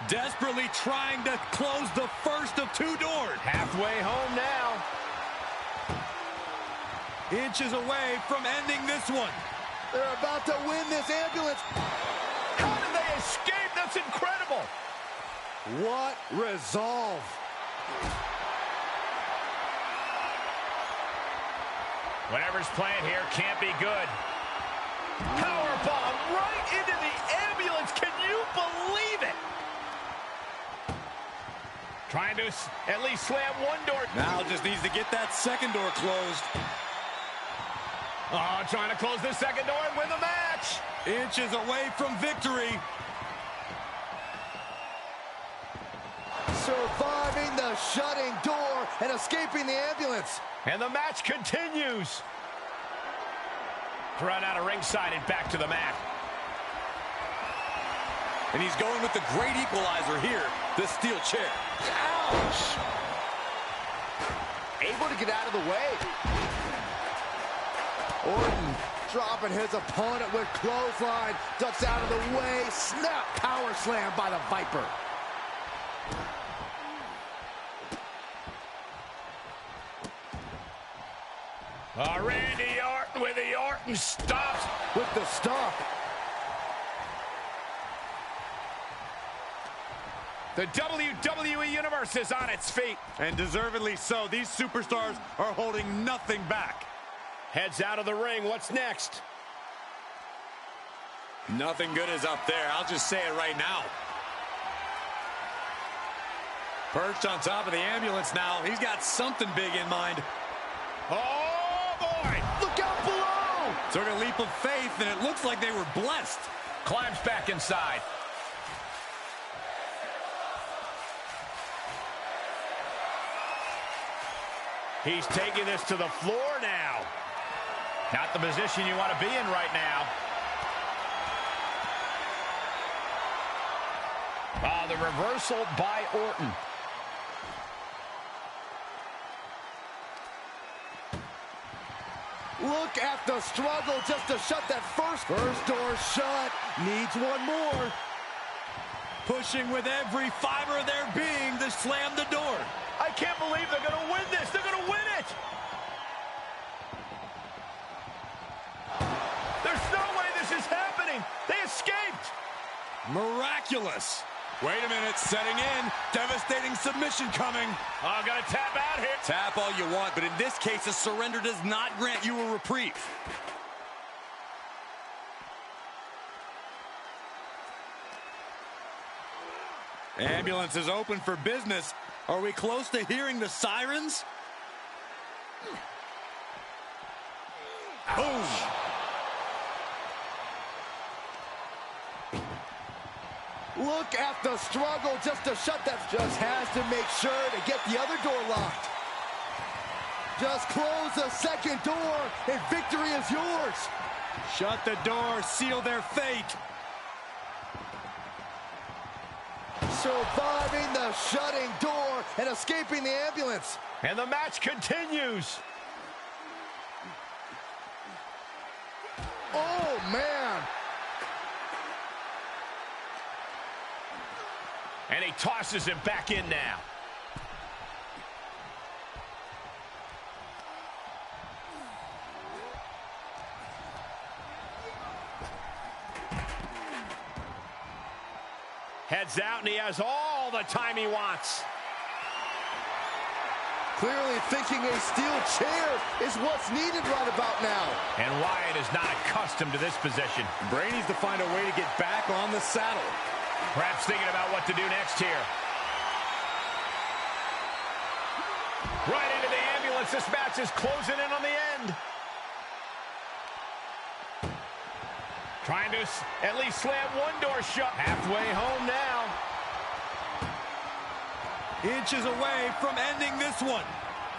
Desperately trying to close the first of two doors. Halfway home now. Inches away from ending this one. They're about to win this ambulance. How did they escape? That's incredible. What resolve. Whatever's playing here can't be good. Powerbomb right into the ambulance. Can you believe it? Trying to at least slam one door. Now just needs to get that second door closed. Oh, trying to close this second door and win the match. Inches away from victory. Surviving the shutting door and escaping the ambulance. And the match continues. Run out of ringside and back to the mat. And he's going with the great equalizer here, the steel chair. Ouch! Able to get out of the way. Orton dropping his opponent with clothesline. Ducks out of the way. Snap power slam by the Viper. Randy Orton with the Orton stops. With the stomp. The WWE Universe is on its feet. And deservedly so. These superstars are holding nothing back. Heads out of the ring. What's next? Nothing good is up there. I'll just say it right now. Perched on top of the ambulance now. He's got something big in mind. Oh, boy. Look out below. Took a leap of faith, and it looks like they were blessed. Climbs back inside. He's taking this to the floor now. Not the position you want to be in right now. The reversal by Orton. Look at the struggle just to shut that first door shut. Needs one more. Pushing with every fiber of their being to slam the door. I can't believe they're going to win this. They're going to win it. There's no way this is happening. They escaped. Miraculous. Wait a minute, setting in. Devastating submission coming. Oh, got to tap out here. Tap all you want, but in this case, a surrender does not grant you a reprieve. Ambulance is open for business. Are we close to hearing the sirens? Boom! Look at the struggle just to shut that. Just has to make sure to get the other door locked. Just close the second door and victory is yours. Shut the door, seal their fate. Surviving the shutting door and escaping the ambulance. And the match continues. Oh, man. And he tosses him back in now. Heads out, and he has all the time he wants. Clearly thinking a steel chair is what's needed right about now. And Wyatt is not accustomed to this position. Bray needs to find a way to get back on the saddle. Perhaps thinking about what to do next here. Right into the ambulance. This match is closing in on the end. Trying to at least slam one door shut. Halfway home now. Inches away from ending this one.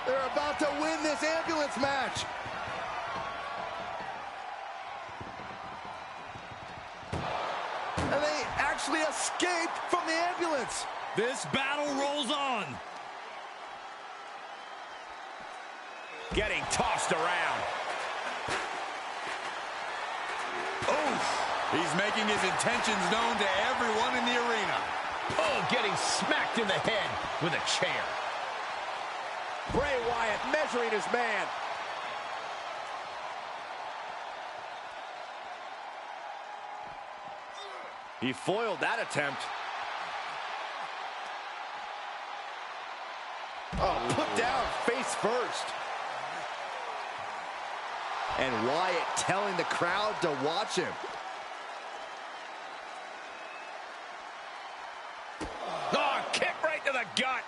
They're about to win this ambulance match. And they actually escaped from the ambulance. This battle rolls on. Getting tossed around. Oh, he's making his intentions known to everyone in the arena. Oh, getting smacked in the head with a chair. Bray Wyatt measuring his man. He foiled that attempt. Oh, put down face first. And Wyatt telling the crowd to watch him. Oh, kick right to the gut.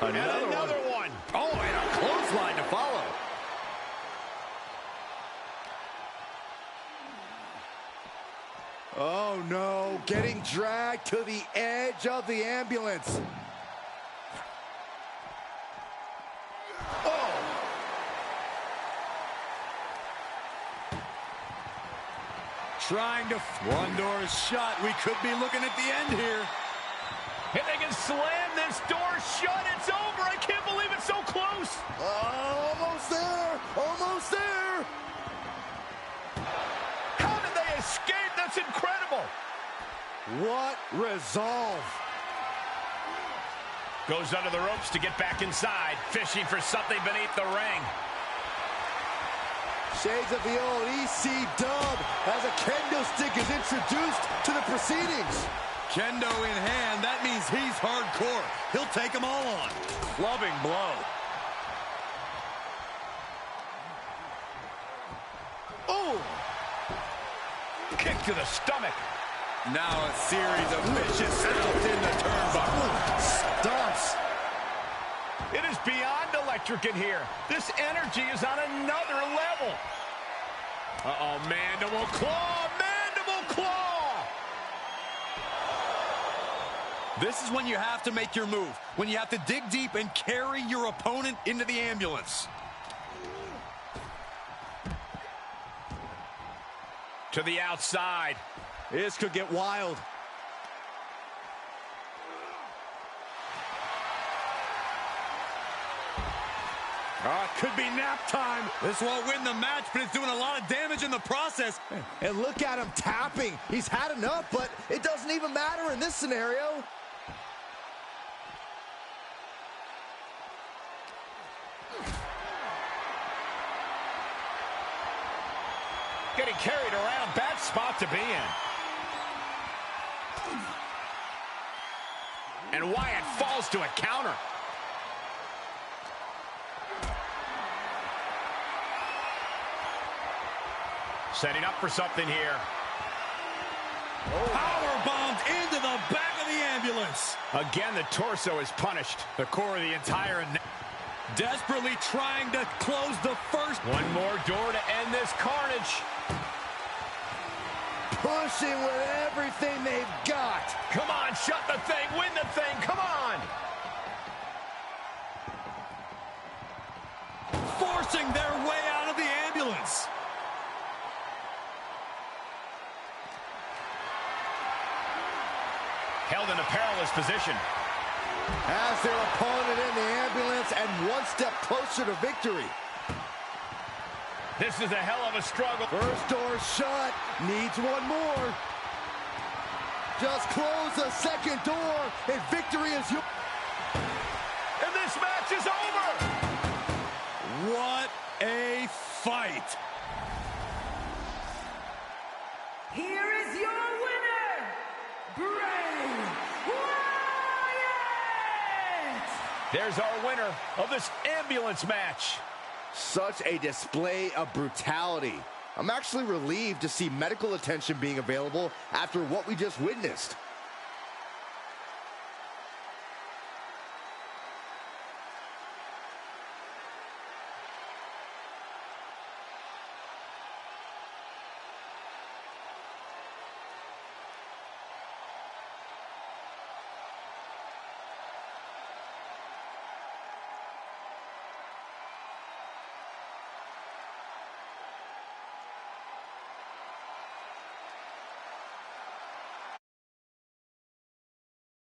Another one. Oh, and a clothesline to follow. Oh, no. Getting dragged to the edge of the ambulance. Oh. Trying to... One door is shut. We could be looking at the end here. And they can slam this door shut. It's over. I can't believe it's so close. Almost there. Almost there. How did they escape? That's incredible. What resolve. Goes under the ropes to get back inside, fishing for something beneath the ring. Shades of the old EC dub as a kendo stick is introduced to the proceedings. Kendo in hand, that means he's hardcore. He'll take them all on. Clubbing blow. Oh! Kick to the stomach. Now a series of vicious stomps in the turnbuckle. Stomps. It is beyond electric in here. This energy is on another level. Uh-oh, mandible claw, mandible claw. This is when you have to make your move. When you have to dig deep and carry your opponent into the ambulance. To the outside. This could get wild. Could be nap time. This won't win the match, but it's doing a lot of damage in the process. And look at him tapping. He's had enough, but it doesn't even matter in this scenario. Getting carried around, bad spot to be in. And Wyatt falls to a counter. Setting up for something here. Power bombed into the back of the ambulance. Again, the torso is punished. The core of the entire... Desperately trying to close the first. One more door to end this carnage. Pushing with everything they've got. Come on, shut the thing, win the thing, come on. Forcing their way out of the ambulance. Held in a perilous position. Has their opponent in the ambulance and one step closer to victory. This is a hell of a struggle. First door shut. Needs one more. Just close the second door and victory is yours. And this match is over. What a fight. Here is your winner, Bray Wyatt! There's our winner of this ambulance match. Such a display of brutality. I'm actually relieved to see medical attention being available after what we just witnessed.